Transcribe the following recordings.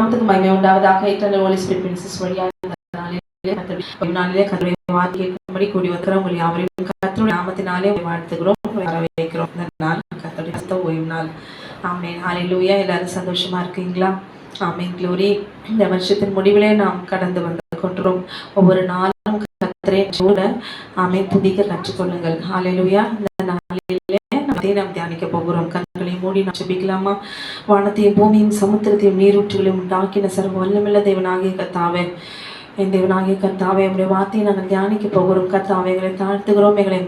நாமத்துக்கு மகிமை உண்டாவதாக. இன்டர்னல் ஹோலி ஸ்பிரிட் மினிஸ்ட்ரிஸ் வழியாக நாளிலே கர்த்தருடைய வார்த்தை கேட்கும்படி கூடி வந்திருக்கிற உங்கள் யாவரையும் கர்த்தருடைய நாமத்தினாலே வாழ்த்துகிறோம், வரவேற்கிறோம். இந்த நாள் கர்த்தருடைய ஓய்வு நாள். ஆமென், ஹல்லேலூயா. எல்லாரும் சந்தோஷமா இருக்கீங்களா? ஆமென், க்ளோரி. இந்த வருஷத்தின் முடிவிலே நாம் கடந்து வந்து கொண்டிருக்கிறோம். ஒவ்வொரு நாளும் கர்த்தரை கூட ஆமென் துதிக்க கற்றுக்கொள்ளுங்கள். ஹல்லேலூயா. இந்த நாளிலே நாம் தியானிக்க போகிறோம். கண்களை மூடி நாம் ஜெபிக்கலாமா? வானத்தையும் பூமியும் சமுத்திரத்தையும் நீரூற்றுகளையும் உண்டாக்கின சர்வ வல்லமையுள்ள தேவனாகிய கர்த்தாவே, என் தேவனாகிய கர்த்தாவே, உடைய வார்த்தையை நாங்கள் தியானிக்க போகிறோம். கர்த்தாவே, எங்களை தாழ்த்துகிறோம். எங்களை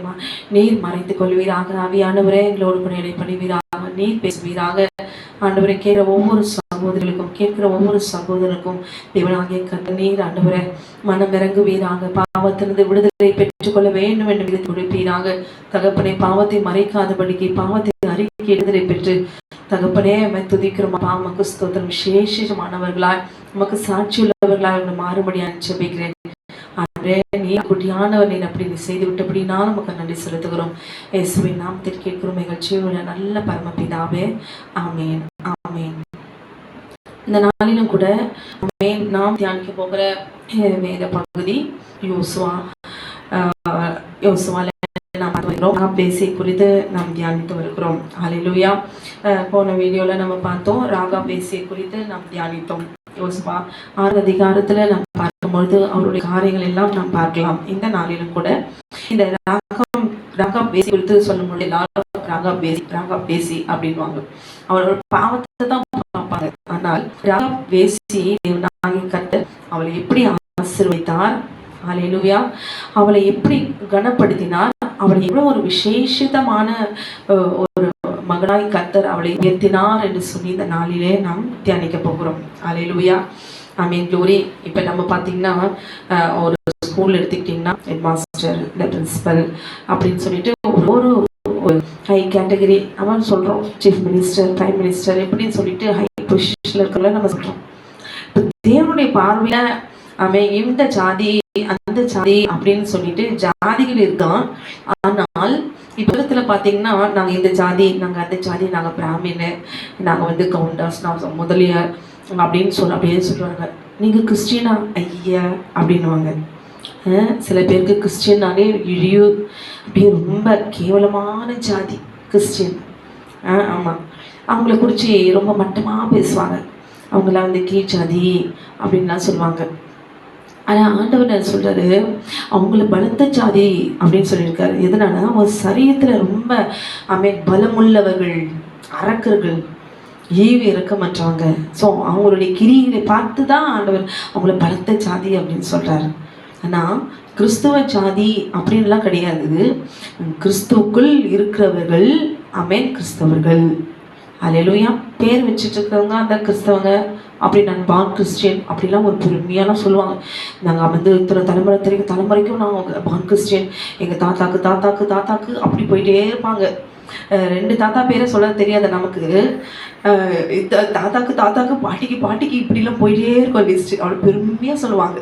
நீர் மறைத்துக் கொள்வீராக. ஆவியானவரே, எங்களோடு கூட இடைப்படுவீராக. நீர் பேசுவீராக. ஆண்டவரை, கேட்கிற ஒவ்வொரு சகோதரர்களுக்கும் கேட்கிற ஒவ்வொரு சகோதரருக்கும் தேவனாகிய கர்த்தர் நீர் ஆண்டவரை மனம் இறங்குவீராக. பாவத்திலிருந்து விடுதலை பெற்றுக்கொள்ள வேண்டும் என்று இது துடிப்பீராக. தகப்பனை, பாவத்தை மறைக்காதபடிக்கு பாவத்தை அறிக்கை விடுதலை பெற்று தகப்பனே துதிக்கிறோம். நமக்கு ஸ்தோத்திரம். விசேஷமானவர்களாய் நமக்கு சாட்சி உள்ளவர்களாய் மாறுபடியாக ஜெபிக்கிறேன். ஆண்டவரே, நீ குட்டியானவர், நீர் அப்படி நீ செய்து விட்டபடினா நமக்கு நன்றி செலுத்துகிறோம். இயேசுவின் நாமத்தில் கேட்கிறோம் எங்கள் ஜீவனுள்ள நல்ல பரமபிதாவே, ஆமேன், ஆமேன். இந்த நாளிலும் கூட நாம் தியானிக்க போகிற வேத பகுதி யோசுவால நாம் பேசி குறித்து நாம் தியானித்து வருகிறோம். ஹல்லேலூயா. போன வீடியோல நம்ம பார்த்தோம், ராகா பேசி குறித்து நாம் தியானித்தோம். யோசுவா 6 அதிகாரத்துல நாம் பார்க்கும்பொழுது அவருடைய காரியங்கள் எல்லாம் நாம் பார்க்கலாம். இந்த நாளிலும் கூட இந்த ராகா பேசி குறித்து சொல்லும்போது எல்லாரும் ராகா பேசி அப்படின்வாங்க. அவரோட பாவத்தை தான் பார்ப்பாங்க. ஆனால் ராகா பேசி தேவனாகிய கர்த்தர் அவளை எப்படி ஆசீர்வதித்தார், ஹல்லேலூயா, அவளை எப்படி கனப்படுத்தினார், அவளை எவ்வளவு ஒரு விசேஷமான ஒரு மகனாய் கர்த்தர் அவளை உயர்த்தினார் என்று சொல்லி இந்த நாளிலே நாம் தியானிக்க போகிறோம். ஹல்லேலூயா, ஆமென், க்ளோரி. இப்போ நம்ம பார்த்தீங்கன்னா ஒரு ஸ்கூல் எடுத்துக்கிட்டிங்கன்னா ஹெட் மாஸ்டர், இல்லை பிரின்சிபல் அப்படின்னு சொல்லிட்டு ஒரு ஹை கேட்டகரி அவன் சொல்கிறோம். சீஃப் மினிஸ்டர், பிரைம் மினிஸ்டர் எப்படின்னு சொல்லிட்டு ஹை பொசிஷனில் இருக்கிறத நம்ம சொல்கிறோம். இப்போ தேவனுடைய பார்வையில் அவன் இந்த ஜாதி அந்த ஜாதி அப்படின்னு சொல்லிட்டு ஜாதிகள் இருக்கான். ஆனால் இப்போ இடத்துல பார்த்தீங்கன்னா நாங்கள் இந்த ஜாதி, நாங்கள் அந்த ஜாதி, நாங்கள் பிராமின், நாங்கள் கவுண்டர்ஸ், நான் முதலியார் அப்படின்னு அப்படியே சொல்லுவாங்க. நீங்கள் கிறிஸ்டியனா ஐயா அப்படின்வாங்க. சில பேருக்கு கிறிஸ்டியனாலே இழிவு, அப்படியே ரொம்ப கேவலமான ஜாதி கிறிஸ்டியன். ஆமாம், அவங்கள குறித்து ரொம்ப மட்டமாக பேசுவாங்க. அவங்களாம் கீழ் ஜாதி அப்படின்லாம் சொல்லுவாங்க. ஆனால் ஆண்டவர் சொல்கிறாரு, அவங்கள பலத்த ஜாதி அப்படின்னு சொல்லியிருக்காரு. எதனால? அவங்க சரீரத்தில் ரொம்ப பலமுள்ளவர்கள், அரக்கர்கள், ஈவு இறக்கமற்றவங்க. ஸோ அவங்களுடைய கிரிகளை பார்த்து தான் ஆண்டவர் அவங்கள பலத்த ஜாதி அப்படின்னு சொல்கிறாரு. ஆனால் கிறிஸ்துவ ஜாதி அப்படின்லாம் கிடையாது. கிறிஸ்துவுக்குள் இருக்கிறவர்கள் கிறிஸ்தவர்கள். ஹல்லேலூயா. பேர் வச்சுட்டு இருக்கிறவங்க அந்த கிறிஸ்தவங்க, அப்படி நான் பான் கிறிஸ்டியன் அப்படிலாம் ஒரு பெருமையாலாம் சொல்லுவாங்க. நாங்கள் இத்தனை தலைமுறைக்கும் நாங்கள் பான் கிறிஸ்டியன், எங்கள் தாத்தாக்கு அப்படி போயிட்டே இருப்பாங்க. 2 தாத்தா பேரை சொல்ல தெரியாத நமக்கு தாத்தாக்கு பாட்டிக்கு இப்படிலாம் போயிட்டே இருக்கும் லிஸ்ட். அவ்வளோ பெருமையாக சொல்லுவாங்க.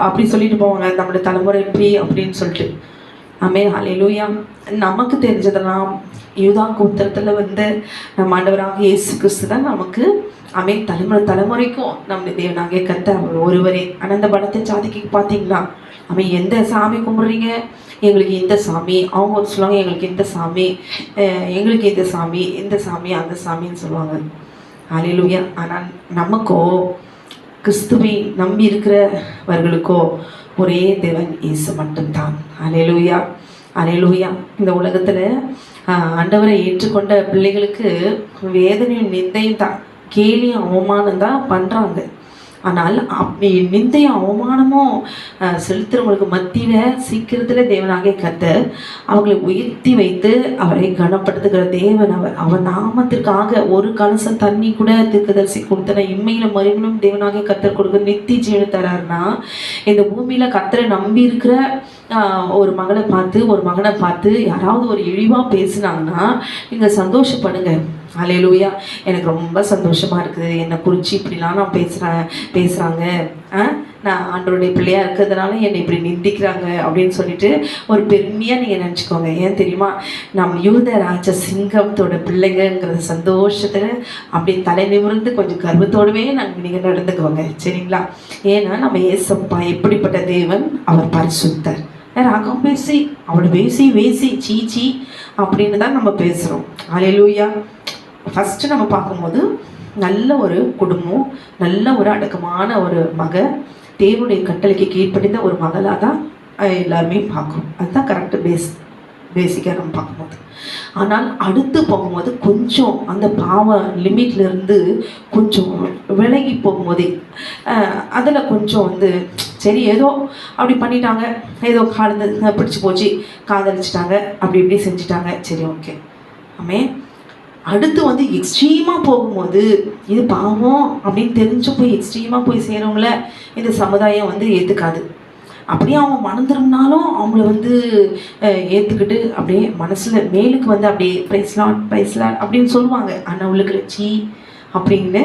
அப்படி சொல்லிட்டு போவாங்க, நம்மளுடைய தலைமுறை எப்படி அப்படின்னு சொல்லிட்டு. ஆமென், ஹல்லேலூயா. நமக்கு தெரிஞ்சதெல்லாம் யூதா கோத்திரத்தில் நம்ம ஆண்டவராக இயேசு கிறிஸ்து தான் நமக்கு தலைமுறைக்கும் நம்முடைய தேவனாகிய கர்த்தர் அவர் ஒருவரே. ஆனால் அந்த பலத்தை ஜாதிக்கு பார்த்தீங்களா, எந்த சாமி கும்பிட்றீங்க, எங்களுக்கு இந்த சாமி, அவங்க சொல்லுவாங்க எங்களுக்கு இந்த சாமி, எங்களுக்கு இந்த சாமி, இந்த சாமி, அந்த சாமின்னு சொல்லுவாங்க. ஹல்லேலூயா. ஆனால் நமக்கோ, கிறிஸ்துவை நம்பி இருக்கிறவர்களுக்கோ ஒரே தேவன் இயேசு மட்டும்தான். ஹல்லேலூயா, ஹல்லேலூயா. இந்த உலகத்தில் ஆண்டவரை ஏற்றுக்கொண்ட பிள்ளைகளுக்கு வேதனையும் நிந்தையும் தான், கேலியும் அவமானம் தான் பண்ணுறாங்க. ஆனால் அப்படி நிந்தையும் அவமானமும் செலுத்துறவங்களுக்கு மத்தியில் சீக்கிரத்தில் தேவனாகிய கர்த்தர் அவங்களை உயர்த்தி வைத்து அவரை கனப்படுத்துகிற தேவன். அவர் நாமத்திற்காக ஒரு கலசம் தண்ணி கூட தீர்க்கதரிசி கொடுத்தன இம்மையில மறுபடியும் தேவனாகிய கர்த்தர் கொடுக்க நித்திய ஜீவனை தராருன்னா, இந்த பூமியில் கர்த்தரை நம்பி இருக்கிற ஒரு மகனை பார்த்து யாராவது ஒரு இழிவாக பேசுனாங்கன்னா நீங்கள் சந்தோஷப்படுங்க. ஹல்லேலூயா. எனக்கு ரொம்ப சந்தோஷமாக இருக்குது, என்னை குறித்து இப்படிலாம் நான் பேசுகிறாங்க, நான் ஆண்டவருடைய பிள்ளையாக இருக்கிறதுனால என்னை இப்படி நிந்திக்கிறாங்க அப்படின்னு சொல்லிட்டு ஒரு பெருமையாக நீங்கள் நினச்சிக்கோங்க. ஏன் தெரியுமா, நம்ம யூத ராஜ சிங்கத்தோட பிள்ளைங்கிறது சந்தோஷத்தில் அப்படியே தலை நிமிர்ந்து கொஞ்சம் கர்வத்தோடவே நீங்கள் நடந்துக்குவோங்க, சரிங்களா? ஏன்னா நம்ம ஏசப்பா எப்படிப்பட்ட தேவன், அவர் பரிசுத்தர். ராகம் பேசி அவளை வேசி சீச்சி அப்படின்னு தான் நம்ம பேசுகிறோம். அல்லேலூயா. ஃபஸ்ட்டு நம்ம பார்க்கும்போது நல்ல ஒரு குடும்பம், நல்ல ஒரு அடக்கமான ஒரு தேவனுடைய கட்டளைக்கு கீழ்ப்படிந்த ஒரு மகளாக தான் எல்லாருமே பார்க்குறோம். அதுதான் கரெக்டு பேசிக்காக நம்ம பார்க்கும்போது. ஆனால் அடுத்து போகும்போது கொஞ்சம் அந்த பாவ லிமிட்லேருந்து கொஞ்சம் விலகி போகும்போதே அதில் கொஞ்சம் சரி ஏதோ அப்படி பண்ணிட்டாங்க, ஏதோ பிடிச்சி போச்சு, காதலிச்சிட்டாங்க, அப்படி இப்படி செஞ்சுட்டாங்க, சரி ஓகே ஆமே. அடுத்து எக்ஸ்ட்ரீமாக போகும்போது இது பாவம் அப்படின்னு தெரிஞ்சு போய் எக்ஸ்ட்ரீமாக போய் செய்கிறவங்கள இந்த சமுதாயம் ஏற்றுக்காது. அப்படியே அவங்க மணந்துருந்தாலும் அவங்கள ஏற்றுக்கிட்டு அப்படியே மனசில் மேலுக்கு அப்படியே பிரைஸ்லாட் அப்படின்னு சொல்லுவாங்க. ஆனால் உள்ளுக்கு சீ அப்படின்னு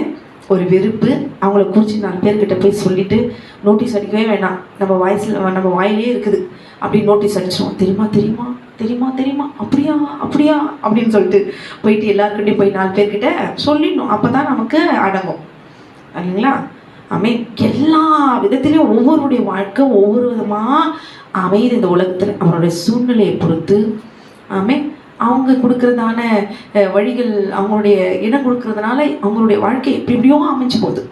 ஒரு வெறுப்பு, அவங்கள குறித்து 4 பேர்கிட்ட போய் சொல்லிவிட்டு நோட்டீஸ் அடிக்கவே வேணாம், நம்ம வாயிலே இருக்குது அப்படின்னு நோட்டீஸ் அடிச்சிடும். தெரியுமா தெரியுமா தெரியுமா தெரியுமா அப்படியா அப்படியா அப்படின்னு சொல்லிட்டு போயிட்டு எல்லாருக்கிட்டையும் போய் 4 பேர்கிட்ட சொல்லிடணும். அப்போ தான் நமக்கு அடங்கும், இல்லைங்களா? எல்லா விதத்திலையும் ஒவ்வொருடைய வாழ்க்கை ஒவ்வொரு விதமாக அமையுது இந்த உலகத்தில், அவனுடைய சூழ்நிலையை பொறுத்து. அவங்க கொடுக்கறதான வழிகள், அவங்களுடைய இடம் கொடுக்கறதுனால அவங்களுடைய வாழ்க்கை எப்படியோ அமைஞ்சு போகுது.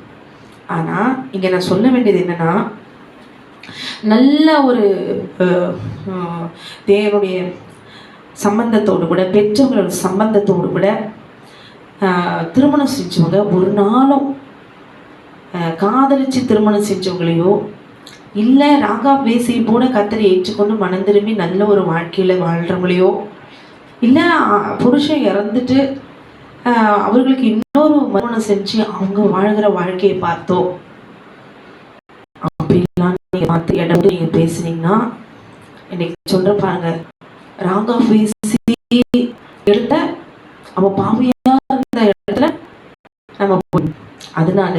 ஆனால் இங்கே நான் சொல்ல வேண்டியது என்னென்னா, நல்ல ஒரு தேவனுடைய சம்பந்தத்தோடு கூட, பெற்றவங்களோட சம்பந்தத்தோடு கூட திருமணம் செஞ்சவங்க ஒரு நாளும் காதலிச்சு திருமணம் செஞ்சவங்களையோ இல்லை ராகா பேசி போட கத்தரை ஏற்றுக்கொண்டு மனம் திரும்பி நல்ல ஒரு வாழ்க்கையில் வாழ்கிறவங்களையோ இல்லை புருஷன் இறந்துட்டு அவர்களுக்கு இன்னொரு மறுமணம் செஞ்சு அவங்க வாழ்கிற வாழ்க்கையை பார்த்தோம் அப்படின்லாம் நீங்கள் பார்த்து இடம் நீங்கள் பேசுனீங்கன்னா, இன்னைக்கு சொல்கிற பாருங்க, ராகா பேசி எடுத்த அவன் பாவையா இருந்த இடத்துல நம்ம அதனால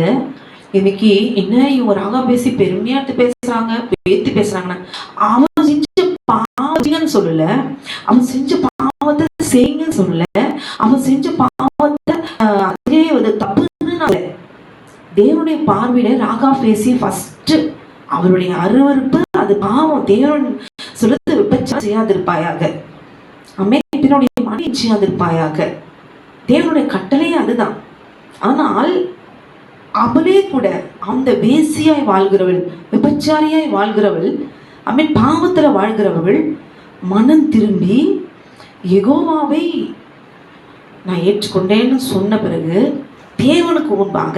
இன்னைக்கு என்ன இவங்க ராகா பேசி பெருமையா எடுத்து பேசுறாங்க, பேத்தி பேசுறாங்கன்னா, அவன் செஞ்ச பாவத்தைன்னு சொல்லல, அவன் செஞ்ச பாவத்தை செய்யுங்கன்னு சொல்லல, அவன் செஞ்ச பாவத்தை அதே தப்புன்னு தேவனுடைய பார்வையில ராகா பேசி ஃபர்ஸ்ட் அவருடைய அருவருப்பு, அது பாவம். தேவன் சொல்லுறது விபச்சாரம் செய்யாதிருப்பாயாக, பின்னுடைய மனைவி செய்யாதிருப்பாயாக, தேவனுடைய கட்டளையே அதுதான். ஆனால் அவளே கூட அந்த வேசியாய் வாழ்கிறவள், விபச்சாரியாய் வாழ்கிறவள், பாவத்தில் வாழ்கிறவள் மனம் திரும்பி யெகோவாவை நான் ஏற்றுக்கொண்டேன்னு சொன்ன பிறகு தேவனுக்கு முன்பாக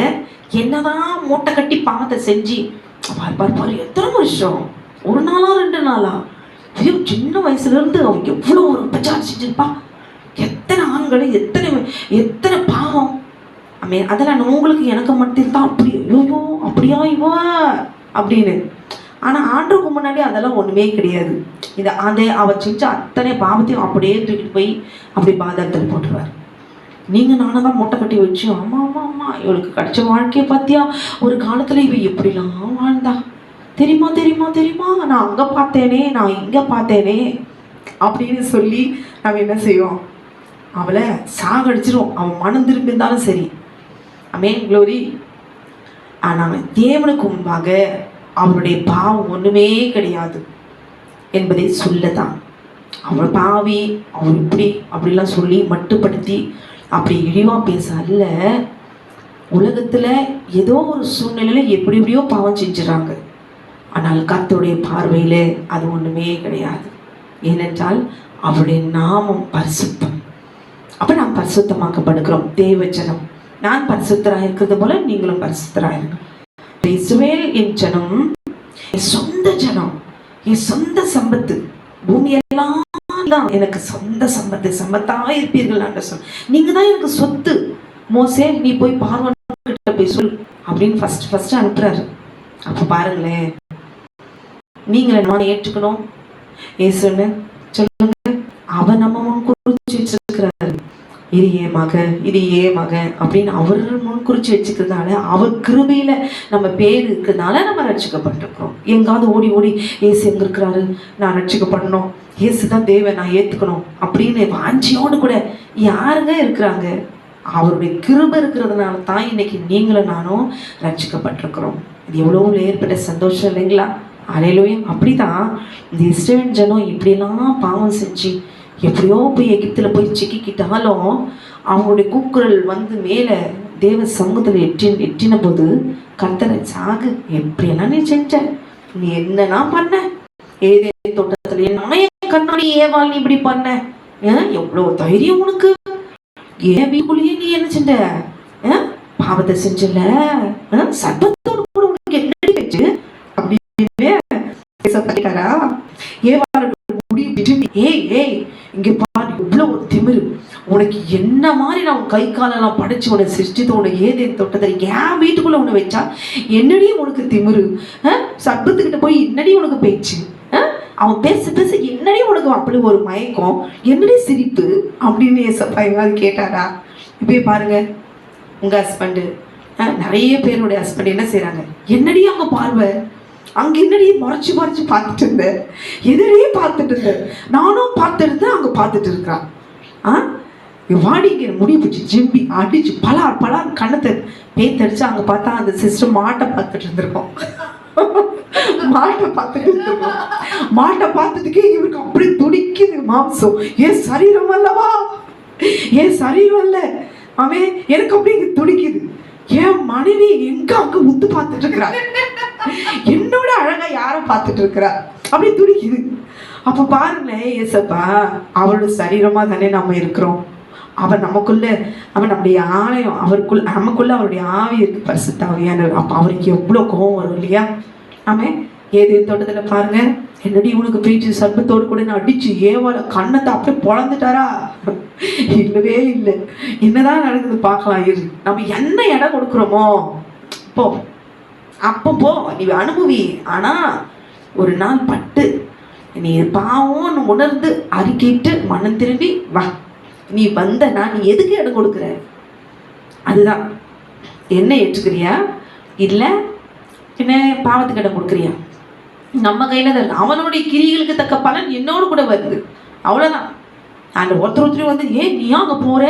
என்னதான் மூட்டை கட்டி பாவத்தை செஞ்சு பாரு எத்தனை வருஷம், 1 நாளா 2 நாளா, ஐயோ சின்ன வயசுலேருந்து அவங்க எவ்வளோ ஒரு விபச்சாரம் செஞ்சிருப்பா, எத்தனை ஆண்களை எத்தனை பாவம். அதெல்லாம் உங்களுக்கு எனக்கு மட்டும் தான் அப்படி, ஐயோ அப்படியா இவா அப்படின்னு. ஆனால் ஆண்டுக்கு முன்னாடி அதெல்லாம் ஒன்றுமே கிடையாது. அவர் செஞ்ச அத்தனை பாவத்தையும் அப்படியே தூக்கிட்டு போய் அப்படி பாதத்தில் போட்டுருவார். நீங்கள் நானும் தான் மூட்டை கட்டி வச்சு, ஆமாம் இவளுக்கு கிடைச்ச வாழ்க்கையை பார்த்தியா, ஒரு காலத்தில் இவ எப்படிலாம் வாழ்ந்தா தெரியுமா தெரியுமா தெரியுமா, நான் அங்கே பார்த்தேனே, நான் இங்கே பார்த்தேனே அப்படின்னு சொல்லி நம்ம என்ன செய்வோம், அவளை சாகடிச்சிடும். அவன் மனம் திரும்பியிருந்தாலும் சரி. க்ளோரி. ஆனால் தேவனுக்கு முன்பாக அவருடைய பாவம் ஒன்றுமே கிடையாது என்பதை சொல்லதான். அவள் பாவி, அவள் இப்படி அப்படிலாம் சொல்லி மட்டுப்படுத்தி அப்படி இழிவாக பேச அல்ல. உலகத்தில் ஏதோ ஒரு சூழ்நிலையில் எப்படியோ பாவம் செஞ்சுறாங்க. ஆனால் கர்த்தருடைய பார்வையில் அது ஒன்றுமே கிடையாது. ஏனென்றால் அவருடைய நாமம் பரிசுத்தம். அப்போ நாம் பரிசுத்தமாக்கப்படுகிறோம். தேவஜனம், நான் பரிசுத்தராக இருக்கிறது போல நீங்களும் பரிசுத்தராக இருங்க. இஸ்ரவேல் என் ஜனம், என் சொந்த ஜனம், என் சொந்த சம்பத்து, பூமியெல்லாம் தான் எனக்கு சொந்த சம்பத்து, சம்பத்தாக இருப்பீர்கள் என்று சொல். நீங்க தான் எனக்கு சொத்து. மோசே நீ போய் பார்வோன் கிட்ட போய் சொல் அப்படின்னு ஃபர்ஸ்ட் அனுப்புறாரு. அப்போ பாருங்களேன், நீங்களே நான் ஏற்றுக்கணும் ஏசுன்னு சொல்லுங்க. அவன் நம்ம குறிச்சு வச்சிருக்கிறாரு. இது ஏன் மகன், இது ஏன் மகன் அப்படின்னு அவர் முன்குறிச்சு வச்சுக்கிறதுனால, அவர் கிருபையில நம்ம பேர் இருக்கிறதுனால நம்ம ரட்சிக்கப்பட்டிருக்கிறோம். எங்காவது ஓடி ஓடி ஏசு எங்க இருக்கிறாரு, நான் ரட்சிக்கப்படணும், ஏசு தான் தேவை, நான் ஏற்றுக்கணும் அப்படின்னு வாஞ்சியோடு கூட யாருங்க இருக்கிறாங்க? அவருடைய கிருபை இருக்கிறதுனால தான் இன்னைக்கு நீங்களும் நானும் ரட்சிக்கப்பட்டிருக்கிறோம். இது எவ்வளோ ஏற்பட்ட சந்தோஷம் இல்லைங்களா? அல்லேலூயா. அப்படிதான் இந்த இஸ்ரவேல் ஜனம் இப்படிலாம் பாவம் செஞ்சு எப்படியோ போய் எகிப்தில் போய் சிக்கிக்கிட்டாலும் அவங்களுடைய கூக்குரல் வந்து மேலே தேவ சமூகத்தில் எட்டின போது கர்த்தரை சாகு, எப்படியெல்லாம் நீ செஞ்ச, நீ என்னெல்லாம் பண்ண, ஏதேன் தோட்டத்தில் என் கண்ணாடி ஏவாள் நீ இப்படி பண்ண, எவ்வளோ தைரியம் உனக்கு, ஏன் வீட்டுக்குள்ளேயே நீ என்ன செஞ்ச, பாவத்தை செஞ்சல, சர்ப்பத்தோடு கூட உனக்கு என்னடி வச்சு அப்படின்னு கேட்டாரா? ஏவாளோட முடி விரும்பி, ஏய் இங்க பாரு, இவ்வளவு ஒரு திமிரு உனக்கு, என்ன மாதிரி நான் உன் கை காலெல்லாம் படைச்சு உன்னை சிருஷ்டித்து உனக்கு ஏதேன் தோட்டத்தில் என் வீட்டுக்குள்ள உன்னை வச்சா என்னடி உனக்கு திமிரு, சர்ப்பத்துக்கிட்ட போய் என்னடி உனக்கு பேச்சு, அவன் பேச பேச என்னடி உனக்கு அப்படி ஒரு மயக்கம், என்னடி சிரிப்பு அப்படின்னு ஏசப்பா எங்காவது கேட்டாரா? இப்பயே பாருங்க, உங்க ஹஸ்பண்டு, நிறைய பேருடைய ஹஸ்பண்ட் என்ன செய்யறாங்க, என்னடி அவங்க பார்வை, அங்க என்னடி மறைச்சு மறைச்சு பார்த்துட்டு இருந்தேன், எதிரையே பார்த்துட்டு இருந்தேன், நானும் பார்த்துட்டு இருந்தேன், அங்க பார்த்துட்டு இருக்கிறான், வாடிங்க முடி பிடிச்சி ஜிம்பி அடிச்சு பலார் கண்ணத்தை பேத்தடிச்சு அங்க பார்த்தா அந்த சிஸ்டர் மாட்டை பார்த்துட்டு இருந்திருக்கோம். மாட்டை பார்த்துட்டு இருந்திருக்கோம். மாட்டை பார்த்ததுக்கே இவருக்கு அப்படி துடிக்குது மாம்சம். ஏன் சரீரம் அல்லவா, ஏன் சரீரம் அல்ல, அவன் எனக்கு அப்படி துடிக்குது. என் மனைவி எங்க அங்க உத்து பார்த்துட்டு இருக்கிறா, என்னோட அழகா யார பார்த்துட்டு இருக்கிறா, அப்படி துடிக்குது. அப்ப பாருங்களேன், ஏசப்பா அவரோட சரீரமா தானே நம்ம இருக்கிறோம், அவன் நமக்குள்ள, அவன் நம்முடைய ஆலயம், அவருக்குள்ள நமக்குள்ள அவருடைய ஆவி இருக்கு, பரிசுத்த ஆவியானவர். அப்ப அவருக்கு எவ்வளவு கோபம் வரும் இல்லையா? அவன் ஏதேன் தோட்டத்துல பாருங்க, என்னடி உனக்கு பேச்சு சர்ப்பத்தோடு கூட நான் அடிச்சு ஏவாள கண்ணத்தை அப்படியே பொழந்துட்டாரா? இல்லவே இல்லை. என்னதான் நடக்குது பார்க்கலாம் இரு. நம்ம என்ன இடம் கொடுக்குறோமோ போ, அப்போ போ, நீ அனுபவி. ஆனா ஒரு நாள் பட்டு நீ பாவம்னு உணர்ந்து அறிக்கிட்டு மனம் திரும்பி வா, நீ வந்தனா நீ எதுக்கு இடம் கொடுக்குற, அதுதான் என்ன ஏற்றுக்கிறியா இல்லை என்ன பாவத்துக்கு இடம் கொடுக்குறியா? நம்ம கையில தான். அவனுடைய கிரிகளுக்கு தக்க பலன் என்னோடு கூட வருது, அவ்வளோதான். அந்த ஒருத்தர் வந்து ஏன் நீயா அங்கே போற,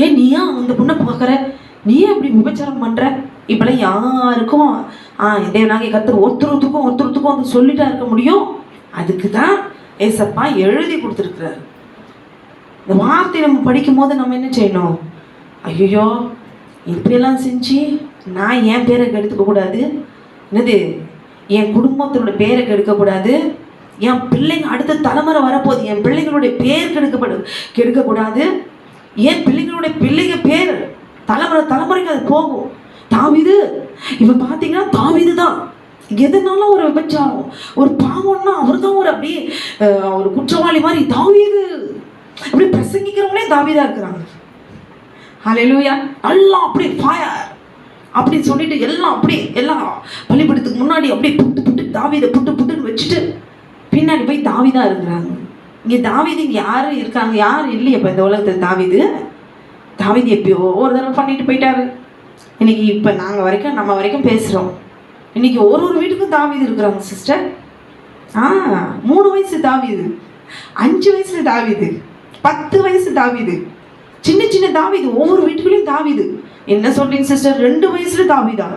ஏன் நீயா அந்த பொண்ணை பார்க்குற, நீயே அப்படி விபச்சாரம் பண்ற, இப்பெல்லாம் யாருக்கும் தேவனாகிய கர்த்தர் ஒருத்தருக்கும் வந்து சொல்லிட்டா இருக்க முடியும்? அதுக்கு தான் ஏசப்பா எழுதி கொடுத்துருக்கிறாரு. இந்த வார்த்தை நம்ம படிக்கும் போது நம்ம என்ன செய்யணும், ஐயோ இப்படியெல்லாம் செஞ்சு நான் என் பேரை கெடுத்துக்க கூடாது, என்னது என் குடும்பத்தினோட பேரை கெடுக்கக்கூடாது, என் பிள்ளைங்க அடுத்த தலைமுறை வரப்போகுது, என் பிள்ளைங்களுடைய பேர் கெடுக்கக்கூடாது, என் பிள்ளைங்களுடைய பிள்ளைங்க பேர் தலைமுறைக்கு அது போகும். தாவீது, இவன் பார்த்தீங்கன்னா தாவீது தான் எதுனாலும் ஒரு விபச்சாரம் ஒரு பாவம்னா அவர் தான் ஒரு அப்படியே ஒரு குற்றவாளி மாதிரி தாவீது அப்படி பிரசங்கிக்கிறவங்களே தாவீதா இருக்கிறாங்க. ஹல்லேலூயா. எல்லாம் அப்படி ஃபயர் அப்படி சொல்லிட்டு எல்லாம் அப்படி எல்லாம் பலிபீடத்துக்கு முன்னாடி அப்படியே புட்டு தாவீதை புட்டுன்னு வச்சுட்டு பின்னாடி போய் தாவீதா இருக்கிறாங்க. இங்கே தாவீது யாரும் இருக்காங்க, யாரும் இல்லையே இப்போ இந்த உலகத்தில். தாவீது எப்பயோ ஒரு தடவை பண்ணிட்டு போயிட்டாரு. இன்னைக்கு இப்போ நம்ம வரைக்கும் பேசுகிறோம். இன்னைக்கு ஒரு வீட்டுக்கும் தாவீது இருக்கிறாங்க சிஸ்டர். 3 வயசு தாவீது, 5 வயசுல தாவீது, 10 வயசு தாவீது, சின்ன தாவீது, ஒவ்வொரு வீட்டுக்குள்ளேயும் தாவீது. என்ன சொல்றீங்க சிஸ்டர்? 2 வயசுல தாவீதா?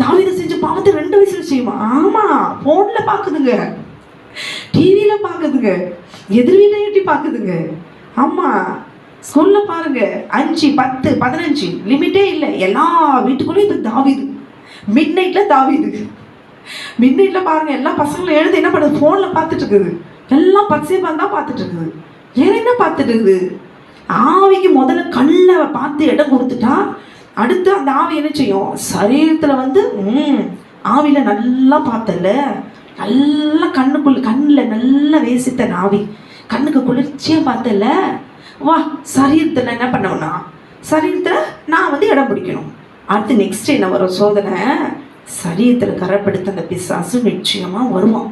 தாவீது செஞ்ச பாவத்தை 2 வயசுல செய்யுமா? ஆமா, போன்ல பாக்குதுங்க, டிவியில பாக்குதுங்க, எதிர் வீட்டை எட்டி பாக்குதுங்க. ஆமா, ஸ்கூல்ல பாருங்க, 5, 10, 15 லிமிட்டே இல்லை. எல்லா வீட்டுக்குள்ளேயும் இது தாவீது. மிட் நைட்ல தாவீது. மிட் நைட்ல பாருங்க, எல்லா பசங்களும் எழுந்து என்ன பண்ணுது, போன்ல பார்த்துட்டு இருக்குது. எல்லாம் பச்சை தான் பார்த்துட்டு இருக்குது. வேற என்ன பார்த்துட்டு இருக்குது? ஆவிக்கு முதல்ல கண்ணை பார்த்து இடம் கொடுத்துட்டா அடுத்து அந்த ஆவி என்ன செய்யும், சரீரத்தில் வந்து ஆவியில நல்லா பார்த்தல, நல்லா கண்ணில் நல்லா வேசித்த ஆவி, கண்ணுக்கு குளிர்ச்சியாக பார்த்தல, வா சரீரத்தில் என்ன பண்ணோம்னா சரீரத்தில் நான் வந்து இடம் பிடிக்கணும். அடுத்து நெக்ஸ்ட் என்ன வரும் சோதனை, சரீரத்தில் கரைப்படுத்த அந்த பிசாசு நிச்சயமாக வருவான்.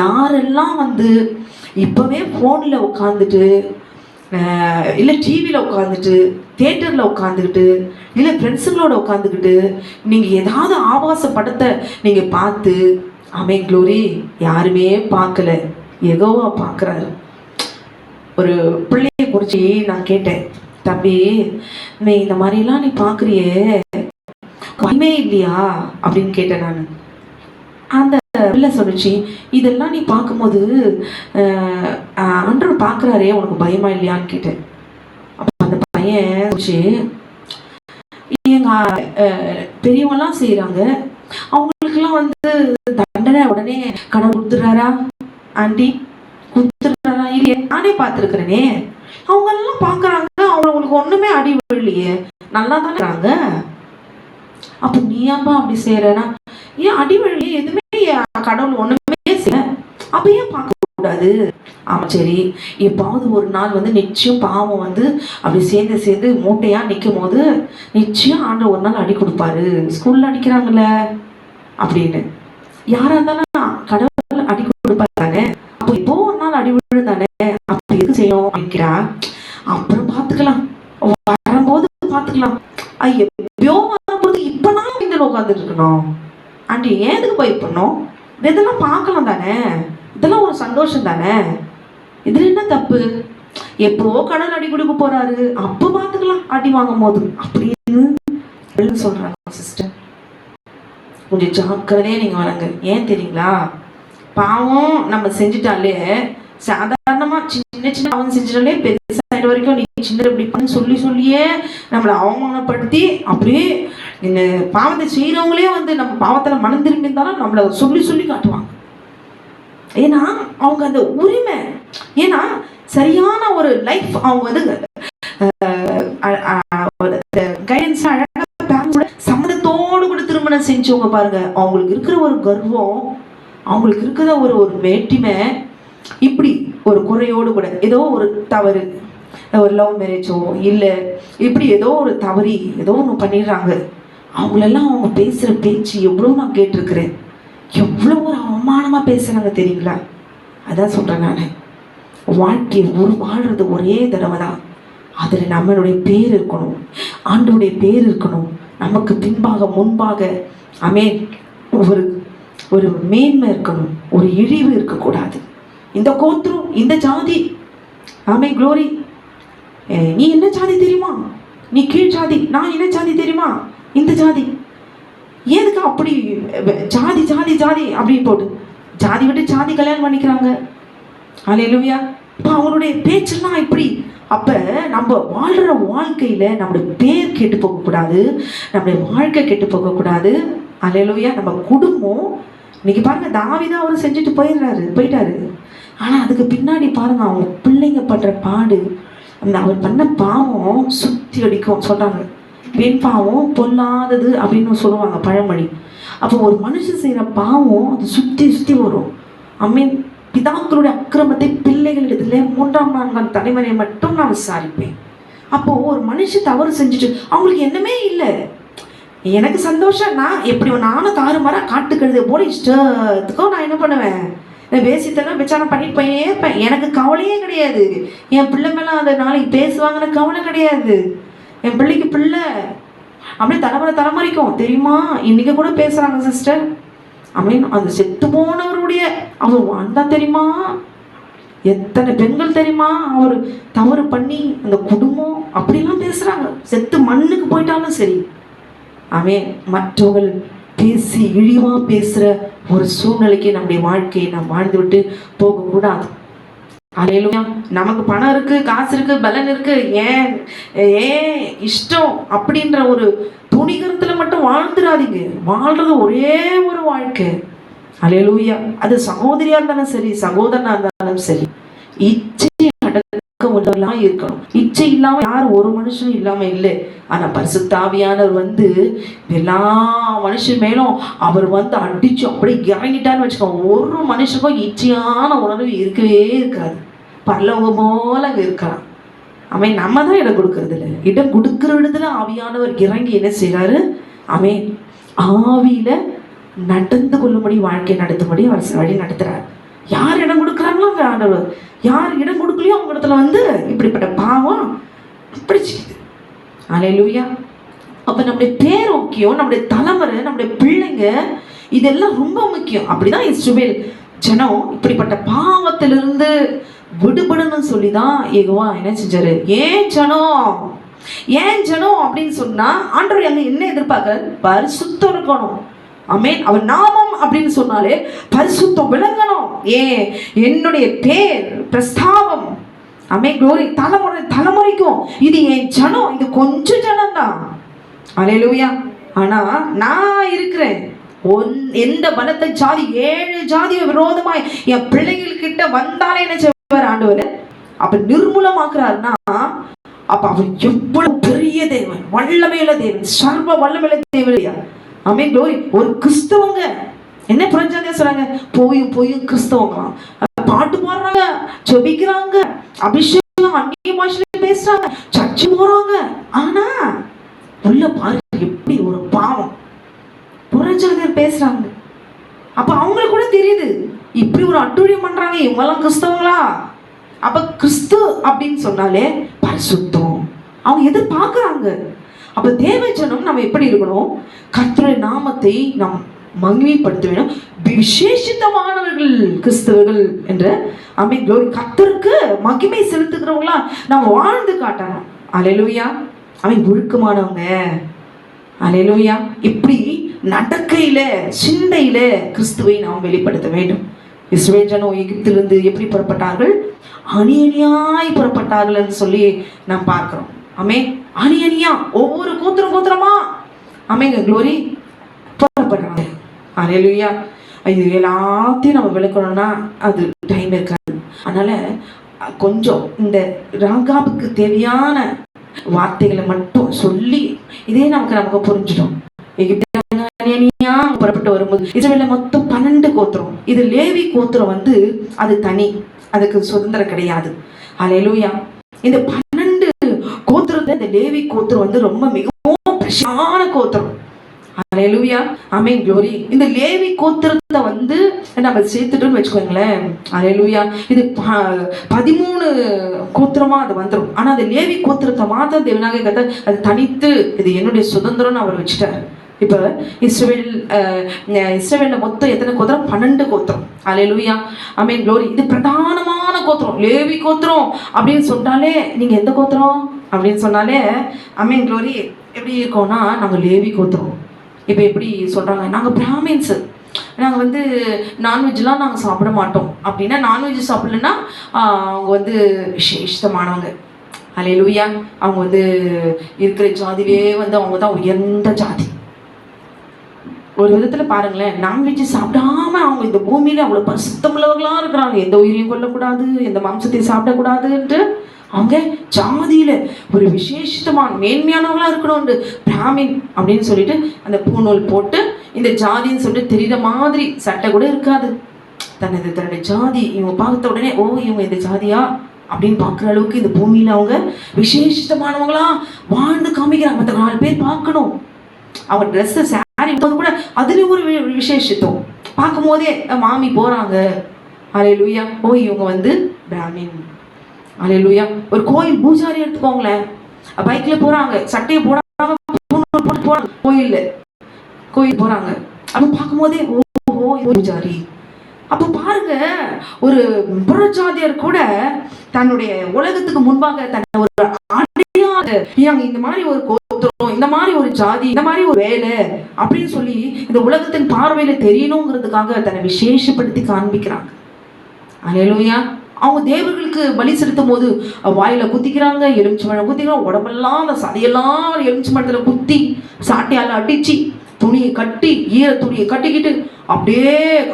யாரெல்லாம் வந்து இப்போவே ஃபோனில் உட்காந்துட்டு இல்லை டிவியில் உட்காந்துட்டு தியேட்டரில் உட்காந்துக்கிட்டு இல்லை ஃப்ரெண்ட்ஸுங்களோட உட்காந்துக்கிட்டு நீங்கள் ஏதாவது ஆபாச படத்தை நீங்கள் பார்த்து ஆமென் க்ளோரி யாருமே பார்க்கல, யெகோவா பார்க்குறாரு. ஒரு பிள்ளையை குறித்து நான் கேட்டேன், தம்பி நீ இந்த மாதிரிலாம் நீ பார்க்குறியே பயமே இல்லையா அப்படின்னு கேட்டேன் நான். அந்த பிள்ளை சொல்லிச்சு, இதெல்லாம் நீ பார்க்கும்போது ஆண்டவர் பார்க்குறாரே உனக்கு பயமா இல்லையான்னு கேட்டேன். அப்போ அந்த பையன் சொல்லிச்சு, எங்கள் பெரியவங்களாம் செய்கிறாங்க, அவங்களுக்கெல்லாம் வந்து தண்டனை உடனே கடவுள் கொடுத்துட்றாரா ஆண்டி, கொடுத்துட்றாரா இல்லையே, நானே பார்த்துருக்குறேனே, அவங்கெல்லாம் பார்க்குறாங்க, அவங்களுக்கு ஒன்றுமே அடி விழலையே, நல்லா தானே இருக்காங்க. அப்போ நீ ஏன்பா அப்படி செய்கிறேன்னா, ஏன் அடி விழலையே, எதுவுமே கடவுள் ஒன்றுமே செய்யல, அப்போ ஏன் பார்க்கக்கூடாது? ஆமாம் சரி, எப்பாவது ஒரு நாள் வந்து நிச்சயம் பாவம் வந்து அப்படி சேர்ந்து மூட்டையாக நிற்கும் போது நிச்சயம் ஆண்டவர் ஒரு நாள் அடி கொடுப்பாரு, ஸ்கூலில் அடிக்கிறாங்கல்ல அப்படின்னு. யாராக இருந்தாலும் கடவுள் அடி கொடுப்பாரு தானே, அப்போ இப்போ ஒரு நாள் அடி விழு தானே, அப்போ எது செய்யும் அப்படிங்கிறா. அப்புறம் பார்த்துக்கலாம், வரும்போது பார்த்துக்கலாம். எப்பயோ வரும்போது இப்போ நான் இந்த உட்காந்துட்டு இருக்கணும் ஆண்டி, ஏன் எதுக்கு போய் பண்ணோம்? இதெல்லாம் பார்க்கலாம் தானே, இதெல்லாம் ஒரு சந்தோஷம் தானே, இதில் என்ன தப்பு? எப்போ கடவுள் அடி கொடுக்க போறாரு, அப்போ பார்த்துக்கலாம் அடி வாங்கும் போது அப்படின்னு சொல்றாங்க. சிஸ்டர் கொஞ்சம் ஜாக்கிரதையா நீங்க வளங்க. ஏன் தெரியுங்களா, பாவம் நம்ம செஞ்சுட்டாலே, சாதாரணமா சின்ன சின்ன பாவம் செஞ்சுட்டாலே பெருசாயிட்ட வரைக்கும் நீ சின்ன இப்படி பண்ணு சொல்லியே நம்மளை அவமானப்படுத்தி அப்படியே இந்த பாவத்தை செய்யறவங்களே வந்து நம்ம பாவத்துல மனம் திரும்பி இருந்தாலும் நம்மளை சொல்லி காட்டுவாங்க. ஏன்னா அவங்க அந்த உரிமை, ஏன்னா சரியான ஒரு லைஃப் அவங்க வந்து கைடன்ஸ் அழகாக சம்மதத்தோடு கூட திருமணம் செஞ்சவங்க பாருங்க, அவங்களுக்கு இருக்கிற ஒரு கர்வம், அவங்களுக்கு இருக்கிற ஒரு வேற்றுமை, இப்படி ஒரு குறையோடு கூட ஏதோ ஒரு தவறு, ஒரு லவ் மேரேஜோ இல்லை இப்படி ஏதோ ஒரு தவறி ஏதோ ஒன்று பண்ணிடுறாங்க. அவங்களெல்லாம் அவங்க பேசுகிற பேச்சு எவ்வளோ நான் கேட்டிருக்கிறேன், எவ்வளோ ஒரு அவமானமாக பேசுகிறாங்க தெரியுங்களா. அதான் சொல்கிறேன் நான், வாழ்க்கையை வாழ்கிறது ஒரே தடவை தான், அதில் நம்மளுடைய பேர் இருக்கணும், ஆண்டவருடைய பேர் இருக்கணும், நமக்கு பின்பாக முன்பாக ஆமென் ஒரு மேன்மை இருக்கணும், ஒரு இழிவு இருக்கக்கூடாது. இந்த கோத்திரம், இந்த ஜாதி, ஆமென் க்ளோரி, நீ என்ன ஜாதி தெரியுமா, நீ கீழ் ஜாதி, நான் என்ன ஜாதி தெரியுமா, இந்த ஜாதி, ஏதுக்கு அப்படி ஜாதி ஜாதி ஜாதி அப்படின்னு போட்டு ஜாதி விட்டு ஜாதி கல்யாணம் பண்ணிக்கிறாங்க. அல்லேலூயா. இப்போ அவங்களுடைய பேச்செல்லாம் இப்படி. அப்போ நம்ம வாழ்கிற வாழ்க்கையில் நம்மளுடைய பேர் கெட்டு போகக்கூடாது, நம்மளுடைய வாழ்க்கை கெட்டு போகக்கூடாது. அல்லேலூயா. நம்ம குடும்பம் இன்னைக்கு பாருங்க, தாவீது அவர் செஞ்சுட்டு போயிட்டாரு. ஆனால் அதுக்கு பின்னாடி பாருங்க அவங்க பிள்ளைங்க படுற பாடு, அந்த அவர் பண்ண பாவம் சுற்றி அடிக்கும் சொல்கிறாங்க. பெண் பாவம் பொல்லாதது அப்படின்னு சொல்லுவாங்க பழமொழி. அப்போ ஒரு மனுஷன் செய்கிற பாவம் அது சுற்றி வரும். மீன் பிதாக்களுடைய அக்கிரமத்தை பிள்ளைகளிடத்துல 3ஆம் 4ஆம் தலைமுறையை மட்டும் நான் விசாரிப்பேன். அப்போது ஒரு மனுஷன் தவறு செஞ்சுட்டு அவங்களுக்கு என்னமே இல்லை, எனக்கு சந்தோஷம், நான் எப்படி நானும் தாறுமாறாக காட்டு கழுதை போல இஷ்டத்துக்கும் நான் என்ன பண்ணுவேன், பேசித்தெல்லாம் விசாரணை பண்ணிட்டு போயே இருப்பேன். எனக்கு கவலையே கிடையாது, என் பிள்ளை மேலே அந்த நாளைக்கு பேசுவாங்கன்னு கவலை கிடையாது. என் பிள்ளைக்கு பிள்ளை அப்படியே தலைமுறைக்கும் தெரியுமா, இன்னைக்கு கூட பேசுகிறாங்க சிஸ்டர் அப்படின்னு. அந்த செத்து போனவருடைய அவர் வாழ்ந்தா தெரியுமா, எத்தனை பெண்கள் தெரியுமா அவர் தவறு பண்ணி அந்த குடும்பம் அப்படிலாம் பேசுகிறாங்க. செத்து மண்ணுக்கு போயிட்டாலும் சரி, அவன் மற்றவர்கள் பேசி இழிவாக பேசுகிற ஒரு சூழ்நிலைக்கு நம்முடைய வாழ்க்கையை நாம் வாழ்ந்து விட்டு போகக்கூடாது. அல்லேலூயா. நமக்கு பணம் இருக்கு, காசு இருக்கு, பலன் இருக்கு, ஏன் இஷ்டம் அப்படின்ற ஒரு துணிகரத்துல மட்டும் வாழ்ந்துடாதீங்க. வாழ்றது ஒரே ஒரு வாழ்க்கை. அல்லேலூயா. அது சகோதரியா இருந்தாலும் சரி, சகோதரனா இருந்தாலும் சரி, இச்சை அடக்க உள்ளவர்களா இருக்கணும். இச்சை இல்லாம யாரும் ஒரு மனுஷனும் இல்லாம இல்லை. ஆனா பரிசுத்த ஆவியானவர் வந்து எல்லா மனுஷன் மேலும் அவர் வந்து அடிச்சு அப்படியே இறங்கிட்டான்னு வச்சுக்கோங்க, ஒரு மனுஷனுக்கும் இச்சையான உணர்வு இருக்கவே இருக்காது. பரலோகம் போல அங்கே இருக்கலாம். அவன் நம்ம தான் இடம் கொடுக்கறது இல்லை, இடம் கொடுக்குற இடத்துல ஆவியானவர் இறங்கி என்ன செய்யறாரு, அவன் ஆவியில நடந்து கொள்ளும்படி வாழ்க்கை நடத்தும்படி அவர் வழி நடத்துறாரு. யார் இடம் கொடுக்குறாங்களோ அவங்க ஆண்டவர், யார் இடம் கொடுக்கலையோ அவங்க இடத்துல வந்து இப்படிப்பட்ட பாவம் இப்படி செய்யுது. அல்லேலூயா. அப்ப நம்முடைய பேர் முக்கியம், நம்முடைய தலைமுறை, நம்முடைய பிள்ளைங்க, இதெல்லாம் ரொம்ப முக்கியம். அப்படிதான் இஸ்ரவேல் ஜனம் இப்படிப்பட்ட பாவத்திலிருந்து விடுபடணும்னு சொல்லிதான் யெகோவா என்ன செஞ்சாரு. ஏன் ஜனம் அப்படின்னு சொன்னா ஆண்டவர் அங்க என்ன எதிர்பார்க்கிறார்? பரிசுத்தம் இருக்கணும். ஆமென். அவர் நாமம் அப்படின்னு சொன்னாலே பரிசுத்தம் விளங்கணும். ஏன் என்னுடைய பேர் பிரஸ்தாபம், ஆமென், க்ளோரி, தலைமுறைக்கும் இது என் ஜனம், இது கொஞ்சம் ஜனம் தான். அல்லேலூயா. ஆனா நான் இருக்கிறேன். எந்த பலத்த ஜாதி 7 ஜாதிய விரோதமாய் என் பிள்ளைகள் கிட்ட வந்தாலே என்ன செய்வார் ஆண்டவர்? அப்ப நிர்மூலமாக்குறாருன்னா அப்ப அவர் எவ்வளவு பெரிய தேவன், வல்லமையுள்ள தேவன், சர்வ வல்லமையுள்ள தேவன். ஆமென், க்ளோரி. ஒரு கிறிஸ்தவங்க என்ன புரஞ்சாதியா சொல்றாங்க? போயும் கிறிஸ்தவங்களாம் பாட்டு பாடுறாங்க, ஜெபிக்கிறாங்க, அபிஷேகம், அந்நிய பாஷையில பேசுறாங்க, சர்ச்சு போறாங்க. ஆனா உள்ள பாருங்க எப்படி ஒரு பாவம் புரஞ்சாதியார் பேசுறாங்க. அப்ப அவங்களுக்கு கூட தெரியுது இப்படி ஒரு அட்டூழியம் பண்றாங்க, இவங்கெல்லாம் கிறிஸ்தவங்களா? அப்ப கிறிஸ்து அப்படின்னு சொன்னாலே பரிசுத்தம் அவங்க எதிர்பார்க்கறாங்க. அப்ப தேவஜனம் நம்ம எப்படி இருக்கணும்? கர்த்தருடைய நாமத்தை நாம் மகிமைப்படுத்த வேண்டும். விசேஷித்தமானவர்கள் கிறிஸ்தவர்கள் என்ற ஆமென், க்ளோரி. கர்த்தருக்கு மகிமை செலுத்துகிறவங்களா நாம் வாழ்ந்து காட்டணும். அல்லேலூயா. அவன் ஒழுக்கமானவங்க. அல்லேலூயா. இப்படி நடக்கையில சிந்தையில கிறிஸ்துவை நாம் வெளிப்படுத்த வேண்டும். இஸ்ரவேல் ஜனம் எகிப்திலிருந்து எப்படி புறப்பட்டார்கள்? அணியணியாய் புறப்பட்டார்கள் என்று சொல்லி நாம் பார்க்கிறோம். ஆமென். அணியணியா ஒவ்வொரு கோத்திரமா ஆமென், க்ளோரி, புறப்படுறாங்க. அல்லேலூயா. இது எல்லாத்தையும் நம்ம விளக்கணும்னா அது டைம் இருக்காது. அதனால கொஞ்சம் இந்த ராகாபுக்கு தேவையான வார்த்தைகளை மட்டும் சொல்லி இதே நமக்கு புரிஞ்சிடும். புறப்பட்டு வரும்போது இஸ்ரவேல்ல மொத்தம் 12 கோத்திரம். இது லேவி கோத்திரம் அது தனி, அதுக்கு சுதந்திரம் கிடையாது. அல்லேலூயா. இந்த 12 கோத்திரத்துல இந்த லேவி கோத்திரம் ரொம்ப மிகவும் பிரசியான கோத்திரம். அல்லேலூயா. ஆமென், க்ளோரி. இந்த லேவி கோத்திரத்தை நம்ம சேர்த்துட்டோம்னு வச்சுக்கோங்களேன். அல்லேலூயா. இது 13 கோத்திரமா அது வந்துடும். ஆனா அந்த லேவி கோத்திரத்தை மாத்திரம் தேவனாக கத்த அது தனித்து இது என்னுடைய சுதந்திரம்னு அவர் வச்சுட்டாரு. இப்ப இஸ்ரவேல்ல மொத்தம் எத்தனை கோத்திரம்? 12 கோத்திரம். அல்லேலூயா. ஆமென், க்ளோரி. இது பிரதானமான கோத்திரம் லேவி கோத்திரம் அப்படின்னு சொன்னாலே, நீங்க எந்த கோத்திரம் அப்படின்னு சொன்னாலே ஆமென், க்ளோரி, எப்படி இருக்கோம்னா நாங்க லேவி கோத்திரம். இப்ப எப்படி சொல்றாங்க? நாங்க பிராமின்ஸ், நாங்க நான்வெஜ்லாம் நாங்க சாப்பிட மாட்டோம் அப்படின்னா, நான்வெஜ் சாப்பிடலன்னா அவங்க விசேஷமானவங்க. அல்லேலூயா. அவங்க இருக்கிற ஜாதிலே அவங்க தான் உயர்ந்த ஜாதி. ஒரு விதத்துல பாருங்களேன், நான்வெஜ் சாப்பிடாம அவங்க இந்த பூமியில அவ்வளவு பரிசுத்தமுள்ளவர்களா இருக்கிறாங்க. எந்த உயிரையும் கொல்லக்கூடாது, எந்த மாம்சத்தையும் சாப்பிடக்கூடாதுன்ட்டு அவங்க ஜாதியில ஒரு விசேஷமான மேன்மையானவங்களா இருக்கணும். பிராமின் அப்படின்னு சொல்லிட்டு அந்த பூநூல் போட்டு இந்த ஜாதின்னு சொல்லிட்டு தெரியுற மாதிரி சட்டை கூட இருக்காது. தன்னுடைய ஜாதி இவங்க பார்த்த உடனே ஓ இவங்க இந்த ஜாதியா அப்படின்னு பார்க்குற அளவுக்கு இந்த பூமியில அவங்க விசேஷமானவங்களா வாழ்ந்து காமிக்கிறாங்க. மற்ற 4 பேர் பார்க்கணும். அவங்க ட்ரெஸ் சாரி கூட அதுலயும் ஒரு விசேஷத்துவம். பார்க்கும் போதே மாமி போறாங்க. அல்லேலூயா. ஓ இவங்க பிராமின். அல்லேலூயா. ஒரு கோயில் பூஜாரி எடுத்துக்கோங்களேன், பைக்ல போறாங்க, சட்டையை போடாம கோயில் போறாங்க. அப்ப பார்க்கும் போதே ஓஹோ பூஜாரி. அப்ப பாருங்க, ஒரு புறஜாதியர் கூட தன்னுடைய உலகத்துக்கு முன்பாக தன்னை ஒரு அடையாள இந்த மாதிரி ஒரு கோத்திரம், இந்த மாதிரி ஒரு ஜாதி, இந்த மாதிரி ஒரு வேலை அப்படின்னு சொல்லி இந்த உலகத்தின் பார்வையில தெரியணுங்கிறதுக்காக தன்னை விசேஷப்படுத்தி காண்பிக்கிறாங்க. அல்லேலூயா. அவங்க தேவர்களுக்கு பலி செலுத்தும் போது வாயில குத்திக்கிறாங்க, எலுமிச்சை மழை குத்திக்கிறாங்க, உடம்பெல்லாம் அந்த சதையெல்லாம் எலுமிச்சை மரத்துல குத்தி சாட்டையால அடிச்சு துணியை கட்டி ஈர துணியை கட்டிக்கிட்டு அப்படியே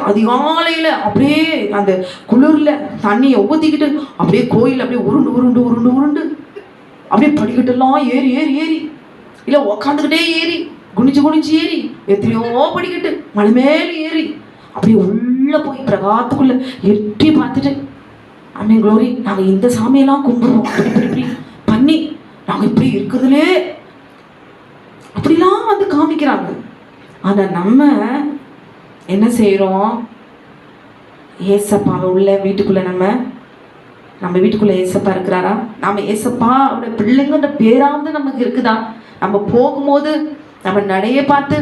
அதிகாலையில அப்படியே அந்த குளிர்ல தண்ணியை ஊத்திக்கிட்டு அப்படியே கோயில் அப்படியே உருண்டு உருண்டு உருண்டு உருண்டு அப்படியே படிக்கட்டெல்லாம் ஏறி ஏறி ஏறி இல்ல உக்காந்துக்கிட்டே ஏறி குனிஞ்சு ஏறி எத்தனையோ படிக்கட்டு மலை மேலே ஏறி அப்படியே உள்ள போய் பிரகாத்துக்குள்ள எட்டி பார்த்துட்டு ஆமென், க்ளோரி, நாங்க இந்த சாமியெல்லாம் கும்பிடுறோம் இப்படி பண்ணி நாங்க இப்படி இருக்குதுலே அப்படிலாம் காமிக்கிறாங்க. ஆனா நம்ம என்ன செய்யறோம்? ஏசப்பாவை உள்ள வீட்டுக்குள்ள நம்ம நம்ம வீட்டுக்குள்ள ஏசப்பா இருக்கிறாரா? நாம ஏசப்பா அவருடைய பிள்ளைங்கன்ற பேராவது நமக்கு இருக்குதா? நம்ம போகும்போது நம்ம நடைய பார்த்து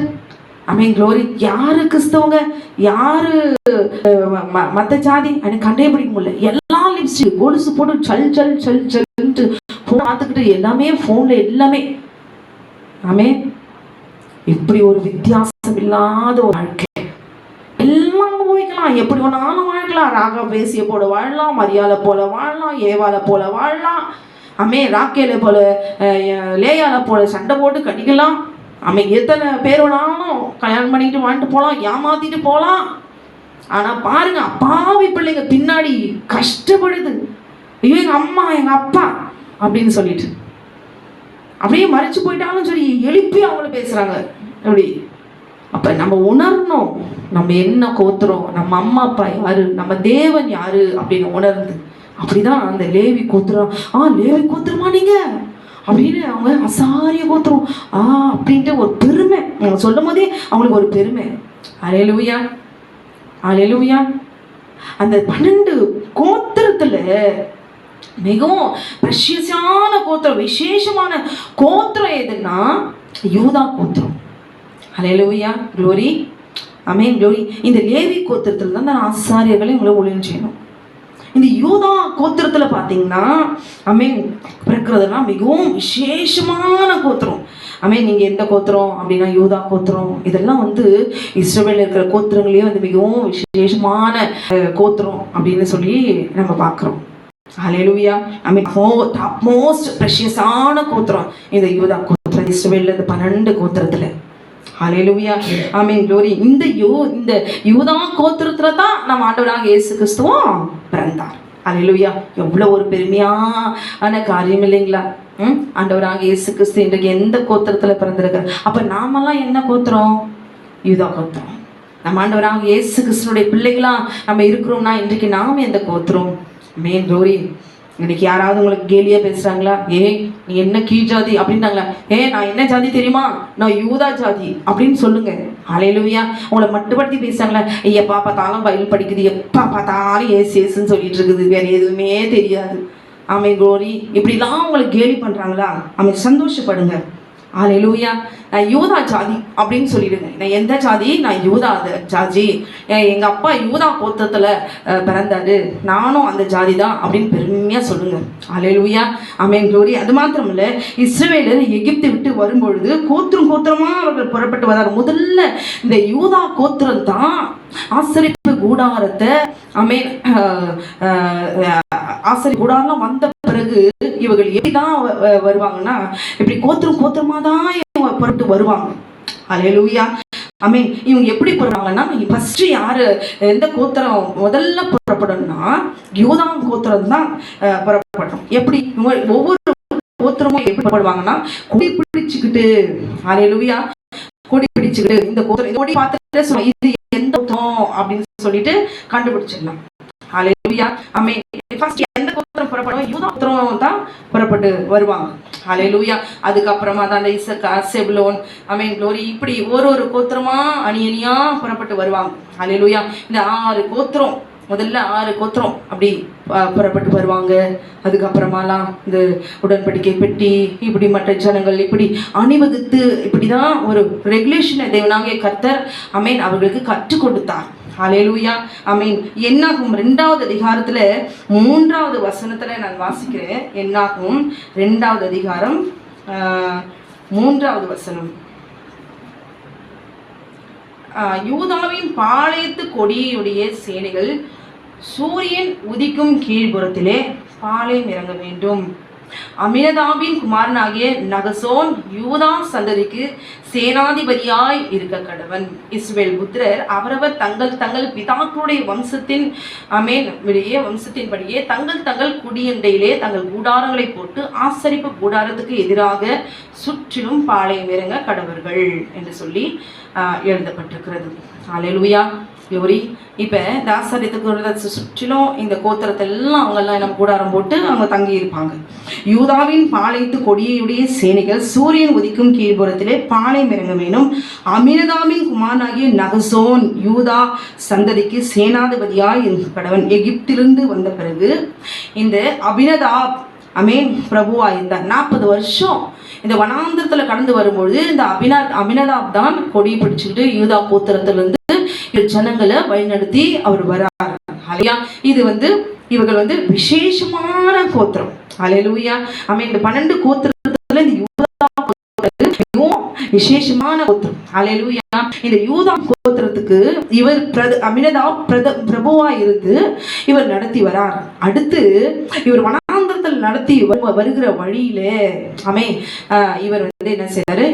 அமேன் க்ளோரி, யாரு கிறிஸ்தவங்க, யாரு மத்த ஜாதி எனக்கு கண்டே பிடிக்க முடியல. எல்லா லிப்ஸ்டிக் கொலுசு போட்டு சல் சல் சல் சல்ட்டு பார்த்துக்கிட்டு எல்லாமே போன்ல எல்லாமே. ஆமே, இப்படி ஒரு வித்தியாசம் இல்லாத ஒரு வாழ்க்கை. எல்லாம் அனுபவிக்கலாம், எப்படி வேணாலும் வாழலாம். ராகா பேசிய போல வாழலாம், மரியாதை போல வாழலாம், ஏவால போல வாழலாம். ஆமே, ராக்கேல போல லேயால போல சண்டை போட்டு கடிக்கலாம். ஆமே, எத்தனை பேர் வேணாலும் கல்யாணம் பண்ணிட்டு வாழ்ந்துட்டு போகலாம், ஏமாத்திட்டு போகலாம். ஆனா பாருங்க, அப்பாவி பிள்ளைங்க பின்னாடி கஷ்டப்படுது. ஐயோ எங்க அம்மா எங்க அப்பா அப்படின்னு சொல்லிட்டு அப்படியே மறைச்சு போயிட்டாலும் சரி, எழுப்பி அவங்கள பேசுறாங்க. அப்படி அப்ப நம்ம உணரணும், நம்ம என்ன கோத்துறோம், நம்ம அம்மா அப்பா யாரு, நம்ம தேவன் யாரு அப்படின்னு உணர்ந்து. அப்படிதான் அந்த லேவி கோத்துறோம். லேவி கோத்துருமா நீங்க அப்படின்னு அவங்க அசாரிய கோத்துரும் அப்படின்ட்டு ஒரு பெருமை அவங்க சொல்லும் போதே அவங்களுக்கு ஒரு பெருமை. அல்லேலூயா, அல்லேலூயா. அந்த 12 கோத்திரத்துல மிகவும் பிரசியஸான கோத்திரம், விசேஷமான கோத்திரம் எதுன்னா யூதா கோத்திரம். அல்லேலூயா, க்ளோரி, ஆமென், க்ளோரி. இந்த லேவி கோத்திரத்துல தான் அந்த ஆசாரியர்களை உங்களை ஊழியம் செய்யணும். இந்த யூதா கோத்திரத்துல பாத்தீங்கன்னா ஆமென் பிறக்கிறதுனா மிகவும் விசேஷமான கோத்திரம். ஆமென், நீங்க எந்த கோத்திரம் அப்படின்னா யூதா கோத்திரம். இதெல்லாம் வந்து இஸ்ரவேல்ல இருக்கிற கோத்திரங்களே வந்து மிகவும் விசேஷமான கோத்திரம் அப்படின்னு சொல்லி நம்ம பார்க்கிறோம். ஹல்லேலூயா, ஆமென். டாப் மோஸ்ட் பிரஷியஸான கோத்திரம் இந்த யூதா கோத்திரம், இஸ்ரவேல்ல இந்த 12 கோத்திரத்துல. ஹல்லேலூயா, ஆமென், க்ளோரி. இந்த யூதா கோத்திரத்துல தான் நம்ம ஆண்டவராக இயேசு கிறிஸ்துவும் பிறந்தார். ஹல்லேலூயா, எவ்வளவு ஒரு பெருமையான காரியம் இல்லைங்களா? ஆண்டவராக இயேசு கிறிஸ்து இன்றைக்கு எந்த கோத்திரத்துல பிறந்திருக்கார்? அப்ப நாமெல்லாம் என்ன கோத்திரம்? யூதா கோத்திரம். நம்ம ஆண்டவராக இயேசு கிறிஸ்துனுடைய பிள்ளைகளா நம்ம இருக்கிறோம்னா இன்றைக்கு நாம எந்த கோத்திரம்? Man glory. இன்னைக்கு யாராவது உங்களுக்கு கேலியா பேசுறாங்களா? நீ என்ன கீழ் ஜாதி அப்படின்ட்டாங்களா? நான் என்ன ஜாதி தெரியுமா? நான் யூதா ஜாதி அப்படின்னு சொல்லுங்க. ஹல்லேலூயா. உங்களை மட்டுப்படுத்தி பேசுறாங்களா? எப்பா பார்த்தாலும் பைபிள் படிக்குது, எப்பா பார்த்தாலும் ஏசுன்னு சொல்லிட்டு இருக்குது, வேற எதுவுமே தெரியாது. ஆமென், க்ளோரி. இப்படிலாம் உங்களுக்கு கேலி பண்றாங்களா? ஆமென், சந்தோஷப்படுங்க. ஹல்லேலூயா. நான் யூதா ஜாதி அப்படின்னு சொல்லிடுங்க. நான் எந்த ஜாதி? நான் யூதா ஜாதி. எங்க அப்பா யூதா கோத்திரத்துல பிறந்தாரு, நானும் அந்த ஜாதி தான் அப்படின்னு பெருமையா சொல்லுங்க. ஹல்லேலூயா, ஆமென், க்ளோரி. அது மாத்திரம் இல்ல, இஸ்ரவேலர் எகிப்தை விட்டு வரும்பொழுது கோத்திரம் கோத்திரமா அவர்கள் புறப்பட்டு வந்தாங்க. முதல்ல இந்த யூதா கோத்திரம் தான் ஆசரிப்பு கூடாரத்தை ஆமென் ஆசரிப்பு கூடாரம் வந்த பிறகு இவர்கள் எப்படிதான் வருவாங்கன்னா, இப்படி கோத்திரம் கோத்திரமா தான் புறப்பட்டு வருவாங்க. ஹல்லேலூயா, ஆமென். இவங்க எப்படி போறாங்கன்னா, ஃபர்ஸ்ட் யாரு எந்த கோத்திரம் முதல்ல புறப்படணும்னா யூதா கோத்திரம் தான் புறப்படணும். எப்படி ஒவ்வொரு கோத்திரமும் எப்படி புறப்படுவாங்கன்னா, கொடி பிடிச்சுக்கிட்டு. ஹல்லேலூயா, கொடி பிடிச்சுக்கிட்டு இந்த கோத்திரம் கொடி பார்த்துட்டு இது எந்த கோத்திரம் அப்படின்னு சொல்லிட்டு கண்டுபிடிச்சிடலாம். ஹல்லேலூயா, ஆமென். ஃபர்ஸ்ட் எந்த கோத்திரம் புறப்படும்? யூதா கோத்திரம் தான் புறப்பட்டு வருவாங்க. ஹல்லேலூயா. அதுக்கப்புறமா தான் அந்த இசக்கார், செபுலோன், ஆமென், க்ளோரி, இப்படி ஒரு கோத்திரமா அணியணியா புறப்பட்டு வருவாங்க. ஹல்லேலூயா. இந்த 6 கோத்திரம், முதல்ல 6 கோத்திரம் அப்படி புறப்பட்டு வருவாங்க. அதுக்கப்புறமாலாம் இந்த உடன்படிக்கை பெட்டி, இப்படி மற்ற ஜனங்கள் இப்படி அணிவகுத்து இப்படிதான் ஒரு ரெகுலேஷனை தேவனாகிய கர்த்தர் ஆமென் அவர்களுக்கு கற்றுக் கொடுத்தார். ஹல்லேலூயா, ஆமென். என்னாகும் 2வது அதிகாரத்துல 3வது வசனத்துல நான் வாசிக்கிறேன். என்னாகும் 2வது அதிகாரம் 3வது வசனம். யூதாவின் பாளையத்து கொடியுடைய சேனைகள் சூரியன் உதிக்கும் கீழ்புறத்திலே பாளையம் இறங்க வேண்டும். அமினதாபின் குமாரனாகிய நகசோன் யூதா சந்ததிக்கு சேனாதிபதியாய் இருக்க கடவன். இஸ்ரவேல் புத்திரர் அவரவர் தங்கள் தங்கள் பிதாக்களுடைய வம்சத்தின் வம்சத்தின்படியே தங்கள் குடியண்டையிலே தங்கள் கூடாரங்களை போட்டு ஆசரிப்பு கூடாரத்துக்கு எதிராக சுற்றிலும் பாளையம் இறங்க கடவர்கள் என்று சொல்லி எழுதப்பட்டிருக்கிறது. ஹல்லேலூயா, க்ளோரி. இப்போ இந்த ஆசாரியத்துக்கு சுற்றிலும் இந்த கோத்திரத்தை எல்லாம் அவங்கெல்லாம் நம்ம கூடாரம் போட்டு அவங்க தங்கி இருப்பாங்க. யூதாவின் பாளையத்து கொடியுடைய சேனைகள் சூரியன் உதிக்கும் கீழ்புறத்திலே பாளையம் இறங்க வேணும். அமினதாபின் குமாரனாகிய நகசோன் யூதா சந்ததிக்கு சேனாதிபதியாய் கடவன். எகிப்திலிருந்து வந்த பிறகு இந்த அபினதாப் பிரபுவா இருந்தார். 40 வருஷம் இந்த வனாந்திரத்தில் கடந்து வரும்பொழுது இந்த அபினதாப் தான் கொடி பிடிச்சுக்கிட்டு யூதா கோத்திரத்திலிருந்து ஜனங்களை வழிநடத்தி அவர் வரார். இது இவர்கள் விசேஷமான கோத்திரம். அல்லேலூயா. இந்த 12 கோத்திரத்துல இந்த யூதா கோத்திரம் விசேஷமான கோத்திரம். அல்லேலூயா. இந்த யூதா கோத்திரத்துக்கு இவர் அபினதாப் பிரபுவா இருந்து இவர் நடத்தி வரார். அடுத்து இவர் வனாந்திரத்தில் நடத்தி வருகிற வழியிலே இவர் என்ன செய்யறாரு?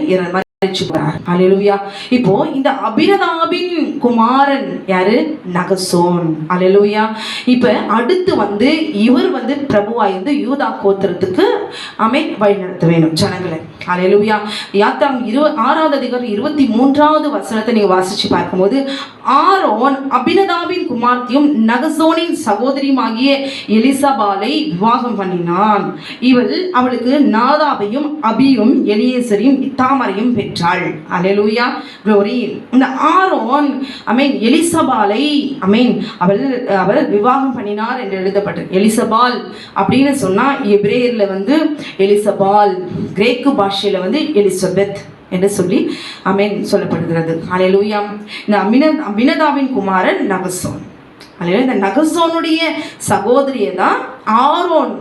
அல்லேலூயா. இப்போ இந்த அபினதாபின் குமாரன் யாரு? நகசோன். அல்லேலூயா. இப்ப அடுத்து இவர் பிரபுவா இருந்து யூதா கோத்திரத்துக்கு வழி நடத்த வேணும் ஜனங்களை. அல்லேலூயா. யாத்ராம் 6வது அதிகாரம் 23வது வசனத்தை நீங்க வாசிச்சு பார்க்கும்போது, ஆரோன் அபினதாபின் குமார்த்தியும் நகசோனின் சகோதரியுமாகிய எலிசபாலை விவாகம் பண்ணினான். அவளுக்கு நாதாபையும் அபியும் எலியேசரையும் இத்தாமரையும் பெற்றாள். அல்லேலூயா. க்ளோரி. இந்த ஆரோன் எலிசபாலை அவர் விவாகம் பண்ணினார் என்று எழுதப்பட்டது. எலிசபால் அப்படின்னு சொன்னா எபிரேயர்ல எலிசபால், கிரேக்கு பாஷையில எலிசபெத் என்று சொல்லி சொல்லப்படுகிறது. அல்லேலூயா. இந்த அபினதாபின் குமாரன் நகசோன். இந்த நகசோனுடைய சகோதரியை தான் ஆரோன்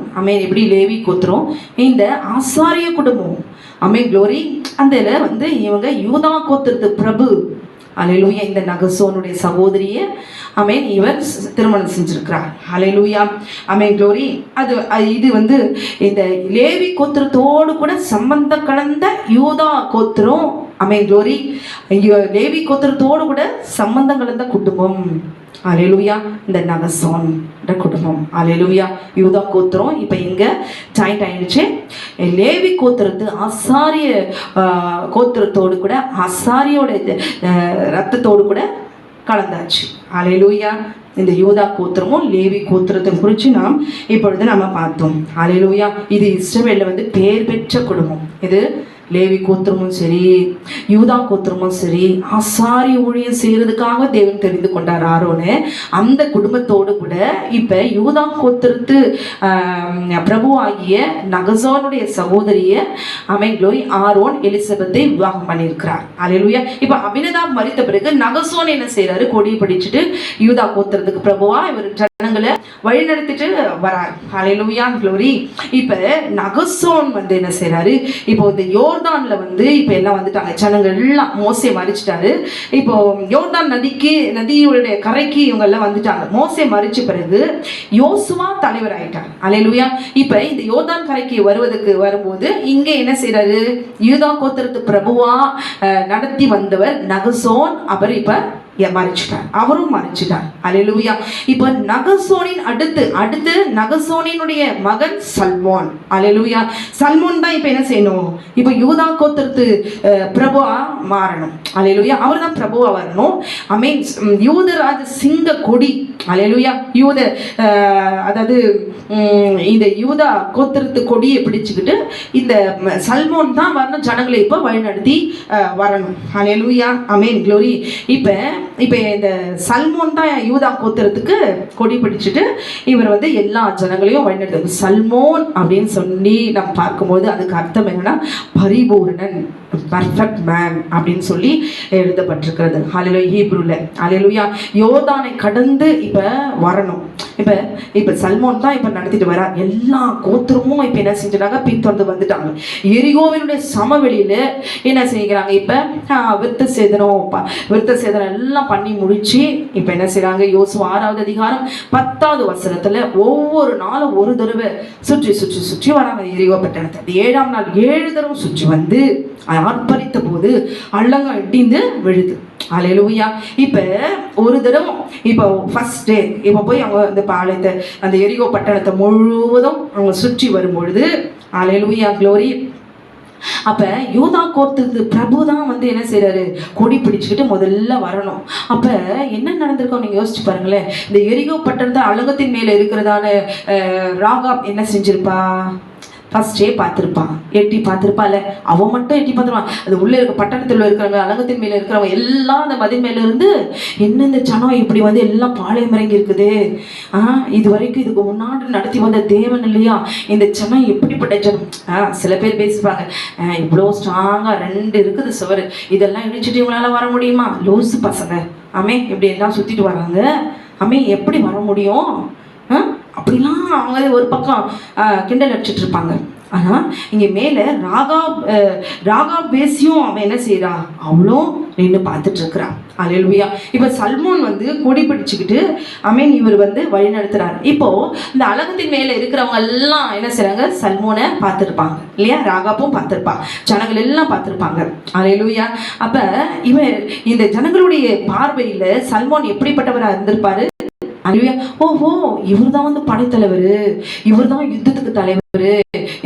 எப்படி லேவி கோத்திரம் இந்த ஆசாரிய குடும்பம். க்ளோரி. அந்த இவங்க யூதா கோத்திரத்து பிரபு. அல்லேலூயா. இந்த நகசோனுடைய சகோதரியை இவர் திருமணம் செஞ்சிருக்கிறார். அல்லேலூயா. க்ளோரி. இது இந்த லேவி கோத்திரத்தோடு கூட சம்பந்தம் கலந்த யூதா கோத்திரம். க்ளோரி. லேவி கோத்திரத்தோடு கூட சம்பந்தம் கலந்த குடும்பம். அல்லேலூயா. இந்த நகசோன் குடும்பம். அல்லேலூயா. யூதா கோத்திரம் இப்ப இங்க ஜாயிண்ட் ஆயிடுச்சு. லேவி கோத்திரத்து ஆசாரிய கோத்திரத்தோடு கூட ஆசாரியோட ரத்தத்தோடு கூட கலந்தாச்சு. அல்லேலூயா. இந்த யூதா கோத்திரமும் லேவி கோத்திரத்தை குறித்து நாம் இப்பொழுது நம்ம பார்த்தோம். அல்லேலூயா. இது இஸ்ரவேல்ல பேர் பெற்ற குடும்பம். இது லேவி கோத்திரமும் சரி யூதா கோத்திரமும் சரி ஆசாரிய ஊழியம் செய்யறதுக்காக தேவன் தெரிந்து கொண்டார் ஆரோனு. அந்த குடும்பத்தோடு கூட இப்ப யூதா கோத்திரத்து பிரபுவாகிய நகசோனுடைய சகோதரிய ஆரோன் எலிசபெத்தை விவாகம் பண்ணியிருக்கிறார். அல்லேலூயா. இப்ப அபினதாப் மரித்த பிறகு நகசோன் என்ன செய்யறாரு? கொடி பிடிச்சிட்டு யூதா கோத்திரத்துக்கு பிரபுவா இவர் ஜனங்களை வழி நடத்திட்டு வரார். அல்லேலூயா. க்ளோரி. இப்ப நகசோன் என்ன செய்யறாரு? இப்போ இந்த யோர்தான்ல இப்ப எல்லாம் வந்துட்டாங்க ஜனங்கள் எல்லாம். மோசே மரிச்சிட்டாரு. இப்போ யோர்தான் நதியுடைய கரைக்கு இவங்க எல்லாம் வந்துட்டாங்க. மோசே மரிச்ச பிறகு யோசுவா தலைவர் ஆயிட்டார். அல்லேலூயா. இப்ப இந்த யோர்தான் கரைக்கு வரும்போது இங்க என்ன செய்யறாரு? யூதா கோத்திரத்து பிரபுவா நடத்தி வந்தவர் நகசோன் அவர் இப்ப மரிச்சிட்டார். அவரும் மரிச்சிட்டார். அல்லேலூயா. இப்ப நகசோனின் அடுத்து நகசோனினுடைய மகன் சல்மோன். அல்லேலூயா. சல்மோன் தான் இப்ப என்ன செய்யணும்? இப்ப யூதா கோத்திரத்து பிரபுவா மாறணும். அல்லேலூயா. அவர் தான் பிரபுவா வரணும். யூதராஜ சிங்க கொடி. அல்லேலூயா. அதாவது இந்த யூதா கோத்திரத்து கொடியை பிடிச்சுக்கிட்டு இந்த சல்மோன் தான் வரணும். ஜனங்களை இப்ப வழிநடத்தி வரணும். அல்லேலூயா. க்ளோரி. இப்ப இந்த சல்மோன் தான் யூதா கோத்திரத்துக்கு கொடி பிடிச்சிட்டு இவர் எல்லா ஜனங்களையும் வழிநடத்து. சல்மோன் அப்படின்னு சொல்லி நம்ம பார்க்கும்போது அதுக்கு அர்த்தம் என்னன்னா பரிபூரணன், பர்ஃபெக்ட் மேன் அப்படின்னு சொல்லி எழுதப்பட்டிருக்கிறது. அல்லேலூயா. ஹீப்ரூல. அல்லேலூயா. யோர்தானை கடந்து இப்ப வரணும். இப்ப சல்மோன் தான் இப்ப நடத்திட்டு வர. எல்லா கோத்திரமும் இப்ப என்ன செஞ்சாங்க? பின்தொடர்ந்து வந்துட்டாங்க. எரிகோவினுடைய சமவெளியில என்ன செய்கிறாங்க? இப்ப விருத்த சேதனம் எல்லாம் பண்ணி முடிச்சு இப்ப என்ன செய்யறாங்க? யோசுவா 6வது அதிகாரம் 10வது வசனத்துல ஒவ்வொரு நாளும் ஒரு தடவை சுற்றி வராங்க எரிகோ பட்டணத்தை. 7ஆம் நாள் 7 தடவை சுற்றி வந்து ஆர்ப்பரித்த போது அள்ளங்க இடிந்து விழுது. அல்லேலூயா. இப்ப ஒரு தடவை இப்ப ஃபர்ஸ்ட் டே இப்ப போய் அவங்க அந்த பாளையத்தை அந்த எரிகோ பட்டணத்தை முழுவதும் அவங்க சுற்றி வரும்பொழுது அல்லேலூயா க்ளோரி அப்ப யூதா கோத்திரத்து பிரபு தான் வந்து என்ன செய்யறாரு, கொடி பிடிச்சுக்கிட்டு முதல்ல வரணும். அப்ப என்ன நடந்திருக்கோம் நீங்க யோசிச்சு பாருங்களேன். இந்த எரிகோ பட்டணத்தை அலங்கத்தின் மேல இருக்கிறதான ராகாப் என்ன செஞ்சிருப்பா, ஃபர்ஸ்டே பார்த்துருப்பான், எட்டி பார்த்துருப்பாள். அவன் மட்டும் எட்டி பார்த்துருவான். அது உள்ளே இருக்க பட்டணத்தில் இருக்கிறவங்க, அலங்கத்தின் மேலே இருக்கிறவங்க எல்லாம் அந்த மதில் மேலே இருந்து என்ன இந்த ஜனம் இப்படி வந்து எல்லாம் பாளையம் இறங்கி இருக்குது, இது வரைக்கும் இதுக்கு முன்னாடி நடத்தி வந்த தேவன் இல்லையா, இந்த ஜனம் எப்படிப்பட்ட ஜனம். சில பேர் பேசுவாங்க, இவ்வளோ ஸ்ட்ராங்காக 2 இருக்குது சுவர், இதெல்லாம் இடிச்சுட்டு இவங்களால வர முடியுமா, லூசு பசங்க ஆமே இப்படி எல்லாம் சுற்றிட்டு வராங்க, ஆமே எப்படி வர முடியும் அப்படிலாம் அவங்க ஒரு பக்கம் கிண்டல் அடிச்சுட்டு இருப்பாங்க. ஆனால் இங்கே மேலே ராகாப் பேசியும் அவன் என்ன செய்கிறா, அவளும் நின்று பார்த்துட்டு இருக்கிறான். அல்லேலூயா. இப்போ சல்மோன் வந்து கொடி பிடிச்சுக்கிட்டு இவர் வந்து வழி நடத்துறாரு. இப்போ இந்த அலங்கத்தின் மேலே இருக்கிறவங்க எல்லாம் என்ன செய்றாங்க, சல்மோனை பார்த்துருப்பாங்க இல்லையா, ராகாப்பும் பார்த்துருப்பா, ஜனங்கள் எல்லாம் பார்த்துருப்பாங்க. அல்லேலூயா. அப்போ இவன் இந்த ஜனங்களுடைய பார்வையில் சல்மோன் எப்படிப்பட்டவராக இருந்திருப்பாரு. ஓஹோ, இவர் தான் வந்து படைத்தலைவர், இவர் தான் யுத்தத்துக்கு தலைவர்,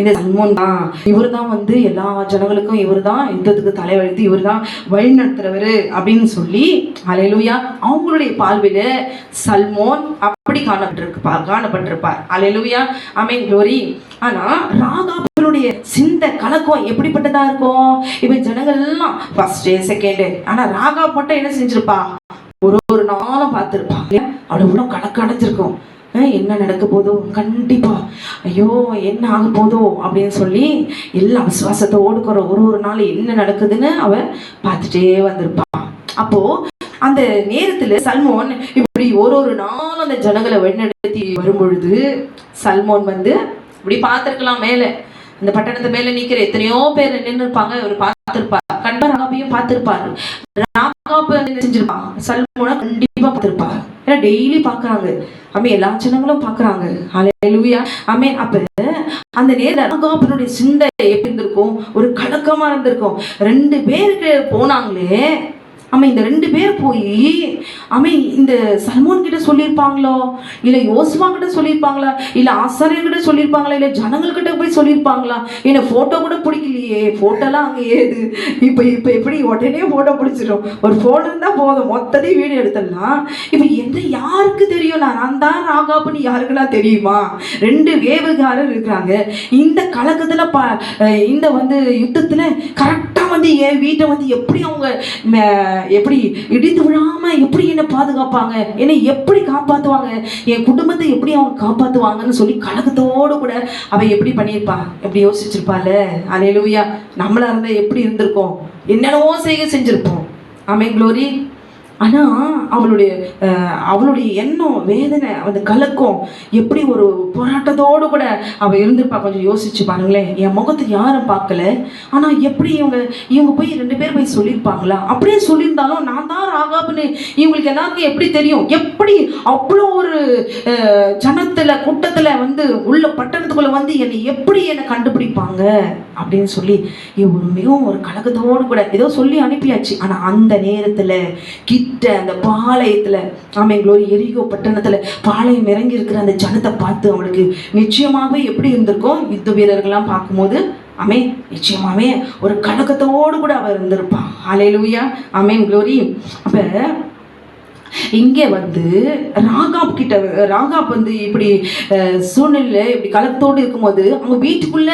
இந்த சல்மோன் தான், இவர் தான் வந்து எல்லா ஜனங்களுக்கும் இவர் தான் யுத்தத்துக்கு தலைவழித்து இவர் தான் வழி நடத்துறவர் அப்படின்னு சொல்லி அல்லேலூயா அவங்களுடைய பார்வையில சல்மோன் அப்படி காணப்பட்டிருப்பார். அல்லேலூயா. ஆமென், க்ளோரி. ஆனா ராகாபனுடைய சிந்தை கலக்கம் எப்படிப்பட்டதா இருக்கும். இப்ப ஜனங்கள் எல்லாம் ஃபர்ஸ்ட் செகண்ட், ஆனா ராகாப் மட்டும் என்ன செஞ்சிருப்பா, ஒரு நாளும் பார்த்துருப்பா, அவளை உள்ள கணக்கு அடைஞ்சிருக்கும். என்ன நடக்க போதோ, கண்டிப்பா ஐயோ என்ன ஆக போதோ அப்படின்னு சொல்லி எல்லாம் விசுவாசத்தோடு ஒரு நாள் என்ன நடக்குதுன்னு அவ பார்த்துட்டே வந்திருப்பான். அப்போ அந்த நேரத்துல சல்மோன் இப்படி ஒரு நாள் அந்த ஜனங்களை வழிநடத்தி வரும்பொழுது சல்மோன் வந்து இப்படி பார்த்துருக்கலாம், மேலே இந்த பட்டணத்து மேல நிக்கிற எத்தனையோ பேர் நின்று இருப்பாங்க, இவர் பார்த்திருப்பார், கண்டிப்பா ராகாபையும் பார்த்திருப்பாரு, ராகாப செஞ்சிருப்பான், சல்மோனை கண்டிப்பா பார்த்திருப்பாரு, ஏன்னா டெய்லி பாக்குறாங்க, எல்லா ஜனங்களும் பாக்குறாங்க. அல்லேலூயா. அப்ப அந்த நேரம் ராகாபனுடைய சிந்தை எப்படி இருந்திருக்கும், ஒரு கலக்கமா இருந்திருக்கும். 2 பேருக்கு போனாங்களே, இந்த 2 பேர் போய் இந்த சல்மோன் கிட்ட சொல்லியிருப்பாங்களோ, இல்லை யோசுவா கிட்ட சொல்லியிருப்பாங்களா, இல்லை ஆசாரியர்கிட்ட சொல்லியிருப்பாங்களா, இல்லை ஜனங்கள்கிட்ட போய் சொல்லியிருப்பாங்களா, என்ன ஃபோட்டோ கூட பிடிக்கலையே, ஃபோட்டோலாம் அங்கே ஏது, இப்போ எப்படி உடனே ஃபோட்டோ பிடிச்சிடும், ஒரு ஃபோன் இருந்தால் போதும் மொத்தத்தையும் வீடியோ எடுத்துடலாம். இப்போ என்ன யாருக்கு தெரியும், நான் தான் ராகாபுன்னு யாருக்குன்னா தெரியுமா. 2 வேவுகாரர் இருக்கிறாங்க. இந்த கலக்கத்தில் இந்த வந்து யுத்தத்தில் கரெக்டாக வந்து என் வீட்டை வந்து எப்படி அவங்க எப்படி இடித்து விழாம எப்படி என்ன பாதுகாப்பாங்க, என்னை எப்படி காப்பாத்துவாங்க, என் குடும்பத்தை எப்படி அவங்க காப்பாத்துவாங்கன்னு சொல்லி கலக்கத்தோடு கூட அவ எப்படி பண்ணியிருப்பா, எப்படி யோசிச்சிருப்பாள். அல்லேலூயா. நம்மளா இருந்தா எப்படி இருந்திருக்கோம், என்னென்னவோ செஞ்சிருப்போம். ஆமென், க்ளோரி. ஆனால் அவளுடைய எண்ணம், வேதனை, அந்த கலக்கம் எப்படி ஒரு போராட்டத்தோடு கூட அவள் இருந்திருப்பா. கொஞ்சம் யோசிச்சு பாருங்களேன். என் முகத்தை யாரும் பார்க்கல, ஆனால் எப்படி இவங்க போய் 2 பேர் போய் சொல்லியிருப்பாங்களா, அப்படியே சொல்லியிருந்தாலும் நான் தான் ராகாபுன்னு இவங்களுக்கு எல்லாருக்கும் எப்படி தெரியும், எப்படி அவ்வளோ ஒரு ஜனத்தில் கூட்டத்தில் வந்து உள்ள பட்டணத்துக்குள்ளே வந்து என்னை கண்டுபிடிப்பாங்க அப்படின்னு சொல்லி மிகவும் ஒரு கலக்கத்தோடு கூட ஏதோ சொல்லி அனுப்பியாச்சு. ஆனால் அந்த நேரத்தில் அந்த பாளையத்துல எரிகோ பட்டணத்துல பாளையம் இறங்கி இருக்கிற அந்த ஜனத்தை பார்த்து அவளுக்கு நிச்சயமாவே எப்படி இருந்திருக்கும், யுத்த வீரர்கள்லாம் பார்க்கும்போது நிச்சயமாவே ஒரு கலக்கத்தோடு கூட அவ இருந்திருப்பான். அல்லேலூயா. ஆமென், க்ளோரி. அப்ப இங்கே வந்து ராகாப் வந்து இப்படி சூழ்நிலை இப்படி கலக்கத்தோடு இருக்கும்போது அவங்க வீட்டுக்குள்ள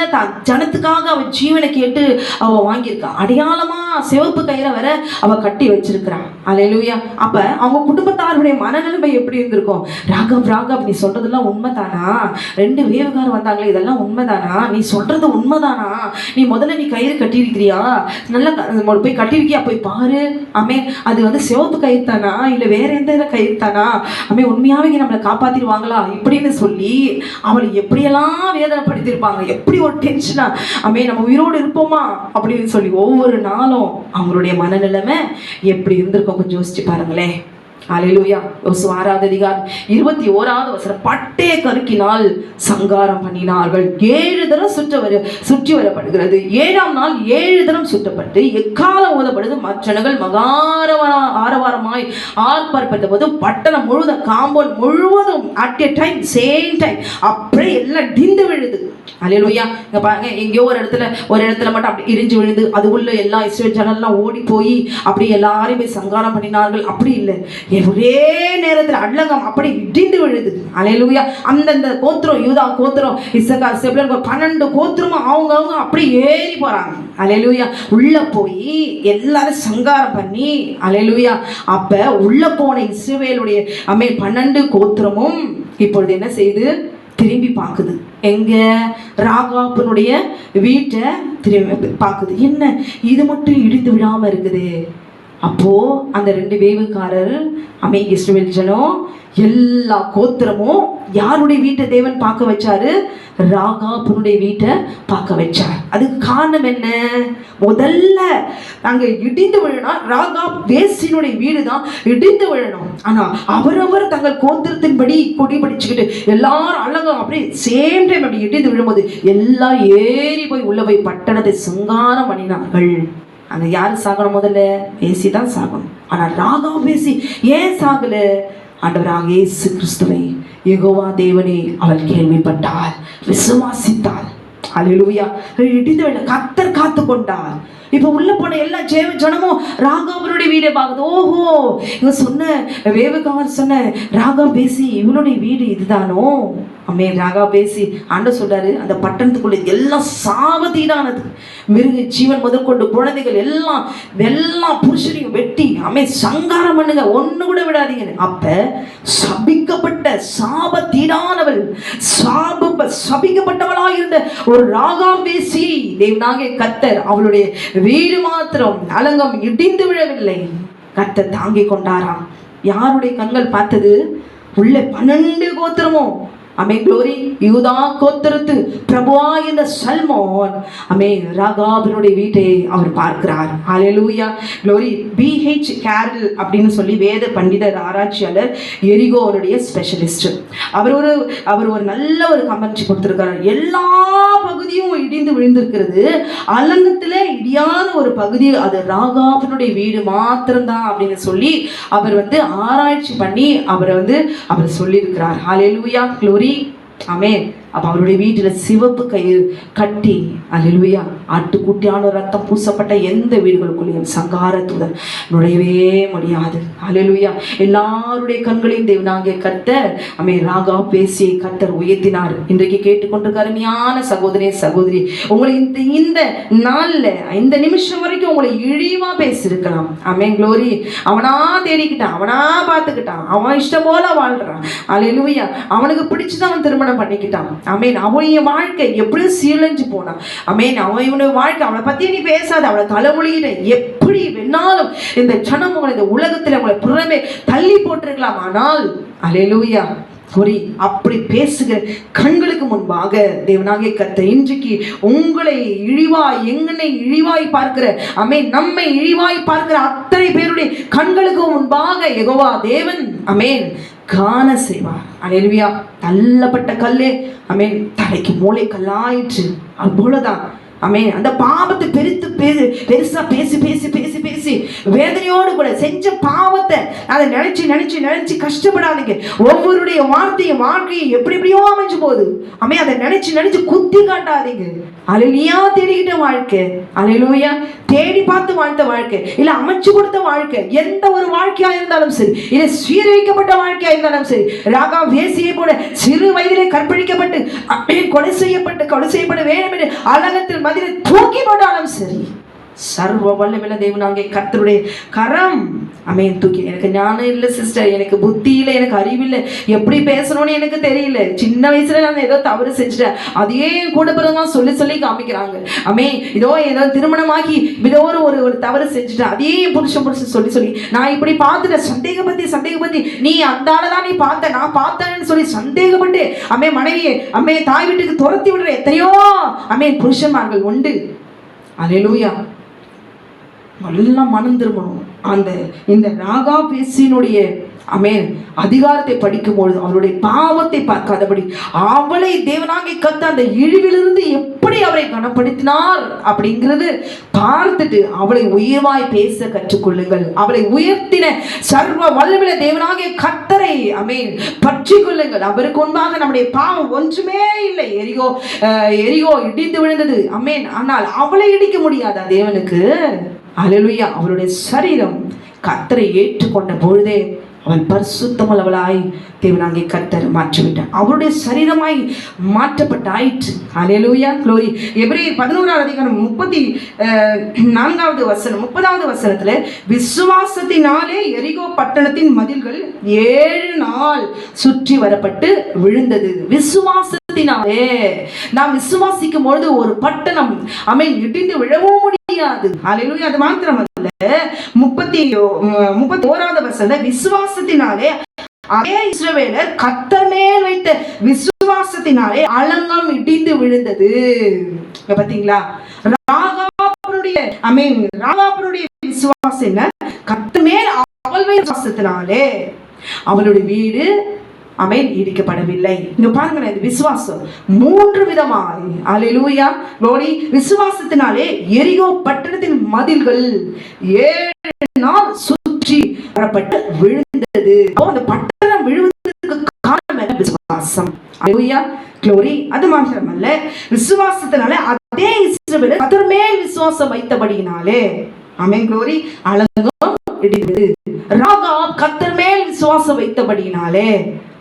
ஜனத்துக்காக அவ ஜீவனை கேட்டு அவ வாங்கியிருக்கான். அடையாளமா சிவப்பு கயிறை வர அவ கட்டி வச்சிருக்கிறான். அல்லேலூயா. அப்ப அவங்க குடும்பத்தாருடைய மனநிலைமை எப்படி இருந்திருக்கும். ராகாப் நீ சொல்றதெல்லாம் உண்மைதானா, 2 வேவுகாரர் வந்தாங்களே இதெல்லாம் உண்மைதானா, நீ சொல்றது உண்மைதானா, நீ முதல்ல நீ கயிறு கட்டியிருக்கிறியா, நல்லா போய் கட்டியிருக்கியா, போய் பாரு. அது வந்து சிவப்பு கயிறு தானா, இல்லை வேற எந்த கயிறு தானா, உண்மையாவே நம்மளை காப்பாத்திடுவாங்களா இப்படின்னு சொல்லி அவளை எப்படியெல்லாம் வேதனைப்படுத்திருப்பாங்க, எப்படி ஒரு டென்ஷனா நம்ம உயிரோடு இருப்போமா அப்படின்னு சொல்லி ஒவ்வொரு நாளும் அவங்களுடைய மனநிலைமை எப்படி இருந்திருக்கும் கொஞ்சம் யோசிச்சு பாருங்களேன். அல்லேலூயா. யோசுவா 6வது அதிகாரம் 21வது வசனம், பட்டய கருக்கினால் சங்காரம் பண்ணினார்கள். 7 தரம் சுற்றி வரப்படுகிறது. 7ஆம் நாள் 7 தரம் சுற்றப்பட்டு எக்காலம் ஓதப்படுது. மற்றவர்கள் ஆரவாரமாய் ஆர்ப்பரித்த போது பட்டணம் முழுவதும், காம்பவுண்ட் முழுவதும் at a time, same time அப்படியே எல்லாம் டிந்து விழுது. அல்லேலூயா. இங்க பாருங்க, எங்கேயோ ஒரு இடத்துல மட்டும் அப்படி இடிஞ்சு விழுந்து அதுக்குள்ள எல்லா இஸ்ரவேல் ஜனங்கள்லாம் ஓடி போய் அப்படி எல்லாரையுமே சங்காரம் பண்ணினார்கள். அப்படி இல்லை, ஒரே நேரத்தில் அடலங்கம் அப்படி இடிந்து விழுது. அல்லேலூயா. அந்தந்த கோத்திரம், யூதா கோத்திரம், இசக்கார், செபுலன் 12 கோத்திரமும் அவங்க அப்படி ஏறி போறாங்க. அல்லேலூயா. உள்ள போய் எல்லாரும் சங்காரம் பண்ணி, அல்லேலூயா. அப்ப உள்ள போன இஸ்ரவேலுடைய 12 கோத்திரமும் இப்பொழுது என்ன செய்து திரும்பி பார்க்குது. எங்க? ராகாபினுடைய வீட்டை திரும்பி பார்க்குது. என்ன இது மட்டும் இடிந்து விடாம இருக்குது? அப்போ அந்த 2 வேவுக்காரர் இஸ்ரவேல் ஜனம் எல்லா கோத்திரமும் யாருடைய வீட்டை தேவன் பார்க்க வச்சாரு? ராகாபினுடைய வீட்டை பார்க்க வச்சார். அதுக்கு காரணம் என்ன? முதல்ல அங்க இடிந்து விழணும். ராகாப் வேசினுடைய வீடு தான் இடிந்து விழணும். ஆனா அவரவர் தங்கள் கோத்திரத்தின்படி கொடி படிச்சுக்கிட்டு எல்லாரும் அழகா அப்படியே சேம் டைம் அப்படி இடிந்து விழும்போது எல்லாம் ஏறி போய் உள்ள போய் பட்டணத்தை சங்காரம் பண்ணினார்கள். அங்க யாரு சாகணும்? முதல்ல வேசி தான் சாகணும். ஆனா ராகாப் வேசி ஏன் சாகல? ஆண்டவராக இயேசு கிறிஸ்துவை, யெகோவா தேவனே அவள் கேள்விப்பட்டாள், விசுவாசித்தாள். அல்லேலூயா. இடிந்து விழ கர்த்தர் காத்து கொண்டார். இப்ப உள்ள போன எல்லா ஜனமும் ராகாபனுடைய வீடை பார்க்குது. ஓஹோ, இவங்க சொன்ன வேவுக்காரர் சொன்ன ராகாப் பேசி இவனுடைய வீடு இதுதானோ? ராகா பேசி ஆண்டவர் சொல்றாரு, அந்த பட்டணத்துக்குள்ள எல்லாம் சாபத்தீடானது. மிருக ஜீவன் முதற்கொண்டு குழந்தைகள் எல்லாம் புருஷனையும் வெட்டி சங்காரம் பண்ணுங்க, ஒண்ணு கூட விடாதீங்க. அப்ப சபிக்கப்பட்ட சாபத்தீடானவள், சபிக்கப்பட்டவளா இருந்த ஒரு ராகா பேசி தேவனாகிய கர்த்தர் அவளுடைய வீடு மாத்திரம் அலங்கம் இடிந்து விழவில்லை, கர்த்தர் தாங்கி கொண்டாராம். யாருடைய கண்கள் பார்த்தது? உள்ள 12 கோத்திரமும் க்ளோரி. யூதா கோத்திரத்து பிரபுவா இந்த சல்மோன் ராகாபினுடைய வீட்டை அவர் பார்க்கிறார். ஹல்லேலூயா. க்ளோரி. B.H. கேரல் அப்படின்னு சொல்லி வேத பண்டிதர், ஆராய்ச்சியாளர், எரிகோனுடைய ஸ்பெஷலிஸ்ட். அவர் ஒரு நல்ல ஒரு கமெண்ட்ரி கொடுத்திருக்கிறார். எல்லா பகுதியும் இடிந்து விழுந்திருக்கிறது, அலங்கத்துல இடியாத ஒரு பகுதி அது ராகாபினுடைய வீடு மாத்திரம்தான் அப்படின்னு சொல்லி அவர் ஆராய்ச்சி பண்ணி அவர் சொல்லியிருக்கிறார். ஹல்லேலூயா. க்ளோரி. ஆமென். அப்ப அவருடைய வீட்டுல சிவப்பு கயிறு கட்டி, அல்லேலூயா, ஆட்டுக்குட்டியான ரத்தம் பூசப்பட்ட எந்த வீடுகளுக்குள்ளேயும் சங்காரத்துடன் நுழையவே முடியாது. அல்லேலூயா. எல்லாருடைய கண்களையும் தேவனாகிய கர்த்தர் ராகாப் பேசி கர்த்தர் உயர்த்தினார். இன்றைக்கு கேட்டுக்கொண்டிருக்காரு ஞான சகோதரி, உங்களை இந்த நாள்ல இந்த நிமிஷம் வரைக்கும் உங்களை இழிவா பேசியிருக்கலாம். க்ளோரி. அவனா தேடிக்கிட்டான், அவனா பார்த்துக்கிட்டான், அவன் இஷ்டம் போல வாழ்றான். அல்லேலூயா. அவனுக்கு பிடிச்சுதான் அவன் திருமணம் பண்ணிக்கிட்டான். அவன் வாழ்க்கை எப்படியும் சீரழிஞ்சு போனான். அவன் இவனுடைய வாழ்க்கை, அவளை பத்தி நீ பேசாத, அவளை தலைமொழியிட எப்படி வேணாலும் இந்த ஜனம் உங்களை இந்த உலகத்துல உங்களை புறமே தள்ளி போட்டிருக்கலாம். ஆனால் அல்லேலூயா, அப்படி பேசுகிற கண்களுக்கு முன்பாக தேவனாகிய கர்த்தர் இன்றைக்கு உங்களை எங்களை இழிவாய் பார்க்கிற நம்மை இழிவாய் பார்க்கிற அத்தனை பேருடைய கண்களுக்கு முன்பாக யெகோவா தேவன் காண செய்வார். அல்லேலூயா. தள்ளப்பட்ட கல்லே தலைக்கு மூளை கல்லாயிற்று. அதுபோலதான் அந்த பாவத்தை பெருசா பேசி வேதனையோடு கூட செஞ்ச பாவத்தை அதை நினைச்சு கஷ்டப்படாதீங்க. ஒவ்வொருடைய வார்த்தையும் வாழ்க்கையும் எப்படியோ அமைஞ்சு போகுது. அதை நினைச்சு குத்தி காட்டாதீங்க. அல்லேலூயா. தேடிக்கிட்ட வாழ்க்கை, அல்லேலூயா, தேடி பார்த்து வாழ்ந்த வாழ்க்கை, இல்ல அமைச்சு கொடுத்த வாழ்க்கை, எந்த ஒரு வாழ்க்கையா இருந்தாலும் சரி, இல்ல சீரழிக்கப்பட்ட வாழ்க்கையா இருந்தாலும் சரி, ராகாப் வேசியை போல சிறு வயதிலே கற்பழிக்கப்பட்டு கொலை செய்யப்பட வேண்டும் என்று அலங்கத்தில் மதிலை தூக்கி போட்டாலும் சரி, சர்வ வல்லமையுள்ள தேவனாகிய கர்த்தருடைய கரம் தூக்கி. எனக்கு ஞானம் இல்லை சிஸ்டர், எனக்கு புத்தி இல்லை, எனக்கு அறிவில்லை, எப்படி பேசணும்னு எனக்கு தெரியல, சின்ன வயசுல நான் ஏதோ தவறு செஞ்சுட்டேன், அதையே கூட பிறகு சொல்லி காமிக்கிறாங்க. ஏதோ திருமணமாகி ஏதோ ஒரு தவறு செஞ்சுட்டேன், அதே புருஷன் சொல்லி நான் இப்படி பார்த்துட்டேன், சந்தேகப்பத்தி நீ அந்த ஆளதான் நீ பார்த்த, நான் பார்த்தேன்னு சொல்லி சந்தேகப்பட்டு மனைவியை தாய் வீட்டுக்கு துரத்தி விடுற எத்தனையோ புருஷன்மார்கள் உண்டு. அல்லேலூயா. எல்லாம் மனம் திரும்பணும். இந்த ராகாப் வேசியினுடைய ஆமென். அதிகாரத்தை படிக்கும் பொழுது அவளுடைய பாவத்தை பார்க்காதபடி அவளை தேவனாகிய கர்த்தர் அந்த இழிவிலிருந்து எப்படி அவரை கனப்படுத்தினார் அப்படிங்கிறது பார்த்துட்டு அவளை உயர்வாய் பேச கற்றுக்கொள்ளுங்கள். அவளை உயர்த்தின சர்வ வல்லமையுள்ள தேவனாகிய கர்த்தரை ஆமென் பற்றி கொள்ளுங்கள். அவருக்கு முன்பாக நம்முடைய பாவம் ஒன்றுமே இல்லை. எரிகோ இடிந்து விழுந்தது ஆமென். ஆனால் அவளை இடிக்க முடியாதா தேவனுக்கு? அல்லேலூயா. அவளுடைய சரீரம் கர்த்தரை ஏற்றுக்கொண்ட பொழுதே அவள் பரிசுத்தமுள்ளவளாய் தேவனாகிய கர்த்தர் மாற்றிவிட்டார். அவருடைய சரீரமாய் மாற்றப்பட்டாயிற்று. அல்லேலூயா, க்ளோரி. எபிரேயர் 11ஆம் அதிகாரம் 34வது வசனம் 30வது வசனத்துல விசுவாசத்தினாலே எரிகோ பட்டணத்தின் மதில்கள் 7 நாள் சுற்றி வரப்பட்டு விழுந்தது. விசுவாசத்தினாலே நாம் விசுவாசிக்கும் பொழுது ஒரு பட்டணம் ஆமென் இடிந்து விழவும் முடியாது. அல்லேலூயா. அது மாத்திரமல்ல 31வது வசனம் விசுவாசத்தினாலே அதே இஸ்ரவேலர் கர்த்தர் மேல் வைத்த விசுவாசத்தினாலே அலங்கம் இடிந்து விழுந்தது. பாத்தீங்களா? ராகாபுடைய விசுவாசம் என்ன? கர்த்தர் மேல் அவள் விசுவாசத்தினாலே அவளுடைய வீடு ஆமென் இடிக்கப்படவில்லை. இங்க பாருங்க, இந்த விசுவாசம் 3 விதமாய் அல்லேலூயா க்ளோரி. விசுவாசத்தினாலே எரிகோ பட்டணத்தின் மதில்கள் 7 நாள் சுற்றி வரப்பட்டு விழுந்தது. அந்த பட்டணம் விழுவதற்கு காரணம் என்ன? விசுவாசம். அல்லேலூயா க்ளோரி. அது மாத்திரமல்ல, விசுவாசத்தினாலே அதே இஸ்ரவேலர் கர்த்தர் மேல் விசுவாசம் வைத்தபடியினாலே ஆமென் க்ளோரி அலங்கம் இடிந்தது. ராகாப் கர்த்தர் மேல் விசுவாசம் வைத்தபடியினாலே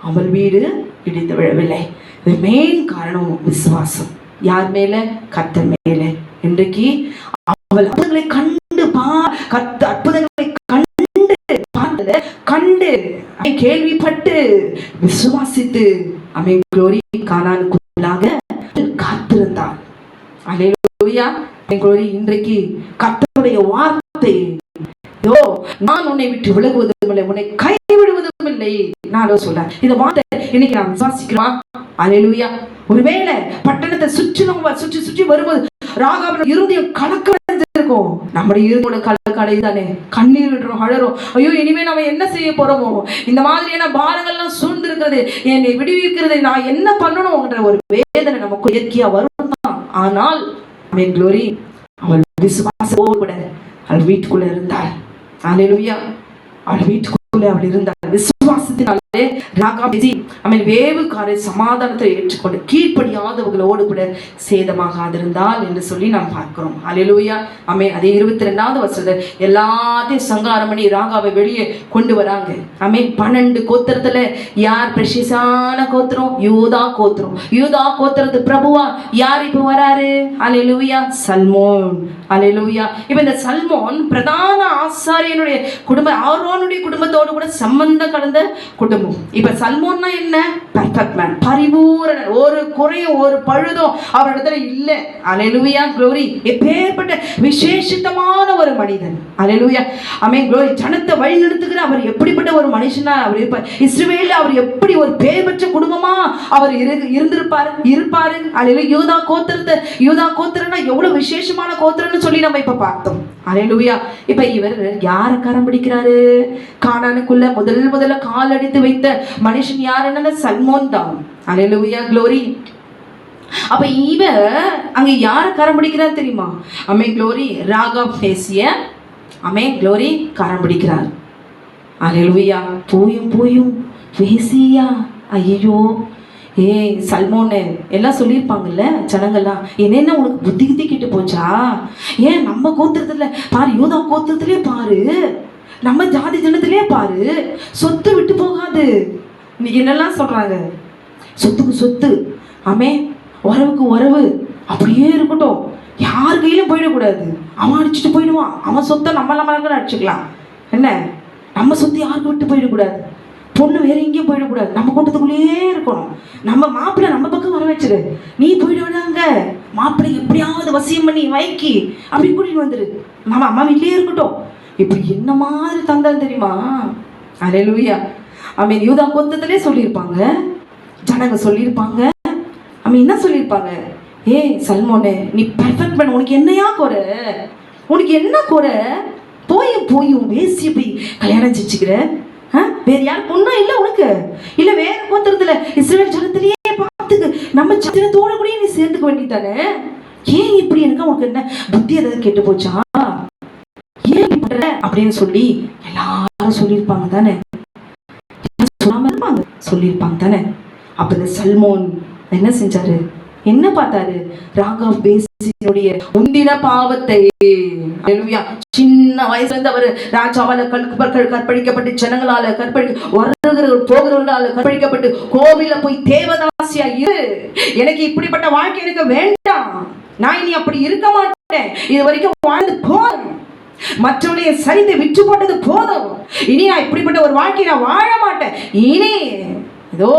அவள் வீடு இடிந்து விழவில்லை. இது மெயின் காரணம் விசுவாசம். யார் மேல? கர்த்தர் மேல. இன்றைக்கு அவள் அற்புதங்களை கண்டு அற்புதங்களை கண்டு கேள்விப்பட்டு விசுவாசித்து ஆமென் க்ளோரி கானானுக்குள்ளாக காத்திருந்தாள். அல்லேலூயா க்ளோரி. இன்றைக்கு கர்த்தருடைய வார்த்தை, நான் உன்னை விட்டு விலகுவதும் இல்லை, உன்னை கைவிடுவதும் இல்லை நான் சொல்றேன். இந்த வார்த்தை இன்னைக்கு நாம் விசுவாசிக்கிறோம். அல்லேலூயா. ஒருவேளை பட்டணத்தை சுற்றி வரும்போது ராகாவின் இருதயம் கலக்கடைஞ்சிருக்கும். நம்முடைய இருதோட கலக்கடைதானே, கண்ணீர் விடுறோம், அழறோம். ஐயோ, இனிமே நம்ம என்ன செய்ய போறோமோ, இந்த மாதிரியான பாரங்கள்லாம் சூழ்ந்து இருக்கிறது, என்னை விடுவிக்கிறது, நான் என்ன பண்ணணும்ன்ற ஒரு வேதனை நமக்கு இயற்கையா வரும் தான். ஆனால் ஆமென் க்ளோரி அவள் விசுவாசத்தோடு கூட அவள் வீட்டுக்குள்ள இருந்தாள். அல்லேலூயா. அவள் வீட்டுக்குள்ளே அவள் இருந்தாள். விசுவாசத்தினாலே ராகாப் ஆமென் வேவுகாரை சமாதானத்தை ஏற்றுக்கொண்டு கீழ்ப்படியாதவர்களோடு கூட சேதமாகாதிருந்தாள் என்று சொல்லி நாம் பார்க்கிறோம். அல்லேலூயா ஆமென். அதே 22வது வசனத்துல எல்லாத்தையும் சங்காரம் பண்ணி ராகாவை வெளியே கொண்டு வராங்க. ஆமென். 12 கோத்திரத்துல யார் பிரசியஸான கோத்திரம்? யூதா கோத்திரம். யூதா கோத்திரத்து பிரபுவா யார் இப்ப வராரு? அல்லேலூயா சல்மோன். அல்லேலூயா. இப்ப இந்த சல்மோன் பிரதான ஆசாரியனுடைய குடும்பம், ஆரோனுடைய குடும்பத்தோடு கூட சம்பந்தம் கடந்த குடும்பம். இப்ப சல்மோன்னா என்ன? பெர்ஃபெக்ட் மேன், பரிபூரண, ஒரு குறையும் ஒரு பழுதும் அவரிடத்துல இல்ல. அல்லேலூயா க்ளோரி. எப்பேற்பட்ட விசேஷித்தமான ஒரு மனிதன். அல்லேலூயா ஆமென் க்ளோரி. ஜனத்தை வழி நடத்துகிற அவர் எப்படிப்பட்ட ஒரு மனுஷனா அவர் இருப்பார். இஸ்ரவேல்ல அவர் எப்படி ஒரு பேர் பெற்ற குடும்பமா அவர் இருப்பாரு. அல்லேலூயா. யூதா கோத்திரம்னா எவ்வளவு விசேஷமான கோத்திரம்னு சொல்லி நம்ம இப்ப பார்த்தோம். அல்லேலூயா. இப்ப இவர் யார கரம் பிடிக்கிறாரு? கானானுக்குள்ள முதல்ல கால் அடித்து வைத்த மனுஷன் யாருன்னா சல்மோன் தான். அல்லேலூயா க்ளோரி. அப்ப இவ அங்க யார கரம் பிடிக்கிறார் தெரியுமா? ஆமென் க்ளோரி. ராகாப் பேசிய ஆமென் க்ளோரி கரம் பிடிக்கிறார். அல்லேலூயா. போயும் பேசியா, ஐயோ சல்மோன்னு எல்லாம் சொல்லியிருப்பாங்கல்ல ஜனங்கள்லாம், என்னென்ன உனக்கு புத்தி கிட்டு போச்சா? ஏன் நம்ம கோத்திரத்துல பாரு, யூதா கோத்திரத்திலே பாரு, நம்ம ஜாதி ஜனத்திலே பாரு, சொத்து விட்டு போகாது. இன்னைக்கு என்னெல்லாம் சொல்றாங்க? சொத்துக்கு சொத்து, ஆமே உறவுக்கு உறவு, அப்படியே இருக்கட்டும், யார் கையிலும் போயிடக்கூடாது. அவன் அடிச்சுட்டு போயிடுவான், அவன் சொத்தை நம்ம அடிச்சுக்கலாம். என்ன, நம்ம சொத்து யாருக்கு விட்டு போயிடக்கூடாது. பொண்ணு வேற எங்கேயும் போயிடக்கூடாது, நம்ம கூட்டத்துக்குள்ளேயே இருக்கணும். நம்ம மாப்பிள்ளை நம்ம பக்கம் வர வச்சிரு, நீ போயிடுவாங்க. மாப்பிள்ளை எப்படியாவது வசியம் பண்ணி வைக்கி அப்படி கூட்டிட்டு வந்துரு, நம்ம அம்மா வீட்லயே இருக்கட்டும். இப்படி என்ன மாதிரி தந்தான் தெரியுமா? அல்லேலூயா. ஆமென். யூதா கோத்திரத்திலே சொல்லியிருப்பாங்க, ஜனங்க சொல்லியிருப்பாங்க. ஆமென். என்ன சொல்லியிருப்பாங்க? சல்மோனே, நீ பெர்ஃபெக்ட் பண்ண, உனக்கு என்னையா குறை? உனக்கு என்ன குறை? போயும் வேசிய போய் கல்யாணம் செஞ்சுக்கிற, வேற யார் பொண்ணா இல்ல உனக்கு, இல்ல வேற கோத்திரத்துல இஸ்ரவேல் ஜனத்திலேயே பார்த்துக்கு நம்ம ஜனத்தோட கூட நீ சேர்ந்துக்க வேண்டியதானே? ஏன் இப்படி எனக்கு உனக்கு என்ன புத்தி ஏதாவது கெட்டு போச்சா, ஏன் பண்ற அப்படின்னு சொல்லி எல்லாரும் சொல்லியிருப்பாங்க தானே, சொல்லாம இருப்பாங்க, சொல்லியிருப்பாங்க தானே. அப்ப இந்த சல்மோன் என்ன செஞ்சாரு, என்ன பார்த்தாரு, ராகாப் பேசினுடைய முந்தின பாவத்தை. சின்ன வயசுல இருந்து அவர் ராஜாவால கற்பழிக்கப்பட்டு, ஜனங்களால போகிறவர்களால கற்பழிக்கப்பட்டு, கோவில போய் தேவதாசியா இரு, எனக்கு இப்படிப்பட்ட வாழ்க்கை எனக்கு வேண்டாம், நான் இனி அப்படி இருக்க மாட்டேன், இது வரைக்கும் வாழ்ந்து போதும், மற்றவடைய சரித்தை விற்று போட்டது போதும், இனி நான் இப்படிப்பட்ட ஒரு வாழ்க்கை நான் வாழ மாட்டேன், இனி இதோ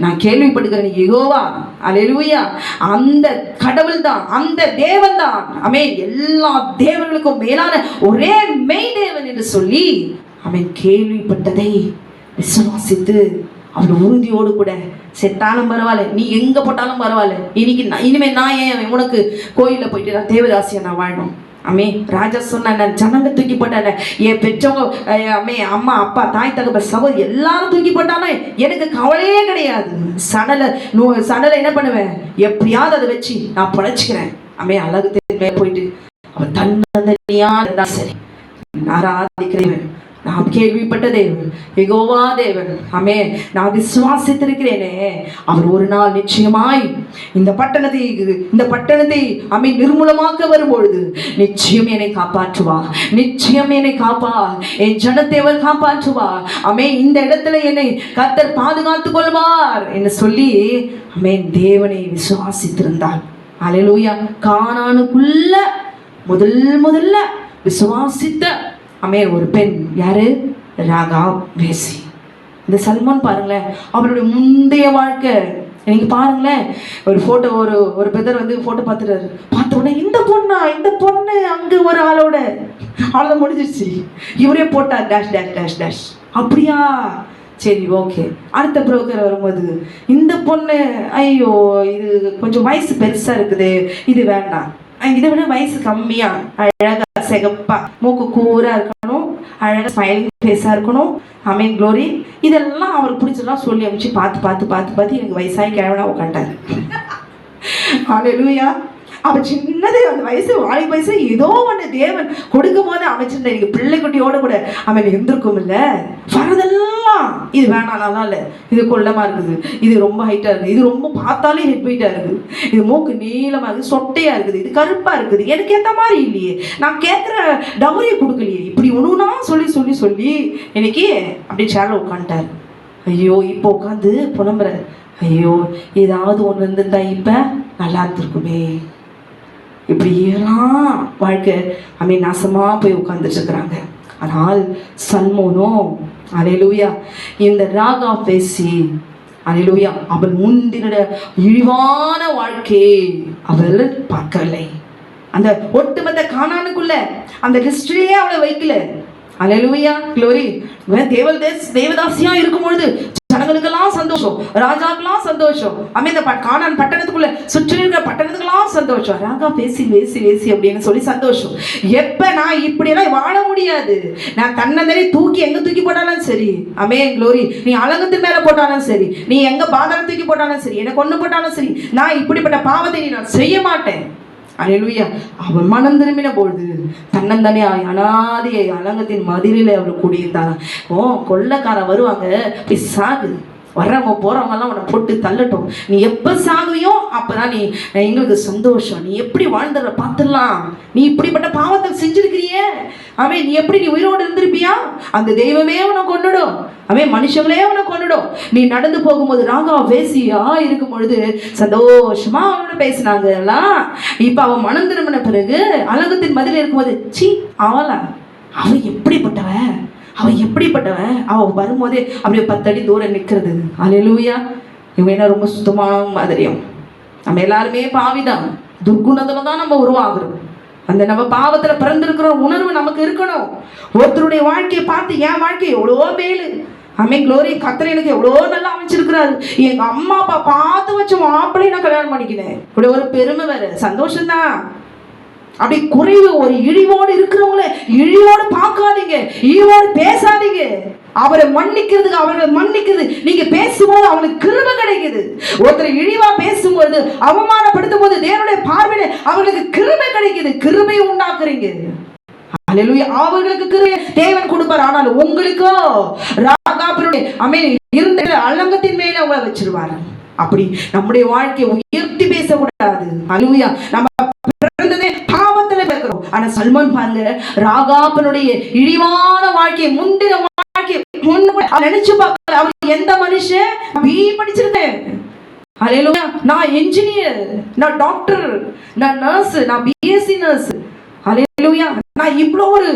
நான் கேள்விப்படுகிறேன் யெகோவா, அல்லேலூயா, அந்த கடவுள் தான், அந்த தேவன் தான், ஆமென், எல்லா தேவர்களுக்கும் மேலான ஒரே மெய் தேவன் என்று சொல்லி அவன் கேள்விப்பட்டதை விசுவாசித்து அவன் உறுதியோடு கூட, செத்தாலும் பரவாயில்ல, நீ எங்க போட்டாலும் பரவாயில்ல, இனிமே நான் ஏன் உனக்கு கோயிலில் போயிட்டு நான் தேவதாசியா நான் வாழணும், அம்மே ராஜா சொன்ன ஜனங்க தூக்கி போட்டானே, என் பெற்றவங்க அம்மே அம்மா அப்பா தாய் தகப்ப சகோதரி எல்லாரும் தூக்கி போட்டாலும் எனக்கு கவலையே கிடையாது, சடலை என்ன பண்ணுவேன், எப்படியாவது அதை வச்சு நான் பழச்சிக்கிறேன், அம்மே அழகு போயிட்டு அவன் தன்னந்தனியா இருந்தா சரி, ஆராதிக்கிறேன், நான் கேள்விப்பட்ட தேவன் யெகோவா தேவன், ஆமே, நான் விசுவாசித்திருக்கிறேனே, அவர் ஒரு நாள் நிச்சயமாய் இந்த பட்டணத்தை அமை நிர்மூலமாக்க வரும்பொழுது நிச்சயம் என்னை காப்பாற்றுவா, நிச்சயம் என்னை என் ஜனத்தை அவர் காப்பாற்றுவா, அமே, இந்த இடத்துல என்னை கர்த்தர் பாதுகாத்துக் கொள்வார் என்று சொல்லி அமே தேவனை விசுவாசித்திருந்தார். அல்லேலூயா. கானானுக்குள்ள முதல்ல விசுவாசித்த அமே ஒரு பெண் யாரு, ராகாப் வேசி. இந்த சல்மான் பாருங்களேன், அவருடைய முந்தைய வாழ்க்கை நீங்க பாருங்களேன், ஒரு போட்டோ ஒரு பெதர் வந்து போட்டோ பார்த்துட்டாரு, பார்த்த உடனே இந்த பொண்ணு அங்க ஒரு ஆளோட அவ்வளோதான் முடிஞ்சிருச்சு, இவரே போட்டார் டேஷ் டேஷ் டேஷ் டேஷ், அப்படியா சரி ஓகே. அடுத்த புரோக்கர் வரும்போது இந்த பொண்ணு ஐயோ இது கொஞ்சம் வயசு பெருசா இருக்குது, இது வேண்டாம், இதை விட வயசு கம்மியா அழகா சிகப்பா மூக்கு கூரா இருக்கணும், அழகா ஸ்மைலிங் ஃபேஸா இருக்கணும், அமீன் க்ளோரி, இதெல்லாம் அவருக்கு பிடிச்சதெல்லாம் சொல்லி அமைச்சு பார்த்து எனக்கு வயசாகி கிழவனா உட்காண்டாரு. ஹல்லேலூயா. அவ சின்னது அந்த வாழை வயசு ஏதோ ஒன்று தேவன் கொடுக்கும் போது அமைச்சிருந்த எனக்கு பிள்ளைக்குட்டியோட கூட அவன் இருந்திருக்கும் இல்ல, வரதெல்லாம் இது வேணாம், நல்லா இல்லை, இது கொள்ளமா இருக்குது, இது ரொம்ப ஹைட்டா இருக்குது, இது ரொம்ப பார்த்தாலே ஹெட் வெயிட்டா இருக்குது, இது மூக்கு நீளமா இருக்குது, சொட்டையா இருக்குது, இது கருப்பா இருக்குது, எனக்கு ஏற்ற மாதிரி இல்லையே, நான் கேட்குற டவுரியை கொடுக்கலையே, இப்படி ஒன்றுனா சொல்லி எனக்கு அப்படி சேரில் உட்காந்துட்டாரு. ஐயோ இப்போ உட்காந்து புலம்புற, ஐயோ ஏதாவது ஒன்று இருந்திருந்தா இப்போ நல்லா இருந்திருக்குமே, இப்படியெல்லாம் வாழ்க்கை நாசமா போய் உட்கார்ந்துட்டு இருக்கிறாங்க. ஆனால் சல்மோனோ அல்லேலூயா, இந்த ராகாப் பேசி அல்லேலூயா அவள் முந்தின இழிவான வாழ்க்கையை அவள் பார்க்கவில்லை. அந்த ஒட்டுமொத்த கானானுக்குள்ள அந்த ஹிஸ்டரியே அவளை வைக்கல. அல்லேலூயா க்ளோரி. தேவதாசியா இருக்கும் பொழுது ஜனங்களுக்கெல்லாம் சந்தோஷம், ராஜாக்கெல்லாம் சந்தோஷம், இந்த கானான் பட்டணத்துக்குள்ள சுற்றி இருக்கிற பட்டணத்துக்கெல்லாம் சந்தோஷம், ராகா பேசி அப்படின்னு சொல்லி சந்தோஷம். எப்ப நான் இப்படியெல்லாம் வாழ முடியாது, நான் தன்னந்தனே எங்க தூக்கி போட்டாலும் சரி, க்ளோரி, நீ அலங்கத்தின் மேல போட்டாலும் சரி, நீ எங்க பாதாளம் தூக்கி போட்டாலும் சரி, எனக்கு ஒண்ணு போட்டாலும் சரி, நான் இப்படிப்பட்ட பாவத்தை நான் செய்ய மாட்டேன். அல்லேலூயா. அவன் மனம் திரும்பின பொழுது தன்னந்தனே அனாதையை அலங்கத்தின் மதிலில் அவர் கூடியிருந்தாங்க. கொள்ளைக்காரன் வருவாங்க, போய் சாகு, வர்றவங்க போறவங்க எல்லாம் உன்னை போட்டு தள்ளட்டும், நீ எப்ப சாகுவியோ அப்பதான் நீ எங்களுக்கு சந்தோஷம், நீ எப்படி வாழ்ந்துற பார்த்துடலாம், நீ இப்படிப்பட்ட பாவத்தை செஞ்சிருக்கிறிய, நீ எப்படி நீ உயிரோடு இருந்திருப்பியா, அந்த தெய்வமே உன்னை கொண்டுடும், மனுஷங்களே உன்னை கொண்டுடும். நீ நடந்து போகும்போது ராகா வேசியா இருக்கும் பொழுது சந்தோஷமா அவனோட பேசினாங்க எல்லாம். இப்ப அவன் மனம் திரும்பின பிறகு அலங்கத்தின் மதில் இருக்கும்போது சி அவன் எப்படிப்பட்டவன், அவன் வரும்போதே அப்படியே 10 அடி தூரம் நிற்கிறது. அல்லேலூயா. இவன் என்ன ரொம்ப சுத்தமான மாதிரியும், நம்ம எல்லாருமே பாவிதான், துர்குணத்துல தான் நம்ம உருவாகிறோம். அந்த நம்ம பாவத்துல பிறந்திருக்கிற உணர்வு நமக்கு இருக்கணும். ஒருத்தருடைய வாழ்க்கையை பார்த்து என் வாழ்க்கை எவ்வளோ மேலு, க்ளோரி, கர்த்தர் எனக்கு எவ்வளோ நல்லா அமைச்சிருக்கிறாரு, எங்க அம்மா அப்பா பார்த்து வச்ச மாப்பிள்ளையை நான் கல்யாணம் பண்ணிக்கினேன், இப்படி ஒரு பெருமை வேற, சந்தோஷம்தான். அப்படி குறைவு ஒரு இழிவோடு இருக்கிறவங்கள இழிவோடு பார்க்காதீங்க, இழிவோடு பேசாதீங்க. அவரை மன்னிக்கிறதுக்கு அவர்களை மன்னிக்கிறது நீங்க பேசும்போது அவனுக்கு கிருபை கிடைக்குது. ஒருத்தர் இழிவா பேசும்போது அவமானப்படுத்தும் போது தேவனுடைய பார்வையில அவர்களுக்கு கிருபை கிடைக்குது. கிருபை உண்டாக்குறீங்க. அல்லேலூயா. அவர்களுக்கு கிருபை தேவன் கொடுப்பார். ஆனால் உங்களுக்கோ ராகாபினுடைய இருந்த அலங்கத்தின் மேல அவங்களை வச்சிருவாரு. அப்படி நம்முடைய வாழ்க்கையை உயர்த்தி பேசக்கூடாது. அல்லேலூயா. நம்ம பிறந்ததே பாவத்துல பிறக்கிறோம். ஆனா சல்மான் பாருங்க, ராகாபினுடைய இழிவான வாழ்க்கையை முந்தின வாழ்க்கை நினைச்சு பார்க்கல. அவர் எந்த மனுஷன் பிஏ படிச்சிருக்கேன், அல்லேலூயா, நான் என்ஜினியர், நான் டாக்டர், நான் நர்ஸ், நான் பிஎஸ்சி நர்ஸ், அல்லேலூயா, நான் இவ்வளோ ஒரு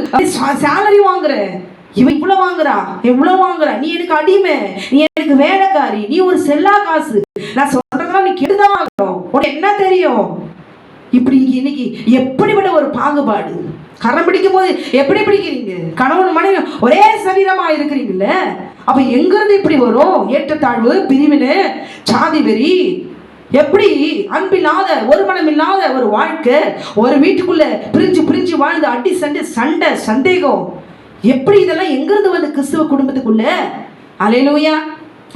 சேலரி வாங்குறேன், இவன் இவ்வளவு வாங்குறா, எவ்வளவு வாங்குறா, நீ எனக்கு அடிமை, நீ எனக்கு வேலைக்காரி, நீ ஒரு செல்லா காசு, நான் சொல்றதெல்லாம் நீ கெடுதான் வாங்கணும், உனக்கு என்ன தெரியும்? இப்படி இன்னைக்கு எப்படிப்பட்ட ஒரு பாகுபாடு. கரம் பிடிக்கும் போது எப்படி பிடிக்கிறீங்க? கணவன் மனைவி ஒரே சரீரமா இருக்கிறீங்கல்ல, அப்ப எங்கிருந்து இப்படி வரும் ஏற்றத்தாழ்வு, பிரிவினை, சாதி வெறி? எப்படி அன்பில்லாத ஒரு மனம் இல்லாத ஒரு வாழ்க்கை, ஒரு வீட்டுக்குள்ள பிரிஞ்சு பிரிஞ்சு வாழ்ந்து அடி சண்டை சண்டை சந்தேகம், எப்படி இதெல்லாம் எங்கிருந்து வந்து கிறிஸ்துவ குடும்பத்துக்குள்ள? அல்லேலூயா,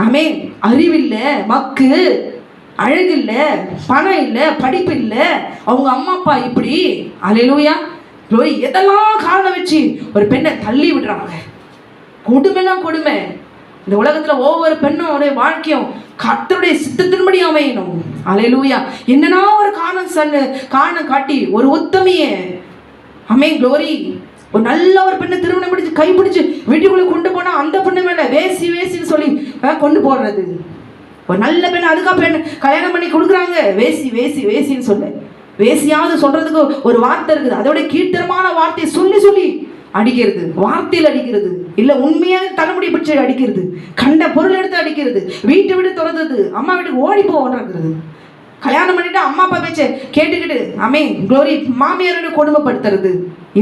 ஆமென். அறிவில்ல, மக்கு, அழகு இல்ல, பணம் இல்ல, படிப்பு இல்ல, அவங்க அம்மா அப்பா இப்படி, அல்லேலூயா, எதெல்லாம் காரணம் வச்சு ஒரு பெண்ணை தள்ளி விடுறாங்க. கொடுமைனா கொடுமை. இந்த உலகத்துல ஒவ்வொரு பெண்ணோட வாழ்க்கையும் கர்த்தருடைய சித்தத்தின்படி அமையணும். அல்லேலூயா. என்னன்னா ஒரு காரணம் காட்டி ஒரு உத்தமிய ஆமென் க்ளோரி ஒரு நல்ல ஒரு பெண்ணை திருமணம் பிடிச்சு கைப்பிடிச்சு வீட்டுக்குள்ள கொண்டு போனா அந்த பெண்ணு மேல வேசி வேசின்னு சொல்லி கொண்டு போடுறது. ஒரு நல்ல பெண் அதுக்கா பெண் கல்யாணம் பண்ணி கொடுக்குறாங்க, வேசி வேசி வேசின்னு சொல்ல. வேசியாவது சொல்றதுக்கு ஒரு வார்த்தை இருக்குது, அதோட கீழ்த்தரமான வார்த்தையை சொல்லி சொல்லி அடிக்கிறது, வார்த்தையில் அடிக்கிறது, இல்ல உண்மையாக தலைமுடி பிடிச்சி அடிக்கிறது, கண்ட பொருள் எடுத்து அடிக்கிறது, வீட்டை விட்டு துறந்தது, அம்மா வீட்டுக்கு ஓடி போகிறது. கல்யாணம் பண்ணிட்டு அம்மா அப்பா பேச்ச கேட்டுக்கிட்டு ஆமென் க்ளோரி மாமியாரோட கொடுமைப்படுத்துறது.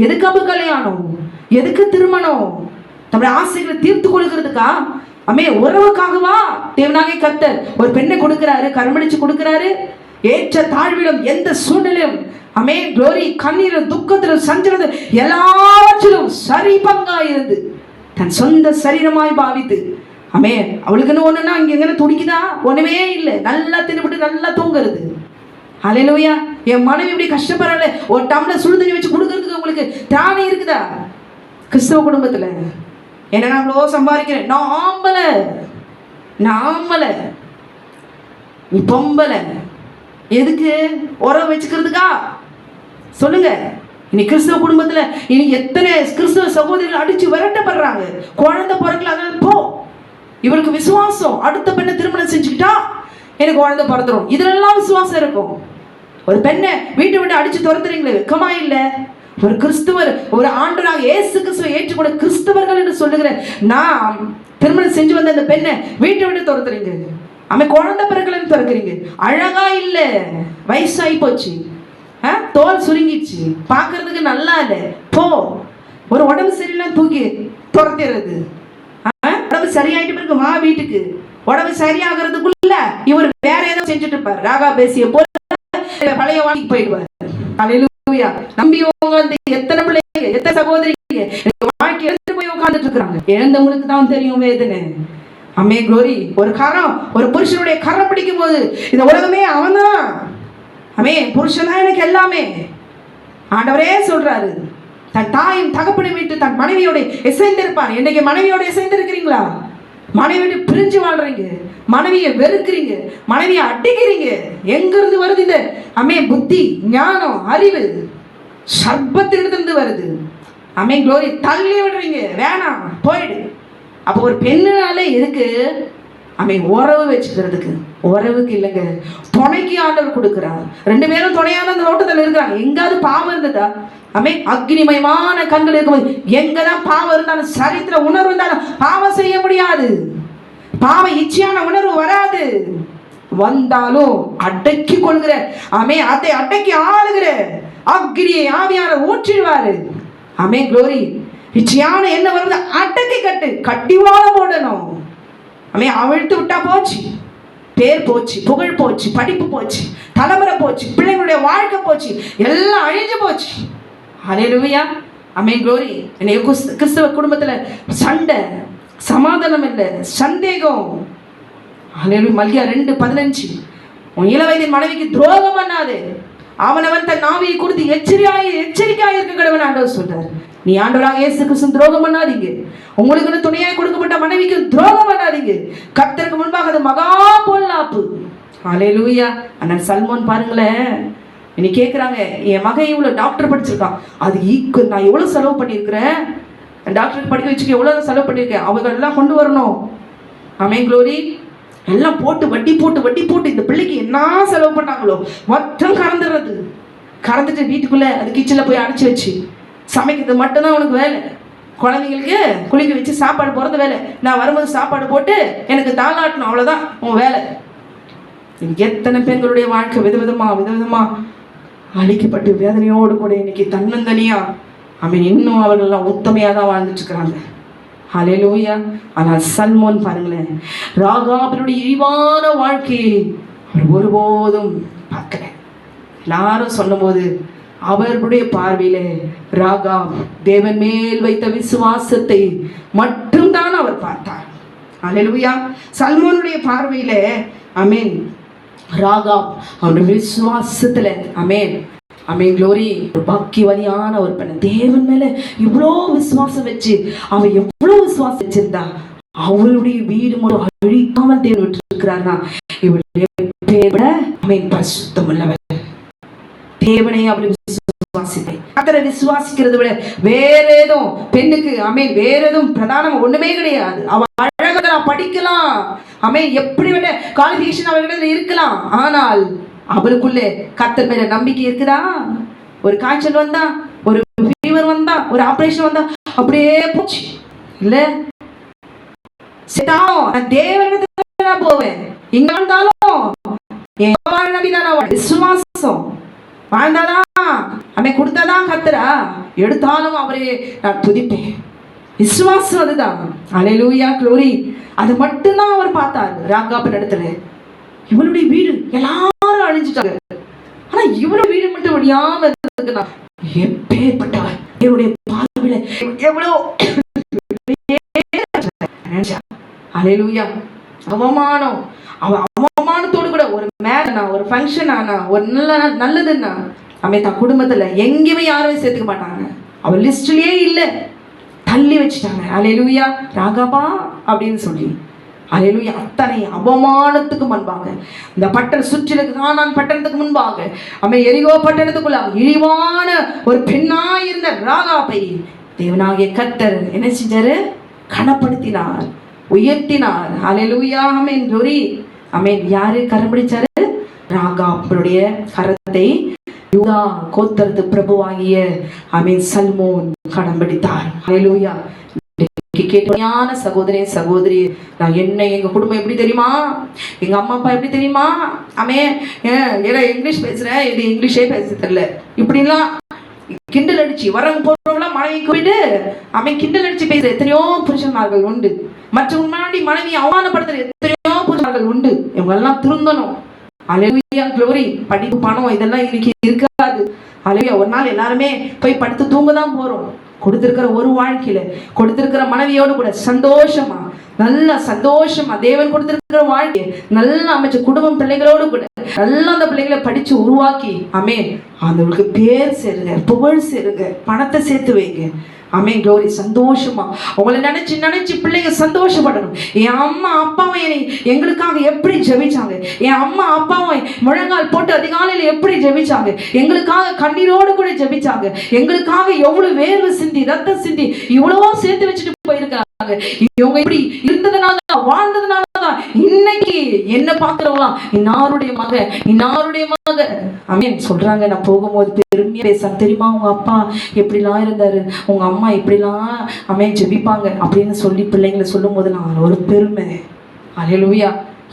எதுக்கு அப்ப கல்யாணம்? எதுக்கு திருமணம்? நம்முடைய ஆசைகளை தீர்த்து கொடுக்கிறதுக்கா? உறவுக்காகவா தேவனாகிய கர்த்தர் ஒரு பெண்ணை கொடுக்கிறாரு, கரமடிச்சு கொடுக்கிறாரு. ஏற்ற தாழ்விலும் எந்த சூழ்நிலையும் க்ளோரி கண்ணீரும் துக்கத்திலும் சஞ்சலத்திலும் எல்லாவற்றிலும் சரி பங்காயிருந்து தன் சொந்த சரீரமாய் பாவித்து அவளுக்குன்னு ஒண்ணுன்னா இங்க எங்க துடிக்குதா? ஒண்ணுமே இல்லை, நல்லா தின்னுபிட்டு நல்லா தூங்குறது. அல்லேலூயா. என் மனைவி இப்படி கஷ்டப்படுறாள், ஒரு டம்ளர் சுடு தண்ணி வச்சு கொடுக்கறதுக்கு உங்களுக்கு திராணி இருக்குதா? கிறிஸ்தவ குடும்பத்துல என்ன நான் அவ்வளோ சம்பாதிக்கிறேன், நான் ஆம்பளை, நீ பொம்பளை, எதுக்கு? உறவு வச்சுக்கிறதுக்கா? சொல்லுங்க. இன்னைக்கு கிறிஸ்தவ குடும்பத்துல இன்னைக்கு எத்தனை கிறிஸ்தவ சகோதரிகள் அடிச்சு விரட்டப்படுறாங்க. குழந்தை பிறக்கல, அதனால போ. இவருக்கு விசுவாசம், அடுத்த பெண்ணை திருமணம் செஞ்சுக்கிட்டா எனக்கு குழந்தை பிறந்துடும், இதெல்லாம் விசுவாசம் இருக்கும். ஒரு பெண்ணை வீட்டை விட்டு அடிச்சு துரத்துறீங்களே, வெக்கமா இல்ல? ஒரு கிறிஸ்துவர், ஒரு ஆண்டவராக இயேசு கிறிஸ்துவை ஏற்றுக்கொண்ட கிறிஸ்தவர்கள் என்று சொல்லுகிற நான் திருமணம் செஞ்சு வந்த அந்த பெண்ணை வீட்டை விட்டு துரத்துறீங்க. குழந்தை பிறகுலன்னு திறக்கிறீங்க. அழகா இல்ல, வயசாகி போச்சு, தோல் சுருங்கிச்சு, பாக்குறதுக்கு நல்லா இல்ல, போ. ஒரு உடம்பு சரியில்லை தூக்கி துரத்திடுறது. உடம்பு சரியாயிட்டு பிறகு வா வீட்டுக்கு. உடம்பு சரியாகிறதுக்குள்ள இவர் வேற ஏதோ செஞ்சுட்டு இருப்பார், ராகா பேசிய போல பழைய வாழ்க்கைக்கு போயிடுவார். அல்லேலூயா. நம்பியவங்க வந்து எத்தனை பிள்ளைங்க, எத்தனை சகோதரிங்க வாழ்க்கை எடுத்து போய் உட்கார்ந்துட்டு இருக்கிறாங்க. இழந்தவங்களுக்கு தான் தெரியும் வேதனை. க்ளோரி. ஒரு கரம், ஒரு புருஷனுடைய கரம் பிடிக்கும் போது இந்த உலகமே அவன்தான். புருஷன் தான் எனக்கு எல்லாமே. ஆண்டவரே சொல்றாரு, தன் தாயும் தகப்பனை விட்டு தன் மனைவியோட இசைந்திருப்பான். இன்னைக்கு மனைவியோட இசைந்திருக்கிறீங்களா? மனைவிட்டு பிரிஞ்சு வாழ்றீங்க, மனைவியை வெறுக்கிறீங்க, மனைவியை அடிக்கிறீங்க. எங்கிருந்து வருது இந்த புத்தி, ஞானம், அறிவு? சர்பத்திலிருந்து வருது. க்ளோரி. தள்ளி விடுறீங்க, வேணாம் போயிடு. அப்போ ஒரு பெண்ணாலே எதுக்கு? உறவு வச்சுக்கிறதுக்கு. உறவுக்கு இல்லைங்க, துணைக்கு ஆண்டவர் கொடுக்கிறார். ரெண்டு பேரும் துணையான அந்த ஓட்டத்தில் இருக்கிறாங்க. எங்காவது பாவம் இருந்ததா? அக்னிமயமான கண்கள் இருக்கும்போது எங்கதான் பாவம் இருந்தாலும், சரித்திர உணர்வு இருந்தாலும் பாவம் செய்ய முடியாது. பாவ இச்சையான உணர்வு வராது. வந்தாலும் அடக்கி கொள்கிற அதை அடக்கி ஆளுகிற அக்னியை ஆவியானவர் ஊற்றிடுவாரு. க்ளோரி. இச்சையான என்ன வருது? அடக்கி கட்டி வாழ போடணும். அவிழ்த்து விட்டா போச்சு. பேர் போச்சு, புகழ் போச்சு, படிப்பு போச்சு, தலைமுறை போச்சு, பிள்ளைங்களுடைய வாழ்க்கை போச்சு, எல்லாம் அழிஞ்சு போச்சு. ஹல்லேலூயா, ஆமென், க்ளோரி. இன்னைக்கு கிறிஸ்தவ குடும்பத்துல சண்டை, சமாதானம் இல்லை, சந்தேகம். ஹல்லேலூயா. மல்கியா 2:15, உன் இளவயதின் மனைவிக்கு துரோகம் பண்ணாது, அவனவன் தன் நாவியை குறித்து எச்சரிக்கையாய் இருக்க கடவன் ஆண்டவர் சொல்றார். நீ ஆண்டவராக இயேசு கிறிஸ்து துரோகம் பண்ணாதீங்க. உங்களுக்கு துணையாய் கொடுக்கப்பட்ட மனைவிக்கு துரோகம் பண்ணாதீங்க. கர்த்தருக்கு முன்பாக அது மகா பொல்லாப்பு. ஹல்லேலூயா. அண்ணன் சல்மோன் பாருங்களேன், இன்னைக்கு கேட்குறாங்க, என் மகன் இவ்வளோ டாக்டர் படிச்சிருக்கான், அது ஈக்குவல் நான் எவ்வளோ செலவு பண்ணியிருக்கிறேன், டாக்டருக்கு படிக்க வச்சுக்க எவ்வளோ செலவு பண்ணியிருக்கேன், அவங்க எல்லாம் கொண்டு வரணும். ஆமென், க்ளோரி. எல்லாம் போட்டு வட்டி போட்டு இந்த பிள்ளைக்கு என்ன செலவு பண்ணாங்களோ மொத்தம் கறந்துட்டு வீட்டுக்குள்ள அது கிச்சனில் போய் அடைச்சி வச்சு சமைக்கிறது மட்டும்தான் உனக்கு வேலை. குழந்தைங்களுக்கு குளிக்க வச்சு சாப்பாடு போகிறது வேலை. நான் வரும்போது சாப்பாடு போட்டு எனக்கு தாளாட்டணும், அவ்வளோதான் உன் வேலை. எத்தனை பெண்களுடைய வாழ்க்கை விதவிதமா அழிக்கப்பட்டு வேதனையோடு கூட இன்னைக்கு தன்னந்தனியா அவன் இன்னும் அவர்கள்லாம் உத்தமையாக தான் வாழ்ந்துட்டு இருக்கிறாங்க. ஹல்லேலூயா. ஆனால் சல்மோன் பாருங்களேன், ராகாபினுடைய இழிவான வாழ்க்கையை அவர் ஒருபோதும் பார்க்கல. எல்லாரும் சொன்னபோது அவர்களுடைய பார்வையில ராகாப் தேவன் மேல் வைத்த விசுவாசத்தை மட்டும்தான் அவர் பார்த்தார். ஹல்லேலூயா. சல்மோனுடைய பார்வையில ஆமென், ராகாப் அவருடைய விசுவாசத்துல ஆமென், ஆமென், க்ளோரி, ஒரு பாக்கியவதியான ஒரு பெண். தேவன் மேல இவ்வளோ விசுவாசம் வச்சு அவ எவ்வளவு விசுவாசம் வச்சிருந்தா அவளுடைய வீடு மட்டும் அழிக்காமல் தேவன் விட்டு இருக்கிறார்னா இவளுடைய பேரை ஆமென் பரிசுத்தம் உள்ளவர். தேவனை அவளை விசுவாசித்தேன். அத்தனை விசுவாசிக்கிறத விட வேற ஏதும் பெண்ணுக்கு ஆமென் வேற எதுவும் பிரதானம் ஒண்ணுமே கிடையாது. அவ அழகா படிக்கலாம், ஆமென், எப்படி வேண குவாலிஃபிகேஷன் அவர்களிடம் இருக்கலாம், ஆனால் அவளுக்குள்ளே கர்த்தர் மேல நம்பிக்கை இருக்குதா? ஒரு காய்ச்சல் வந்தா, ஒரு ஃபீவர் வந்தா, ஒரு ஆபரேஷன் வந்தா அப்படியே போச்சு இல்ல, தேவனிடத்துல நான் போவேன். இங்க வந்தாலும் என் நம்பிதான் விசுவாசம் வாழ்ந்தாதான் அவன் கொடுத்தாதான் கர்த்தரா, எடுத்தாலும் அவரே நான் துதிப்பேன். விசுவாசம் அதுதான். ஹல்லேலூயா, க்ளோரி. அது மட்டும்தான் அவர் பார்த்தார் ராகாபின் இடத்துல. இவளுடைய வீடு எல்லாரும் அழிஞ்சிட்டாங்க, ஆனா இவளுடைய வீடு மட்டும் ஒழியாம இருக்குன்னா எப்பேற்பட்டவர் இவருடைய பார்வையில எவ்வளவு. ஹல்லேலூயா. அவமானம், அவமானத்தோடு கூட ஒரு மேரேஜ்னா, ஒரு ஃபங்க்ஷன் ஆனா, ஒரு நல்லதுன்னா அவன் தன் குடும்பத்துல எங்கேயுமே யாரும் சேர்த்துக்க மாட்டாங்க. அவன் லிஸ்ட்லயே இல்லை, தள்ளி வச்சுட்டாங்க. ஹல்லேலூயா. ராகாபா அப்படின்னு சொல்லி ஹல்லேலூயா. அத்தனை அவமானத்துக்கு முன்பாக இந்த பட்டணம் சுற்றிலுக்கு கானான் பட்டணத்துக்கு முன்பாக அவன் எரிகோ பட்டணத்துக்குள்ளாக இழிவான ஒரு பெண்ணாய் இருந்த ராகாபை தேவனாகிய கர்த்தர் என்ன செஞ்சாரு? கனப்படுத்தினார், உயர்த்தினார். ஹல்லேலூயா. ஆமென், க்ளோரி. ஆமென். யாரு கரம் பிடிச்சாரு? ராகாபுடைய கரத்தை யூதா கோத்திரத்து பிரபுவாகிய ஆமென் சல்மோன் கரம் பிடித்தார். ஹல்லேலூயா. கேட்டையான சகோதரி, நான் என்ன எங்க குடும்பம் எப்படி தெரியுமா, எங்க அம்மா அப்பா எப்படி தெரியுமா, ஆமென், ஏன்னா இங்கிலீஷ் பேசுறேன், இது இங்கிலீஷே பேச தெரியல, இப்படிலாம் கிண்டல் அடிச்சு வரவங்க போறவங்களாம் மனைவிக்கு விட்டு அவன் கிண்டல் அடிச்சு பேசுற எத்தனையோ புருஷன்மார்கள் உண்டு. மற்றவங்க முன்னாடி மனைவி அவமானப்படுத்துற எத்தனையோ புருஷன்மார்கள் உண்டு. இவங்க எல்லாம் திருந்தணும். ஹல்லேலூயா, க்ளோரி. படிப்பு பணம் இதெல்லாம் இன்னைக்கு இருக்காது. ஹல்லேலூயா. ஒரு நாள் எல்லாருமே போய் படுத்து தூங்க தான் போறோம். கொடுத்திருக்கிற ஒரு வாழ்க்கையில கொடுத்திருக்கிற மனைவியோடு கூட சந்தோஷமா, நல்ல சந்தோஷமா தேவன் கொடுத்திருக்கிற வாழ்க்கை நல்லா அமைச்ச குடும்பம் பிள்ளைகளோடு கூட நல்லா அந்த பிள்ளைகளை படிச்சு உருவாக்கி ஆமென் அவங்களுக்கு பேர் சேருங்க, புகழ் சேருங்க, பணத்தை சேர்த்து வைங்க. ஆமென், க்ளோரி. சந்தோஷமா உங்களை நினைச்சு பிள்ளைங்க சந்தோஷப்படணும். என் அம்மா அப்பாவும் எங்களுக்காக எப்படி ஜெபிச்சாங்க, என் அம்மா அப்பாவும் முழங்கால் போட்டு அதிகாலையில் எப்படி ஜெபிச்சாங்க, எங்களுக்காக கண்ணீரோடு கூட ஜெபிச்சாங்க, எங்களுக்காக எவ்வளவு வேர்வை சிந்தி ரத்தம் சிந்தி இவ்வளவோ சேர்த்து வச்சுட்டு போயிருக்காங்க. இவங்க இப்படி இருந்ததுனால வாழ்ந்ததுனாலதான் இன்னைக்கு என்ன பாக்குறவங்களாம் இன்னாருடைய மக ஆமென் சொல்றாங்க. நான் போகும்போது பெருமையா பேச தெரியுமா, உங்க அப்பா எப்படிலாம் இருந்தாரு, உங்க அம்மா எப்படிலாம் ஆமென் ஜெபிப்பாங்க அப்படின்னு சொல்லி பிள்ளைங்களை சொல்லும் போது நான் ஒரு பெருமை. ஹல்லேலூயா.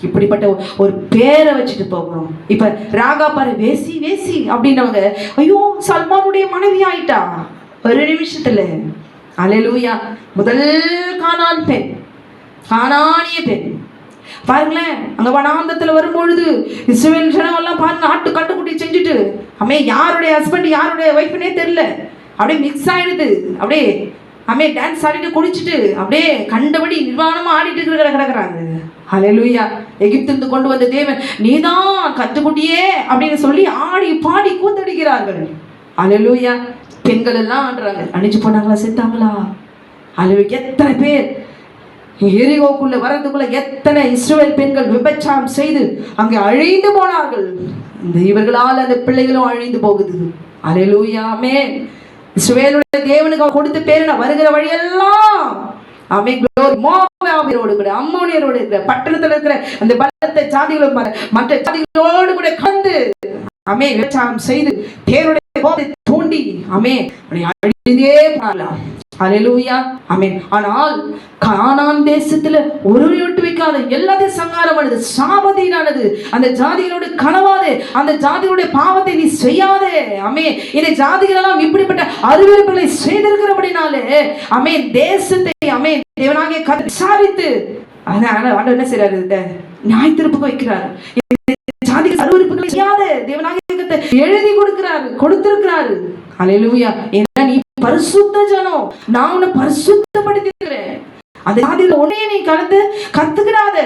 இப்படிப்பட்ட ஒரு பேரை வச்சுட்டு போகணும். இப்ப ராகா பாரு வேசி அப்படின்னவங்க ஐயோ சல்மானுடைய மனைவி ஆயிட்டா ஒரு நிமிஷத்துல. ஹல்லேலூயா. முதல் கானானிய பெண் பாருங்களேன், அங்க வனாந்தத்துல வரும்பொழுது இஸ்ரவேல் ஜனம் எல்லாம் பாருங்க, ஆட்டு கண்டுக்குட்டி செஞ்சுட்டு யாருடைய ஹஸ்பண்ட் யாருடைய ஒய்ஃப்னே தெரியல, அப்படியே மிக்ஸ் ஆயிடுது. அப்படியே டான்ஸ் ஆடிட்டு குடிச்சிட்டு அப்படியே கண்டபடி நிர்வாணமா ஆடிட்டு கிடக்குறாங்க. ஹல்லேலூயா. எகிப்திலிருந்து கொண்டு வந்த தேவன் நீதான் கத்துக்குட்டியே அப்படின்னு சொல்லி ஆடி பாடி கூத்தடிக்கிறார்கள். ஹல்லேலூயா. பெண்கள் எல்லாம் ஆடுறாங்க. அணிச்சு போனாங்களா, செத்தாங்களா? ஹல்லேலூயா. எத்தனை பேர் எரிகோக்குள்ள வரதுக்குள்ள எத்தனை இஸ்ரவேல் பெண்கள் விபச்சாரம் செய்து அங்கே அழிந்து போனார்கள். இந்த இவர்களால் அந்த பிள்ளைகளும் அழிந்து போகுது. ஹல்லேலூயா. ஆமென். இஸ்ரவேலுடைய தேவனுக்கு கொடுத்த பேரு வருகிற வழியெல்லாம் மோவாபியரோடு கூட அம்மோனியரோடு இருக்கிற பட்டணத்தில் இருக்கிற அந்த பலத்த ஜாதிகளோடு மற்ற ஜாதிகளோடு கூட கலந்து விபச்சாரம் செய்து தேவனுடைய கோபத்தை தூண்டி அழிந்தே போகலாம். ஹல்லேலூயா. ஆமென். ஆனால் கானான் தேசத்துல ஒரு விட்டு வைக்காத எல்லாத்தையும் சங்காரமானது, சாபதீனானது. அந்த ஜாதிகளோடு கனவாதே, அந்த ஜாதிகளுடைய பாவத்தை நீ செய்யாதே. இந்த ஜாதிகள் எல்லாம் இப்படிப்பட்ட அறிவிப்புகளை செய்திருக்கிறபடினாலே தேசத்தை தேவனாகிய கர்த்தர் விசாரித்து ஆண்டவர் என்ன செய்யறாரு, நியாய தீர்ப்புக்கு வைக்கிறார். ஜாதிகள் அறிவிப்புகளை செய்யாத தேவனாகிய கர்த்தர் எழுதி கொடுத்திருக்கிறாரு. ஹல்லேலூயா. ஏன்னா நீ பரிசுத்த ஜனம், நான் உன்னை பரிசுத்தப்படுத்திக்கிறேன், அந்த ஜாதியில உன்னைய நீ கத்துக்கிறாத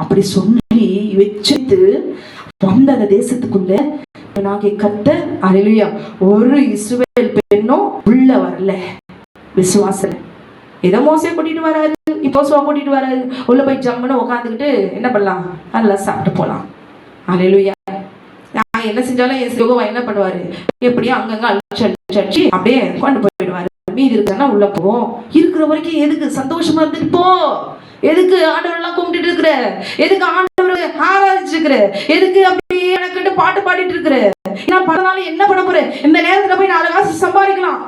அப்படி சொல்லி வச்சுட்டு வந்த அந்த தேசத்துக்குள்ள கர்த்தர் ஹல்லேலூயா ஒரு இஸ்ரவேல் பெண்ணும் உள்ள வரல. விசுவாசல ஏதோ மோசையை கூட்டிட்டு வராரு, இப்போ கூட்டிட்டு வராரு, உள்ள போய் ஜம்முன்னு உட்காந்துக்கிட்டு என்ன பண்ணலாம், நல்லா சாப்பிட்டு போலாம். ஹல்லேலூயா. நான் என்ன செஞ்சாலும் என் யோகா என்ன பண்ணுவாரு, எப்படியோ அங்கங்க அழிச்சு அப்படியே கொண்டு போயிடுவாரு. மீதி இருக்கிறனா உள்ள போவோம். இருக்கிற வரைக்கும் எதுக்கு சந்தோஷமா இருந்துட்டு போ, எதுக்கு ஆண்டவர் எல்லாம் கும்பிட்டு இருக்கிற, எதுக்கு ஆண்டவர் ஆராதிச்சிருக்கிற, எதுக்கு அப்படியே எனக்கு பாட்டு பாடிட்டு இருக்கிற, நான் பல என்ன பண்ண போறேன், இந்த நேரத்துல போய் 4 காசு சம்பாதிக்கலாம்.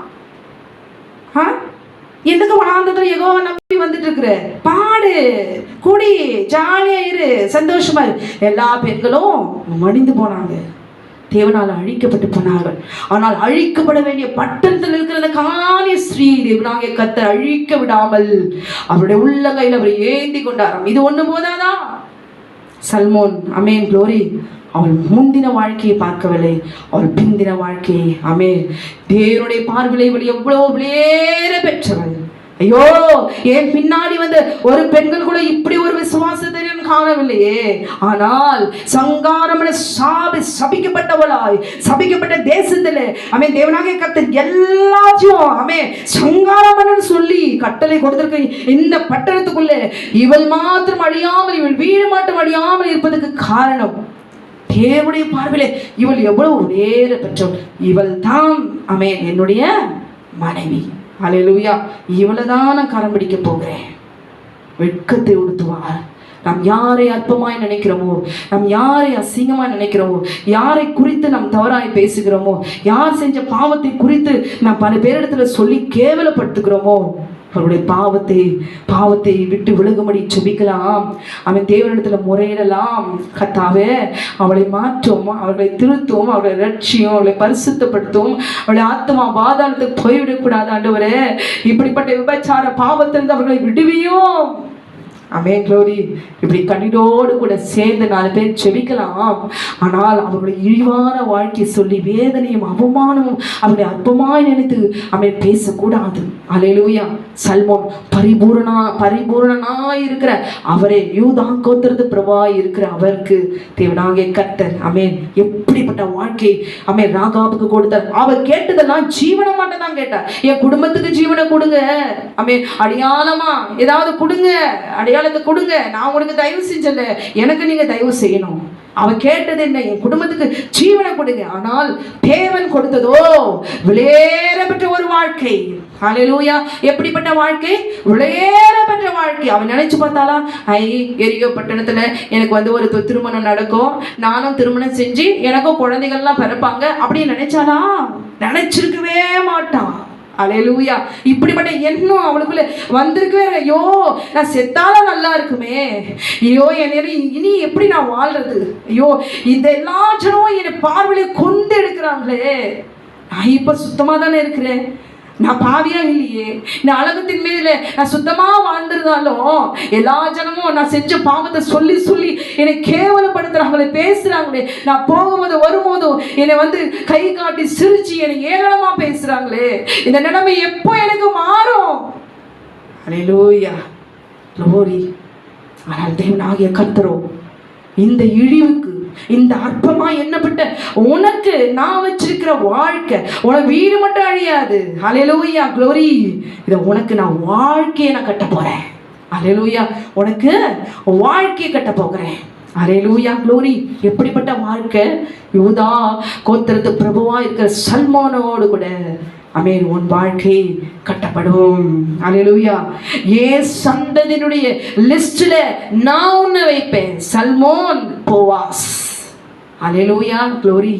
எதுக்கு வனாந்தத்துல யெகோவா நம்பி வந்துட்டு இருக்கிற, பாடு, குடி, ஜாலியா இரு, சந்தோஷமா இரு. எல்லா பெண்களும் மடிந்து போனாங்க, தேவனால் அழிக்கப்பட்டு போனார்கள். ஆனால் அழிக்கப்பட வேண்டிய பட்டணத்தில் இருக்கிற காலிய ஸ்ரீ தேவனாகிய கர்த்தர் அழிக்க விடாமல் அவருடைய உள்ளங்கையில் அவரை ஏந்தி கொண்டாராம். இது ஒண்ணு போதாதா? சல்மோன் அமேன் க்ளோரி அவள் முந்தின வாழ்க்கையை பார்க்கவில்லை, அவள் பிந்தின வாழ்க்கையை தேவனுடைய பார்வையை இவள் எவ்வளவு விளையேற பெற்றவள். ஐயோ, ஏன் பின்னாடி வந்த ஒரு பெண்கள் கூட இப்படி ஒரு விசுவாசத்தை காணவில்லையே. ஆனால் சங்காரமன சபிக்கப்பட்டவளாய் சபிக்கப்பட்ட தேசத்துல தேவனாகிய கர்த்தர் எல்லாத்தையும் சங்காரமனு சொல்லி கட்டளை கொடுத்திருக்க இந்த பட்டணத்துக்குள்ள இவள் மாத்திரம் அழியாமல், இவள் வீடு மாற்றம் அழியாமல் இருப்பதற்கு காரணம் தேவனுடைய பார்வையிலே இவள் எவ்வளவு நேர பெற்றவள். இவள் தான் என்னுடைய மனைவி. ஹல்லேலூயா. இவளைதான் நான் கரம் பிடிக்க போகிறேன். வெட்கத்தை உடுத்துவார். நாம் யாரை அற்பமாய் நினைக்கிறோமோ, நாம் யாரை அசிங்கமாய் நினைக்கிறோமோ, யாரை குறித்து நாம் தவறாய் பேசுகிறோமோ, யார் செஞ்ச பாவத்தை குறித்து நாம் பல பேரிடத்துல சொல்லி கேவலப்படுத்துகிறோமோ, அவருடைய பாவத்தை விட்டு விலகும்படி ஜெபிக்கலாம். தேவனிடத்துல முறையிடலாம். கர்த்தாவே, அவளை மாற்றும், அவர்களை திருத்தும், அவர்களை ரட்சியும், அவளை பரிசுத்தப்படுத்தும், அவளை ஆத்மா பாதாளத்துக்கு போய்விடக்கூடாது ஆண்டவரே. இப்படிப்பட்ட விபச்சார பாவத்திலிருந்து அவர்களை விடுவியும். அமேன் க்ளோரி. இப்படி கண்ணீரோடு கூட சேர்ந்து 4 பேர் செபிக்கலாம். ஆனால் அவர்களுடைய இழிவான வாழ்க்கை சொல்லி வேதனையும் அவமானமும் அவருடைய அற்பமாய் நினைத்து பேசக்கூடாது. ஹல்லேலூயா. சல்மோன் பரிபூரணனாய் இருக்கிற அவரே, யூதா கோத்திரத்து பிரபாய் இருக்கிற அவருக்கு தேவனாகிய கர்த்தர் எப்படிப்பட்ட வாழ்க்கை ராகாபுக்கு கொடுத்தார். அவர் கேட்டதெல்லாம் ஜீவன மட்டும் தான் கேட்டார். என் குடும்பத்துக்கு ஜீவனை கொடுங்க, அடையாளமா ஏதாவது கொடுங்க, அடையாளத்தை கொடுங்க, நான் உனக்கு தயவு செஞ்சல, எனக்கு நீங்க தயவு செய்யணும். அவ கேட்டது என்ன, என் குடும்பத்துக்கு ஜீவனை கொடுங்க. ஆனால் தேவன் கொடுத்ததோ விலையேற பெற்ற ஒரு வாழ்க்கை. ஹல்லேலூயா. எப்படிப்பட்ட வாழ்க்கை? விலையேற பெற்ற வாழ்க்கை. அவன் நினைச்சு பார்த்தாலா, எரியோ பட்டணத்துல எனக்கு ஒரு திருமணம் நடக்கும், நானும் திருமணம் செஞ்சு எனக்கும் குழந்தைகள்லாம் பிறப்பாங்க அப்படின்னு நினைச்சாலா? நினைச்சிருக்கவே மாட்டான். ஹல்லேலூயா. இப்படிப்பட்ட எண்ணம் அவளுக்குள்ள வந்திருக்கவே. ஐயோ, நான் செத்தாலும் நல்லா இருக்குமே, ஐயோ இனி எப்படி நான் வாழ்றது, ஐயோ இந்த எல்லா ஜனமும் என்னை பார்வையில கொண்டு எடுக்கிறாங்களே, நான் இப்ப சுத்தமா தானே இருக்கிறேன், நான் பாவியா இல்லையே, இந்த உலகத்தின் மேல நான் சுத்தமா வாழ்ந்திருந்தாலும் எல்லா ஜனமும் நான் செஞ்ச பாவத்தை சொல்லி சொல்லி என்னை கேவலப்படுத்துறாங்களே, பேசுறாங்களே. நான் போகும்போது வரும்போதும் என்னை வந்து கை காட்டி சிரிச்சு என்னை ஏளனமா பேசுறாங்களே. இந்த நிலைமை எப்போ எனக்கு மாறும்? அல்லேலூயா, glory. ஆனால் தேவனாகிய கர்த்தரோ இந்த இழிவுக்கு, இந்த அற்பமா எண்ணப்பட்ட உனக்கு நான் வச்சிருக்கிற வாழ்க்கை, உனக்கு வீடு மட்டும் அழியாது. அல்லேலூயா, glory. இத உனக்கு நான் வாழ்க்கையை நான் கட்ட போறேன். அல்லேலூயா, உனக்கு வாழ்க்கையை கட்ட போகிறேன். அல்லேலூயா, glory. எப்படிப்பட்ட வாழ்க்கை? யூதா கோத்திரத்து பிரபுவா இருக்கிற சல்மோனோடு கூட ஆமென் உன் வாழ்க்கை கட்டப்படும். அல்லேலூயா. சந்ததியினுடைய லிஸ்ட்ல நான் உன்னை வைப்பேன். சல்மோன் போவாஸ். அல்லேலூயா, glory.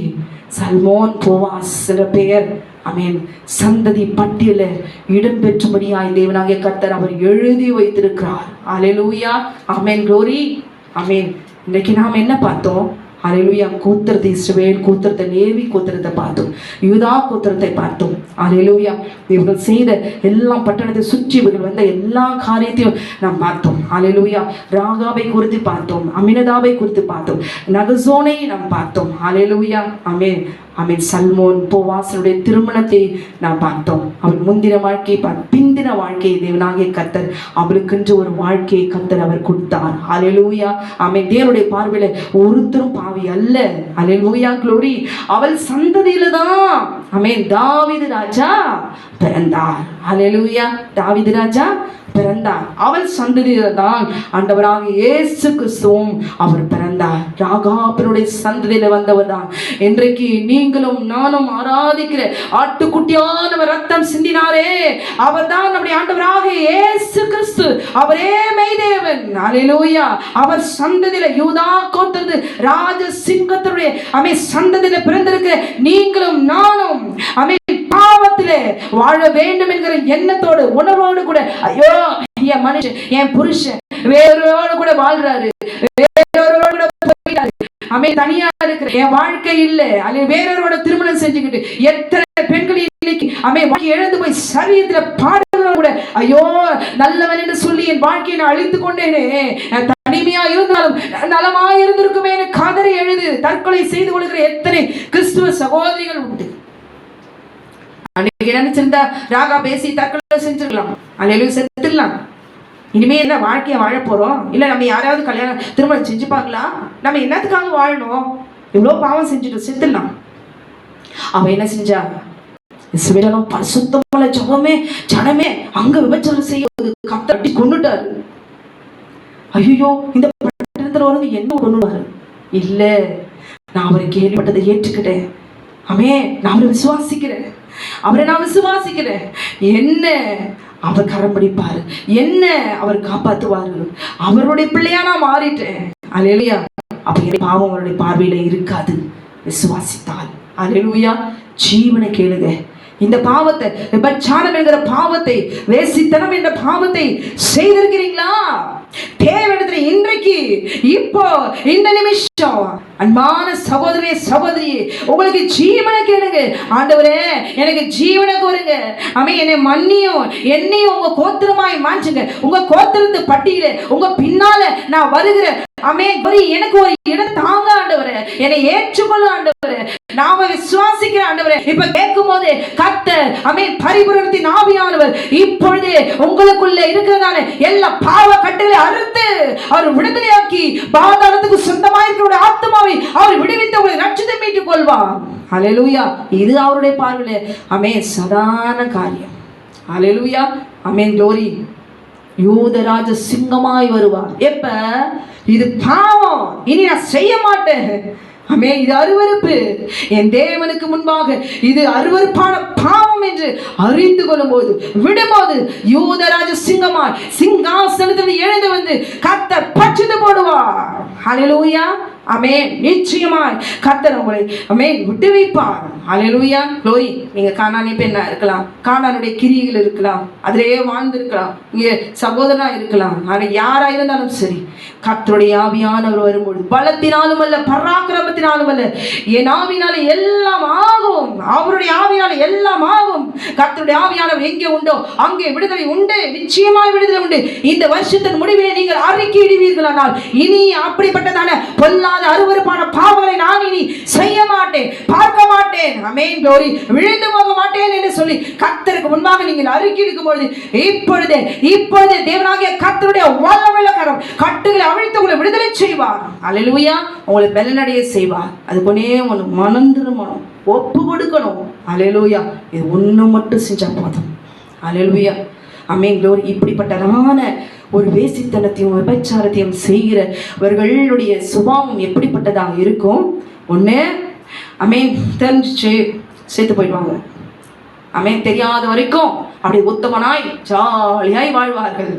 சல்மோன் போவாஸ் என்ற பெயர் ஆமென் சந்ததி பட்டியல இடம் பெற்றும்படியாய் தேவனாகிய கர்த்தர் அவர் எழுதி வைத்திருக்கிறார். அல்லேலூயா, ஆமென், glory. ஆமென். இன்னைக்கு நாம் என்ன பார்த்தோம்? அல்லேலூயா, கோத்திரத்தை இஸ்ரவேல் கோத்திரத்தை, லேவி கோத்திரத்தை பார்த்தோம், யூதா கோத்திரத்தை பார்த்தோம். அல்லேலூயா, இவர்கள் செய்த எல்லா பட்டணத்தை சுற்றி இவர்கள் வந்த எல்லா காரியத்தையும் நாம் பார்த்தோம். அல்லேலூயா, ராகாபை குறித்து பார்த்தோம், அமினதாபை குறித்து பார்த்தோம், நகசோனை நாம் பார்த்தோம். அல்லேலூயா, ஆமென், ஆமென். சல்மோன் போவாசனுடைய திருமணத்தை நாம் பார்த்தோம். அவள் முந்தின வாழ்க்கையை பிந்தின வாழ்க்கையை தேவனாகிய கர்த்தர் அவளுக்கென்று ஒரு வாழ்க்கையை கர்த்தர் அவர் கொடுத்தார். அல்லேலூயா, ஆமென். தேவனுடைய பார்வையில ஒருத்தரும் பாவி அல்ல. அல்லேலூயா, glory. அவள் சந்ததியில தான் ஆமென் தாவீது ராஜா பிறந்தார். அல்லேலூயா, தாவீது ராஜா பிறந்தார். அவள் சந்ததியில தான் ஆண்டவராக இயேசு கிறிஸ்துவும் அவர் பிறந்தார். ராகாபினுடைய சந்ததியில வந்தவர் தான் இன்றைக்கு நீங்களும் நானும் ஆராதிக்கிற ஆட்டுக்குட்டியானவர் ரத்தம் சிந்தினாரே, அவர் தான் நம்முடைய ஆண்டவராக இயேசு கிறிஸ்து. அவரே மெய்தேவன். அல்லேலூயா. அவர் சந்ததியில யூதா கோத்திரத்து ராஜ சிங்கத்தினுடைய சந்ததியில பிறந்திருக்கிற நீங்களும் நானும் பாவத்திலே வாழ வேண்டும் என்கிற எண்ணத்தோடு உணர்வோடு கூட, ஐயோ என் மனுஷன் என் புருஷன் வேறோடு கூட வாழ்றாரு, வேறோடு கூட தனியா இருக்கிற என் வாழ்க்கை இல்ல, அல்ல வேறோட திருமணம் செஞ்சுக்கிட்டு எத்தனை பெண்கள் இன்னைக்கு இழந்து போய் சரீரத்துல பாடுறவங்க கூட, ஐயோ நல்லவன் என்று சொல்லி என் வாழ்க்கையை நான் அழித்துக் கொண்டேனே, தனிமையா இருந்தாலும் நலமா இருந்திருக்குமே கதறி எழுது தற்கொலை செய்து கொள்கிற எத்தனை கிறிஸ்துவ சகோதரிகள் உண்டு. அன்னைக்கு நினைச்சிருந்தா ராகா பேசி தற்கொலை செஞ்சிடலாம், அல்லேலூயா, செத்துடலாம். இனிமே என்ன வாழ்க்கையை வாழ போறோம்? இல்ல நம்ம யாராவது கல்யாணம் திருமணம் செஞ்சுப்பாங்களா? நம்ம என்னத்துக்காக வாழணும்? இவ்வளவு பாவம் செஞ்சுட்டு செத்துடலாம். அவ என்ன செஞ்சா? இஸ்ரவேலும் பரிசுத்தமான ஜெபமே ஜனமே அங்க விபச்சாரம் செய்ய கத்தட்டி கொண்டுட்டாரு. ஐயோ, இந்த பட்டணத்துல வந்து என்ன கொண்டுவாரு? இல்ல, நான் அவரை கேள்விப்பட்டதை ஏற்றுக்கிட்டேன். நான் அவரை விசுவாசிக்கிறேன், அவரை நான் விசுவாசிக்கிறேன். என்ன அவர் கரம் பிடிப்பாரு, என்ன அவர் காப்பாத்துவாரு, அவருடைய பிள்ளையா நான் மாறிட்டேன். அல்லேலூயா. அப்ப பாவம் அவருடைய பார்வையில இருக்காது விசுவாசித்தால். அல்லேலூயா. ஜீவனை கேளுங்க. இந்த பாவத்தை, விபச்சாரம் என்கிற பாவத்தை, வேசித்தனம் என்ற பாவத்தை செய்திருக்கிறீங்களா? தேவனிடத்துல இன்றைக்கு இப்போ இந்த நிமிஷம் அன்பான சகோதரே சகோதரியே, உங்களுக்கு ஜீவனை கேளுங்க. ஆண்டவரே எனக்கு ஜீவனை கோருங்க. என்னை மன்னியும், என்னையும் உங்க கோத்திரமாய் மாற்றுங்க. உங்க கோத்திரத்து பட்டியல உங்க பின்னால நான் வருகிறேன். எனக்கு ஒரு இடம் தாங்க ஆண்டவரே, என்னை ஏற்றுக்கொள்ள ஆண்டவரே, நாம விசுவாசிக்கிற ஆண்டவரே. இப்ப கேட்கும் போது கர்த்தர் பரிபூரணத்தின் ஆவியானவர் இப்பொழுது உங்களுக்குள்ள இருக்கிறதான எல்லா பாவ கட்டளை அறுத்து அவர் விடுதலையாக்கி பாதாளத்துக்கு சொந்தமாயிருக்கிற ஆத்மாவை அவர் விடுவித்து உங்களை ரட்சித்து மீட்டுக் கொள்வார். அல்லேலூயா. இது அவருடைய பார்வையில சாதாரண காரியம். அல்லேலூயா. glory. யூதராஜ சிங்கமாய் வருவார். எப்ப? இது பாவம், இனி நான் செய்ய மாட்டேன். இது அருவருப்பு, என் தேவனுக்கு முன்பாக இது அருவருப்பான பாவம் என்று அறிந்து கொள்ளும் போது, விடும்போது யூதராஜ சிங்கமாய் சிங்காசனத்தில் எழுந்து வந்து கர்த்தர் பட்சித்து போடுவார். அல்லேலூயா. நிச்சயமாய் கர்த்தர் உங்களை விட்டுவிப்பார். அல்லேலூயா. glory. நீங்க கானானி பெண்ணா இருக்கலாம், கானானுடைய கிரியைகள் இருக்கலாம், அதிலேயே வாழ்ந்திருக்கலாம், இங்க சகோதரனா இருக்கலாம். ஆனா யாரா இருந்தாலும் சரி, கர்த்தருடைய ஆவியானவர் வரும்போது பலத்தினாலும் அல்ல பராக்கிரமத்தினாலும் அல்ல, என் ஆவினால எல்லாம் ஆகும். அவருடைய ஆவியால எல்லாம் சமாதானமாகும். கர்த்தருடைய ஆவியானவர் எங்கே உண்டோ அங்கே விடுதலை உண்டு, நிச்சயமாய் விடுதலை உண்டு. இந்த வருஷத்தின் முடிவிலே நீங்கள் அறிக்கையிடுவீர்களானால் இனி அப்படிப்பட்டதான பொல்லாத அருவருப்பான பாவங்களை நான் இனி செய்ய மாட்டேன், பார்க்க மாட்டேன், ஆமென் க்ளோரி, விழுந்து போக மாட்டேன் என்று சொல்லி கர்த்தருக்கு முன்பாக நீங்கள் அறிக்கையிடும் பொழுது இப்பொழுது தேவனாகிய கர்த்தருடைய வல்லமையுள்ள கரம் கட்டுகளை அவிழ்த்து உங்களை விடுதலை செய்வார். அல்லேலூயா. உங்களை பலனடைய செய்வார். அது கொண்டே மனம் திரும்பணும், ஒப்பு கொடுக்கணும். அல்லேலூயா. இது ஒன்று மட்டும் செஞ்சா போதும். அல்லேலூயா. ஆமென் க்ளோரி. இப்படிப்பட்டதான ஒரு வேசித்தனத்தையும் விபச்சாரத்தையும் செய்கிறவர்களுடைய சுபாவம் எப்படிப்பட்டதாக இருக்கும்? ஒன்று, ஆமென், தெரிஞ்சிச்சு சேர்த்து போயிடுவாங்க. ஆமென். தெரியாத வரைக்கும் அப்படி உத்தமனாய் ஜாலியாய் வாழ்வார்கள்.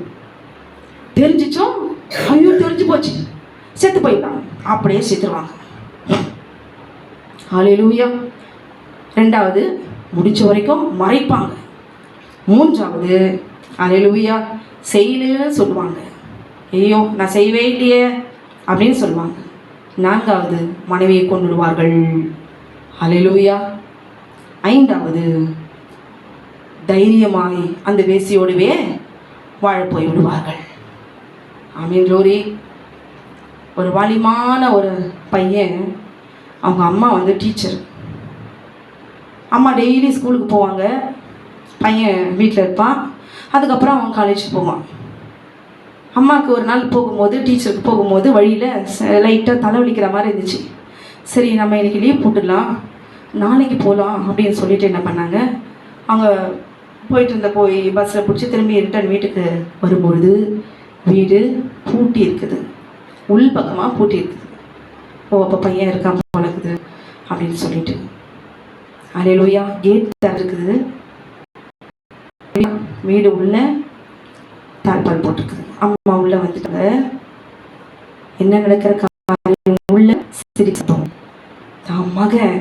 தெரிஞ்சிச்சோம், ஐயோ தெரிஞ்சு போச்சு, செத்து போயிட்டாங்க, அப்படியே செத்துருவாங்க. ஹல்லேலூயா. ரெண்டாவது, முடிச்ச வரைக்கும் மறைப்பாங்க. மூன்றாவது, ஹல்லேலூயா, செய்யலன்னு சொல்லுவாங்க. ஐயோ நான் செய்யவே இல்லையே அப்படின்னு சொல்லுவாங்க. நான்காவது, மனைவியை கொண்டுடுவார்கள். ஹல்லேலூயா. ஐந்தாவது, தைரியமாய் அந்த வேசியோடுவே வாழ போய் விடுவார்கள். ஆமென் க்ளோரி. ஒரு வாலிமான ஒரு பையன், அவங்க அம்மா வந்து டீச்சர். அம்மா டெய்லி ஸ்கூலுக்கு போவாங்க, பையன் வீட்டில் இருப்பான். அதுக்கப்புறம் அவன் காலேஜுக்கு போவான். அம்மாவுக்கு ஒரு நாள் போகும்போது, டீச்சருக்கு போகும்போது வழியில் லைட்டாக தலைவலிக்கிற மாதிரி இருந்துச்சு. சரி நம்ம இன்றைக்கி லீவ் போட்டுடலாம், நாளைக்கு போகலாம் அப்படின்னு சொல்லிட்டு என்ன பண்ணாங்க, அவங்க போயிட்டு இருந்த பஸ்ஸில் பிடிச்சி திரும்பி ரிட்டர்ன் வீட்டுக்கு வரும்பொழுது வீடு பூட்டி இருக்குது, உள் பக்கமாக பூட்டி இருக்குது. ஓ அப்போ பையன் இருக்கான் போலக்குது அப்படின்னு சொல்லிட்டு. அல்லேலூயா. கேட் இருக்குது, வீடு உள்ள தாழ்பால் போட்டிருக்குது. அம்மா உள்ள வந்துட்டாங்க. என்ன நடக்கிற காரியம் உள்ள சிரிச்சோம். தான் மகன்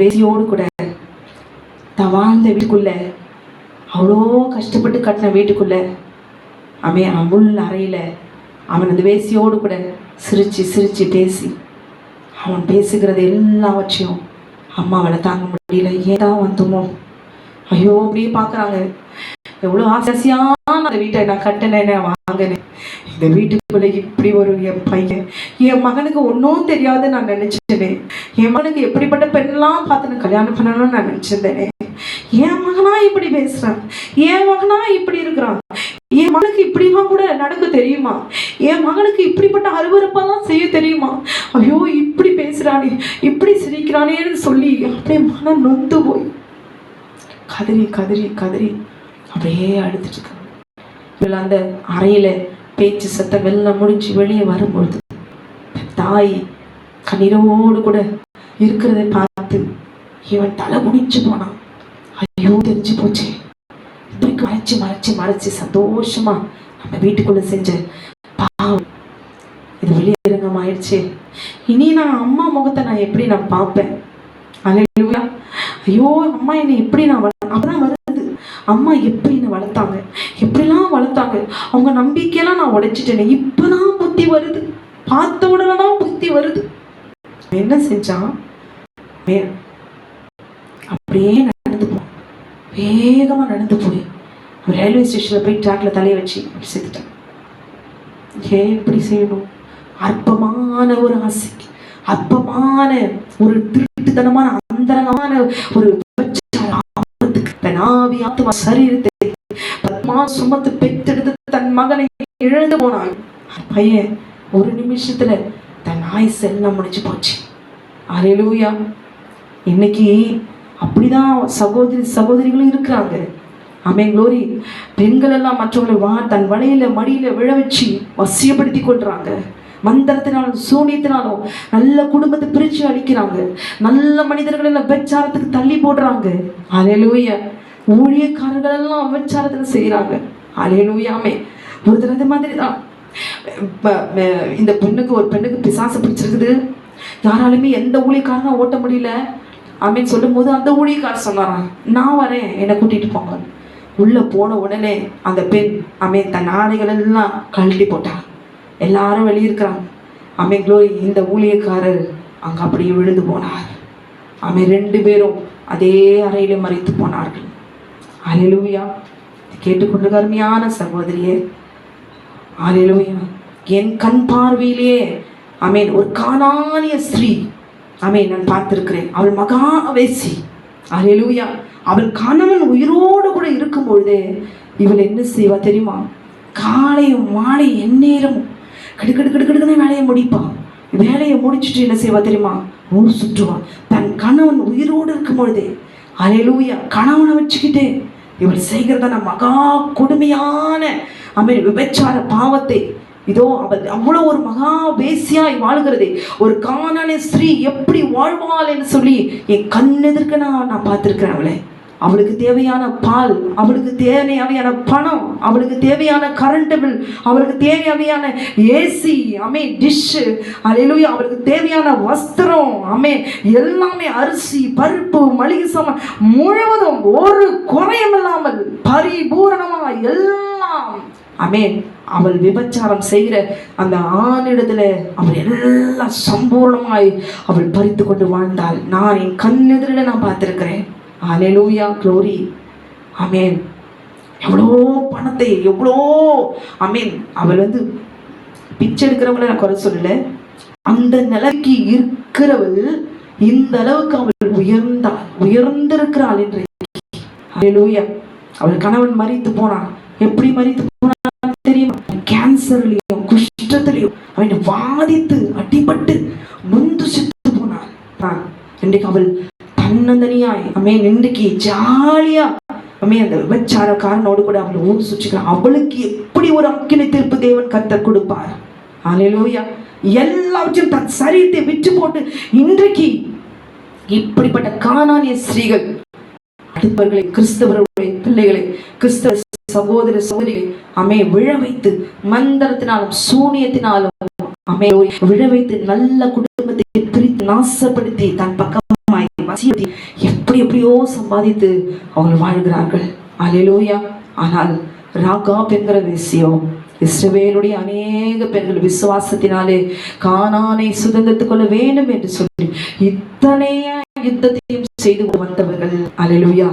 வேசியோடு கூட தான் வாழ்ந்த வீட்டுக்குள்ள, அவ்வளோ கஷ்டப்பட்டு கட்டின வீட்டுக்குள்ள, அவன் அறையில் அவன் அந்த வேசியோடு கூட சிரித்து சிரித்து பேசி, அவன் பேசுகிறது எல்லாவற்றையும் அம்மாவால் தாங்க முடியல. ஏதான் வந்தோமோ, ஐயோ அப்படியே பார்க்குறாங்க. எவ்வளோ ஆசையான அந்த வீட்டை நான் கட்டினேன்னு வாங்கினேன். இந்த வீட்டுக்குள்ளே இப்படி ஒரு என் பையன், என் மகனுக்கு ஒன்றும் தெரியாது நான் நினச்சிட்டேனே. என் மகனுக்கு எப்படிப்பட்ட பெண்ணெல்லாம் பார்த்து நான் கல்யாணம் பண்ணணும்னு நான் நினச்சிருந்தேனே. என் மகனா இப்படி பேசுகிறான், என் மகனா இப்படி இருக்கிறான், என் மகனுக்கு இப்படிலாம் கூட நடக்க தெரியுமா, என் மகனுக்கு இப்படிப்பட்ட அருவருப்பெல்லாம் செய்ய தெரியுமா, ஐயோ இப்படி பேசுகிறானே, இப்படி சிரிக்கிறானேன்னு சொல்லி அப்படியே மனம் நொந்து போய் கதறி கதறி கதறி அப்படியே அழுதுட்டு இருக்காங்க. இவள் அந்த அறையில் பேச்சு சத்தம் வெள்ளம் முடிஞ்சு வெளியே வரும்பொழுது தாய் கண்ணீரோடு கூட இருக்கிறதை பார்த்து இவன் தலை முடிஞ்சு போனான். ஐயோ தெரிஞ்சு போச்சு, இப்படிக்கு மறைச்சு மறைச்சு மறைச்சு சந்தோஷமா நம்ம வீட்டுக்குள்ள செஞ்ச பாவம் இது வெளியரங்கம் ஆயிடுச்சு. இனி நான் அம்மா முகத்தை நான் எப்படி நான் பார்ப்பேன்? அல்லேலூயா. ஐயோ அம்மா என்னை எப்படி நான் அப்பதான் வருது, அம்மா எப்படி என்னை வளர்த்தாங்க, எப்படிலாம் வளர்த்தாங்க, அவங்க நம்பிக்கையெல்லாம் நான் உடைச்சிட்டேனே, இப்பதான் புத்தி வருது, பார்த்த உடனே தான் புத்தி வருது. என்ன செஞ்சான், அப்படியே நடந்து போ, வேகமா நடந்து போய் ரயில்வே ஸ்டேஷன்ல போய் ட்ராக்ல தலையை வச்சு செத்துட்டான். ஏன் இப்படி செய்யணும்? அற்பமான ஒரு ஆசைக்கு, அற்பமான ஒரு திருட்டுத்தனமான அந்தரங்கமான ஒரு சரீரத்தை சுமத்து பெற்றெடுத்து தன் மகனை இழந்து போனான். பையன் ஒரு நிமிஷத்துல தன் ஆயுசு எல்லாம் முடிஞ்சு போச்சு. அல்லேலூயா. இன்னைக்கு அப்படிதான் சகோதரிகளும் இருக்கிறாங்க. ஆமென் க்ளோரி. பெண்கள் எல்லாம் மற்றவங்களை தன் வலையில மடியில விழ வச்சு வசியப்படுத்தி கொள்றாங்க. மந்திரத்தினாலும் சூனியத்தினாலும் நல்ல குடும்பத்தை பிரிச்சு அடிக்கிறாங்க. நல்ல மனிதர்கள் எல்லாம் விபச்சாரத்துக்கு தள்ளி போடுறாங்க. அல்லேலூயா. ஊழியக்காரர்கள் எல்லாம் விபச்சாரத்துல செய்யறாங்க. அல்லேலூயாமே. ஒரு தடவை மாதிரி தான் இந்த ஒரு பெண்ணுக்கு பிசாசு பிடிச்சிருக்குது. யாராலுமே எந்த ஊழியக்காரனும் ஓட்ட முடியல. ஆமேன்னு சொல்லும் போது அந்த ஊழியக்காரர் சொன்னாராம், நான் வரேன், என்னை கூட்டிட்டு போங்க. உள்ள போன உடனே அந்த பெண் ஆமேன் தன் ஆடைகள் எல்லாம் கழட்டி போட்டான். எல்லாரும் வெளியிருக்கிறாங்க. ஆமேன் க்ளோரி. இந்த ஊழியக்காரர் அங்க அப்படியே விழுந்து போனார். ஆமே 2 பேரும் அதே அறையிலே மரித்து போனார்கள். அல்லேலூயா. கேட்டுக்கொண்டு அருமையான சகோதரியே, அல்லேலூயா, என் கண் பார்வையிலே ஆமென் ஒரு கானானிய ஸ்திரீ ஆமென் நான் பார்த்திருக்கிறேன். அவள் மகா வேசி. அல்லேலூயா. அவள் கணவன் உயிரோடு கூட இருக்கும் பொழுதே இவள் என்ன செய்வா தெரியுமா? காலையும் மாலை எந்நேரமும் கிடுக்கிடுன்னு வேலையை முடிப்பான். வேலையை முடிச்சுட்டு என்ன செய்வா தெரியுமா? ஊர் சுற்றுவான். தன் கணவன் உயிரோடு இருக்கும் பொழுதே. அல்லேலூயா. கணவனை வச்சுக்கிட்டே இவள் செய்கிறதான மகா கொடுமையான ஆமென் விபச்சார பாவத்தை. இதோ அவள் அவ்வளோ ஒரு மகா வேசியாய் வாழ்கிறதே. ஒரு கானானிய ஸ்திரீ எப்படி வாழ்வாள் என்று சொல்லி என் கண்ணெதிர்க்க நான் பார்த்திருக்கிறேன் அவளை. அவளுக்கு தேவையான பால், அவளுக்கு தேவையான பணம், அவளுக்கு தேவையான கரண்ட் பில், அவளுக்கு தேவையான ஏசி ஆமே டிஷ்ஷு, அல்லேலூயா, அவளுக்கு தேவையான வஸ்திரம் ஆமே எல்லாமே அரிசி பருப்பு மளிகை சாமான் முழுவதும் ஒரு குறையும் இல்லாமல் பரிபூரணமாக எல்லாம் ஆமென் அவள் விபச்சாரம் செய்கிற அந்த ஆணிடத்துல அவள் எல்லாம் சம்பூர்ணமாய் அவள் பறித்து கொண்டு வாழ்ந்தாள். நான் என் கண்ணெதிரில் நான் பார்த்திருக்கிறேன். அல்லேலூயா, க்ளோரி. ஆமென். எவ்வளோ பணத்தை எவ்வளோ ஆமென் அவள் பிச்சை எடுக்கிறவங்கள நான் குறை சொல்லல. அந்த நிலைக்கு இருக்கிறவள் இந்த அளவுக்கு அவள் உயர்ந்திருக்கிறாள் என்று. அல்லேலூயா. அவள் கணவன் மரித்து போனான். எப்படி மரித்து போனான் தெரியுமா? கேன்சர்லயும் குஷ்டத்திலையும் அவன் வாதித்து அடிபட்டு நொந்து செத்து போனான். இன்றைக்கு அவள் தன்னந்தனியாய் ஆமென் இன்றைக்கு ஜாலியா ஆமென் அந்த விபச்சாரக்காரனோடு கூட அவள் ஊர் சுற்றிக்கிறான். அவளுக்கு எப்படி ஒரு அக்கினி தீர்ப்பு தேவன் கர்த்தர் கொடுப்பார். அல்லேலூயா. எல்லாவற்றையும் தன் சரீரத்தை விட்டு போட்டு இன்றைக்கு இப்படிப்பட்ட கானானிய ஸ்திரீகள் அடுத்தவர்களை கிறிஸ்தவர்களுடைய பிள்ளைகளை கிறிஸ்தவ சகோதர சகோதரிகளை அமே விழ வைத்து மந்திரத்தினாலும் சூனியத்தினாலும் அமே விழ வைத்து நல்ல குடும்பத்தை பிரித்து நாசப்படுத்தி தன் பக்கமாய் வசியத்தை எப்படியோ சம்பாதித்து அவர்கள் வாழ்கிறார்கள். அல்லேலூயா. ஆனால் ராகாப் என்கிற வேசியோ இஸ்ரவேலுடைய அநேக பெண்கள் விசுவாசத்தினாலே கானானை சுதந்திரத்துக் கொள்ள வேண்டும் என்று சொல்லி இத்தனைய யுத்தத்தையும் செய்து வந்தவர்கள் அல்லேலூயா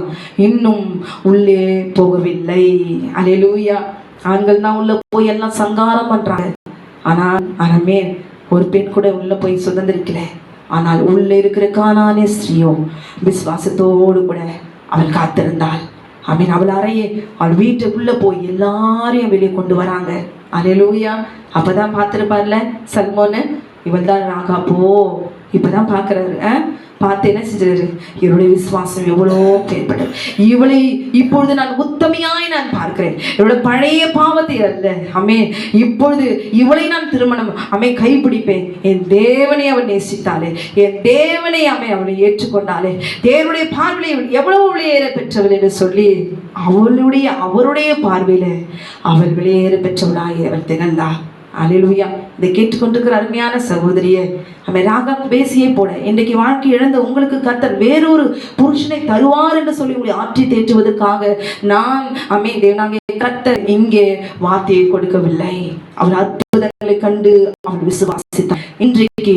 இன்னும் உள்ளே போகவில்லை. அல்லேலூயா. ஆண்கள் தான் உள்ள போய் எல்லாம் சங்காரம் பண்றாங்க. ஆனால் ஆனமே ஒரு பெண் கூட உள்ள போய் சுதந்திரிக்கல. ஆனால் உள்ள இருக்கிற கானானிய ஸ்திரீயோ விசுவாசத்தோடு கூட அவள் காத்திருந்தாள். ஆமென். அவள் அறையே அவள் வீட்டுக்குள்ள போய் எல்லாரையும் வெளியே கொண்டு வராங்க. அல்லேலூயா. அப்பதான் பார்த்திருப்பார்ல சல்மோன்னு, இவள் தான் ராகாப்போ இப்பதான் பாக்குறாரு. பார்த்து என்ன செஞ்சாரு? இவருடைய விசுவாசம் எவ்வளோ கேட்பட்டது. இவளை இப்பொழுது நான் உத்தமையாய் நான் பார்க்கிறேன். இவளோட பழைய பாவத்தை அல்ல அமே இப்பொழுது இவளை நான் திருமணம் அமே கைப்பிடிப்பேன். என் தேவனை அவள் நேசித்தாளே, என் தேவனை அமே அவளை ஏற்றுக்கொண்டாளே, தேவனுடைய பார்வையில் எவ்வளவு வெளியேற பெற்றவள் என்று சொல்லி அவருடைய பார்வையில அவள் வெளியேற பெற்றவளாய் அவள் திகழ்ந்தாள். அல்லேலூயா. இதை கேட்டுக்கொண்டிருக்கிற அருமையான சகோதரியே, நம்ம ராகாப் பேசியே போட இன்றைக்கு வாழ்க்கை இழந்த உங்களுக்கு கர்த்தர் வேறொரு புருஷனை தருவார் என்று சொல்லி உங்களை ஆற்றி தேற்றுவதற்காக நான் அமே தேவனாகிய கர்த்தர் இங்கே வார்த்தையை கொடுக்கவில்லை. அவர் அற்புதங்களை கண்டு அவள் விசுவாசித்தார். இன்றைக்கு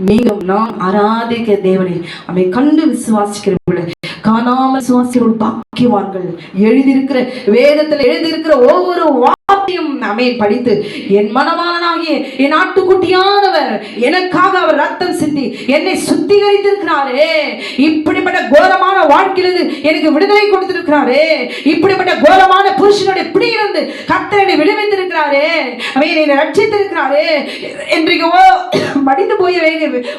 நீங்கள் நான் ஆராதிக்க தேவனை அவை கண்டு விசுவாசிக்கிறவர்கள் காணாமல் விசுவாசிக்கிறவர்கள் பாக்கியவான்கள். எழுதியிருக்கிற வேதத்தில் எழுதியிருக்கிற ஒவ்வொரு வார்த்தையும் அமே படித்து என் மனவாளனாகிய என் ஆட்டுக்குட்டியானவர் எனக்காக அவர் ரத்தம் சிந்தி என்னை சுத்திகரித்திருக்கிறாரே, இப்படிப்பட்ட கோரமான வாழ்க்கையிலிருந்து எனக்கு விடுதலை கொடுத்திருக்கிறாரே, இப்படிப்பட்ட கோரமான புருஷனுடைய பிடியிலிருந்து கர்த்தர் என்னை விடுவித்திருக்கிறாரே, அவன் என்னை ரட்சித்திருக்கிறாரே என்றைக்கோ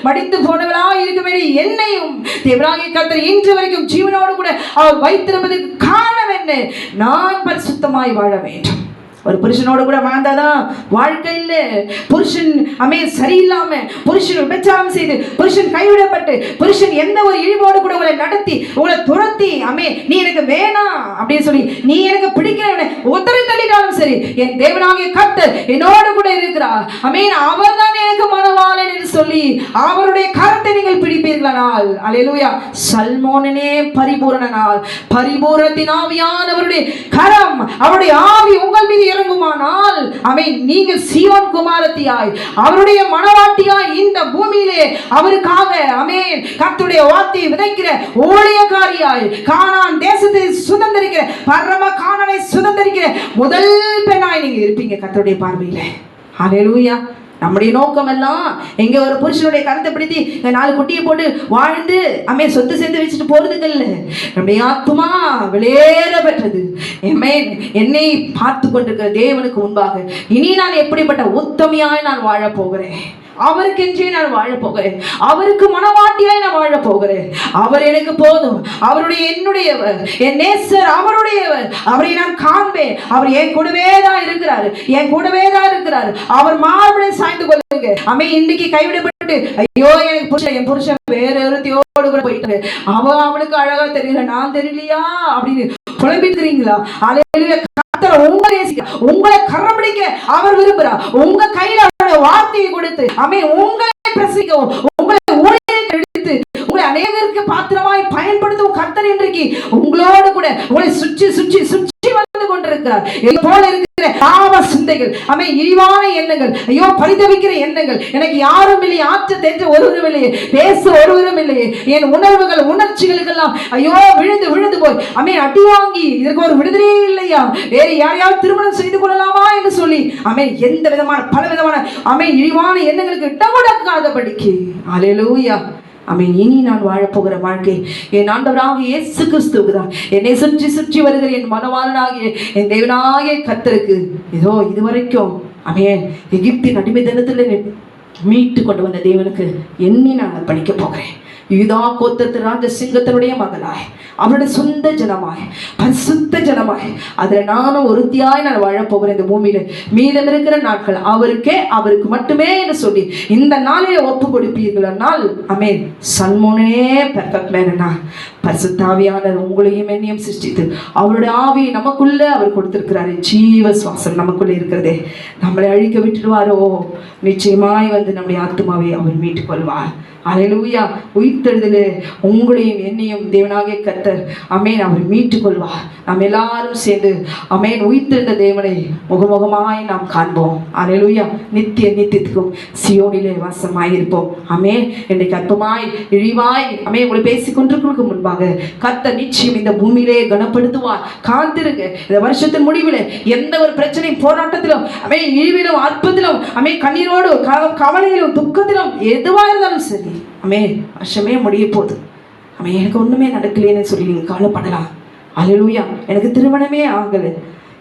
மடிந்து போனவளா இருக்க வேண்டிய என்னையும் தேவனாகிய கர்த்தர் இன்று வரைக்கும் ஜீவனோடு கூட அவர் வைத்திருப்பதற்கு காரணம் என்ன? நான் பரிசுத்தமாய் வாழ வேண்டும். ஒரு புருஷனோடு கூட வாழ்ந்தாதான் வாழ்க்கை இல்லை. புருஷன் அமே சரியில்லாம புருஷன் விபச்சாரம் செய்து புருஷன் கைவிடப்பட்டு புருஷன் எந்த ஒரு இழிவோடு கூட உங்களை நடத்தி உங்களை துரத்தி அமே நீ எனக்கு வேணாம் அப்படின்னு சொல்லி நீ எனக்கு பிடிக்கிறவனை ஒத்தரை தள்ளிட்டாலும் சரி என் தேவனாகிய கர்த்தர் என்னோடு கூட இருக்கிறார். அமேன். அவர் தான் எனக்கு மனவாளன் என்று சொல்லி அவருடைய கரத்தை நீங்கள் பிடிப்பீர்களானால் அல்லேலூயா. சல்மோனனே பரிபூரணனால் பரிபூரணத்தின் ஆவியானவருடைய கரம் அவருடைய ஆவி உங்கள் மீது இறங்குமானால் நீங்கள் சீயோன் குமாரத்தியாய் அவருடைய மனவாட்டியாய் இந்த பூமியிலே அவருக்காக கர்த்தருடைய வார்த்தையை விதைக்கிற ஊழியக்காரியாய் கானான் தேசத்தை சுதந்தரிக்கிற பரம கானானை சுதந்தரிக்கிற முதல் பெண்ணாய் நீங்க இருப்பீங்க கர்த்தருடைய பார்வையில. ஹல்லேலூயா. நம்முடைய நோக்கம் எல்லாம் எங்க ஒரு புருஷனுடைய கருத்தை பிடித்தி 4 குட்டியை போட்டு வாழ்ந்து சொத்து சேர்த்து வச்சுட்டு போறதுக்கு இல்ல. நம்முடைய ஆத்துமா வெளியேற பெற்றது. என்னை பார்த்து கொண்டிருக்கிற தேவனுக்கு முன்பாக இனி நான் எப்படிப்பட்ட உத்தமையாய் நான் வாழ போகிறேன், அவருக்கென்றே நான் வாழ போகிறேன், அவருக்கு மனவாட்டியாய் நான் வாழ போகிறேன். அவர் எனக்கு போதும், அவருடைய என்னுடையவர், என் நேசர் அவருடையவர், அவரை நான் காண்பேன். அவர் என் கூடவே தான் இருக்கிறாரு, என் கூடவே தான் இருக்கிறாரு. அவர் மார்பளை சாய்ந்து கொள்ளுங்க. இன்னைக்கு கைவிடப்பட்டு ஐயோ என் புருஷன் வேற ஒருத்தியோடு கூட போயிட்டாரு, அவனுக்கு அழகா தெரியல, நான் தெரியலையா அப்படின்னு புலம்பிக்கிறீங்களா? உங்களை கரம் பிடிக்க அவர் விரும்புகிறார். உங்க கையில வார்த்தையை கொடுத்து உங்களை பிரசிக்கவும், உங்களை ஊழியத்தை எடுத்து உங்களை அநேகருக்கு பாத்திரமாய் பயன்படுத்தும் கர்த்தர் இன்றைக்கு உங்களோடு கூட உங்களை சுற்றி சுற்றி சுற்றி வந்து கொண்டிருக்கிறார். போல இருக்கிற பாவ சிந்தைகள், இழிவான எண்ணங்கள், ஐயோ பரிதவிக்கிற எண்ணங்கள், எனக்கு யாரும் இல்லையே, ஆற்ற தேற்ற ஒருவரும் இல்லையே, பேச ஒருவரும் இல்லையே, என் உணர்வுகள் உணர்ச்சிகளுக்கெல்லாம் ஐயோ விழுந்து விழுந்து போய் அடி வாங்கி இதற்கு ஒரு விடுதலையே இல்லையா, வேறு யாரையாவது திருமணம் செய்து கொள்ளலாமா என்று சொல்லி எந்த விதமான பல விதமான இழிவான எண்ணங்களுக்கு இடம் கொடுக்காதபடிக்கு. அல்லேலூயா. இனி நான் வாழப்போகிற வாழ்க்கை என் ஆண்டவராகிய இயேசு கிறிஸ்துவுக்குதான். என்னை சுற்றி சுற்றி வருகிற என் மனவாளனாகிய என் தேவனாகிய கர்த்தருக்கு இதோ இதுவரைக்கும் எகிப்தின் அடிமைத்தனத்தில் மீட்டு கொண்டு வந்த தேவனுக்கு என்னை நான் அர்ப்பணிக்க போகிறேன். யூதா கோத்திரத்து ராஜ சிங்கத்தினுடைய மகளாய், அவருடைய சொந்த ஜனமாய், பரிசுத்த ஜனமாய், அதுல நானும் ஒருத்தியாய் நான் வாழப்போகிறேன். இந்த பூமியில மீதம் இருக்கிற நாட்கள் அவருக்கு மட்டுமே என்று சொல்லி இந்த நாளிலே ஒப்பு கொடுப்பீர்களானால் சல்மோனே பெர்ஃபெக்ட் மேனா, பரிசுத்தாவியானவர் உங்களையும் என்னையும் சிருஷ்டித்து அவருடைய ஆவியை நமக்குள்ள அவர் கொடுத்திருக்கிறாரு. ஜீவ சுவாசம் நமக்குள்ள இருக்கிறதே, நம்மளை அழிக்க விட்டுடுவாரோ? நிச்சயமாய் வந்து நம்முடைய ஆத்மாவை அவர் மீட்டுக் கொள்வார். அல்லேலூயா. உயிர்த்தெழுதலே உங்களையும் என்னையும் தேவனாகிய கர்த்தர் அவர் மீட்டுக் கொள்வார். நாம் எல்லாரும் சேர்ந்து உயிர்த்தெழுந்த தேவனை முகமுகமாய் நாம் காண்போம். அல்லேலூயா. நித்தியத்துக்கும் சியோனிலே வாசமாயிருப்போம். இன்றைக்கு அற்பமாய் இழிவாய் உங்களை பேசிக் கொண்டிருக்கிறதுக்கு முன்பாக கர்த்தர் நிச்சயம் இந்த பூமியிலே கனப்படுத்துவார். காத்திருங்க. இந்த வருஷத்தின் முடிவில் எந்த ஒரு பிரச்சனை போராட்டத்திலும் இழிவிலும் அற்பத்திலும் கண்ணீரோடு கவலையிலும் துக்கத்திலும் எதுவா இருந்தாலும் சரி வருஷமே முடிய போகுது, எனக்கு ஒண்ணுமே நடக்கலைன்னு சொல்லி நீங்க கவலைப்படலாம். அல்லேலூயா. எனக்கு திருமணமே ஆகலை,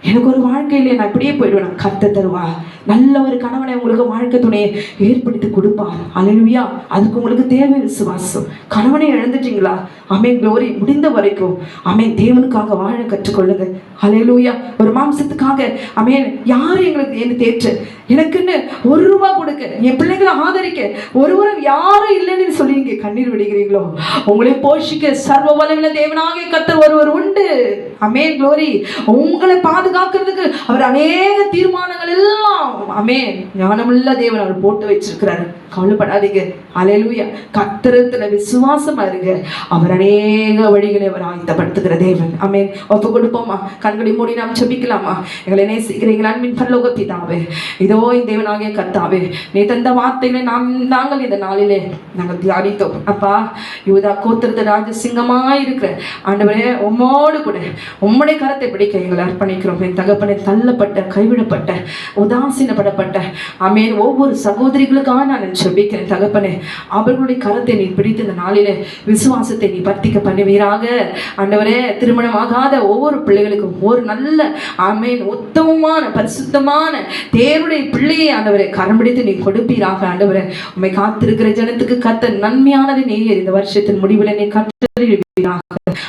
எனக்கு ஒரு வாழ்க்கையிலே நான் இப்படியே போயிடுவேன். கர்த்தர் தருவா. நல்ல ஒரு கணவனை உங்களுக்கு வாழ்க்கை துணையை ஏற்படுத்தி கொடுப்பார். அல்லேலூயா. அதுக்கு உங்களுக்கு தேவை விசுவாசம். கணவனை இழந்துட்டீங்களா? க்ளோரி. முடிந்த வரைக்கும் தேவனுக்காக வாழ கற்றுக்கொள்ளுங்க. அல்லேலூயா. ஒரு மாம்சத்துக்காக யாரு எங்களுக்கு என்ன தேற்று, எனக்குன்னு ₹1 கொடுக்க, என் பிள்ளைங்களை ஆதரிக்க ஒருவரும் யாரும் இல்லைன்னு சொல்லி நீங்க கண்ணீர் விடுகிறீங்களோ, உங்களை போஷிக்க சர்வ வல்லமையுள்ள தேவனாகிய கர்த்தர் ஒருவர் உண்டு. க்ளோரி. உங்களை பாதுகாக்கிறதுக்கு அவர் அநேக தீர்மானங்கள் எல்லாம் ஞானமுள்ள தேவன் அவர் போட்டு வச்சிருக்கிறாரு. கவலைப்படாதீங்க. அல்லேலூயா. கர்த்தரத்துல விசுவாசமா இருங்க. அவர் அநேக வழிகளை அவர் ஆயத்தப்படுத்துகிற தேவன். ஒப்பு கொடுப்போமா? கண்களை மூடி நாம் ஜெபிக்கலாமா? எங்களை நேசிக்கிறீங்களா அன்பின் பரலோக பிதாவே, இதோ இந்த தேவனாகிய கர்த்தாவே, நீ தந்த வார்த்தைகளை நாங்கள் இந்த நாளிலே நாங்கள் தியானித்தோம். அப்பா, யூதா கோத்திரத்து ராஜசிங்கமா இருக்கிற ஆண்டவரே, உம்மோடு கூட உம்முடைய கரத்தை பிடிக்க எங்களை அர்ப்பணிக்கிறோம். என் தகப்பனை தள்ளப்பட்ட, கைவிடப்பட்ட, உதாசீனப்படப்பட்ட ஒவ்வொரு சகோதரிகளுக்காக நான் ஜெபிக்கிறேன். தகப்பனே, அவர்களுடைய கரத்தை நீ பிடித்து இந்த நாளிலே விசுவாசத்தை நீ பர்த்திக்க பண்ணுவீராக. ஆண்டவரே, திருமணமாகாத ஒவ்வொரு பிள்ளைகளுக்கும் ஒரு நல்ல உத்தமமான பரிசுத்தமான தேவனுடைய பிள்ளையை ஆண்டவரை கரம் பிடித்து நீ கொடுப்பீராக. ஆண்டவரே, உம்மை காத்திருக்கிற ஜனத்துக்கு கர்த்தர் நன்மையானதை நீர் இந்த வருஷத்தின் முடிவில் நீ கற்றறிவீராக.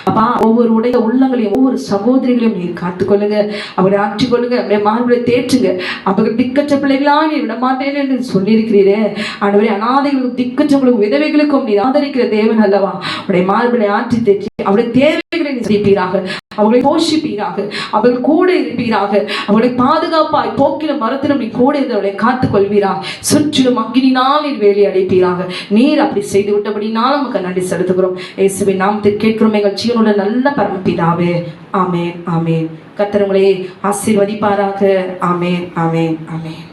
அப்பா, ஒவ்வொரு உடைய உள்ளங்களையும் ஒவ்வொரு சகோதரிகளையும் நீர் காத்துக்கொள்ளுங்க. அவரை ஆற்றிக்கொள்ளுங்க. அப்படியே மார்பலை தேற்றுங்க. அவர்கள் திக்கற்ற பிள்ளைகளா நீ விட மாட்டேன் என்று சொல்லியிருக்கிறீரே ஆண்டவரே, அநாதைகளுக்கும் திக்கற்றவர்களுக்கும் விதவைகளுக்கும் நீர் ஆதரிக்கிற தேவன் அல்லவா? அவருடைய மார்பலை ஆற்றி தேற்றி அவருடைய தேவைகளை நீ சந்திப்பீராக. அவர்களை போஷிப்பீராக, அவர்கள் கூட இருப்பீராக, அவர்களை பாதுகாப்பாய் போக்கில மரத்திலும் நீ கூட இருந்து அவர்களை காத்துக் கொள்வீராக, சுற்றிலும் அக்கினினால் நீர் வேலி அடைப்பீராக. நீர் அப்படி செய்து விட்டபடினால் நமக்கு நன்றி செலுத்துகிறோம். இயேசுவின் நாமத்தில் கேட்கிறோம் எங்கள் ஜீவனுள்ள நல்ல பரமபிதாவே. ஆமென், ஆமென். கர்த்தர் உங்களை ஆசீர்வதிப்பாராக. ஆமென், ஆமென், ஆமென்.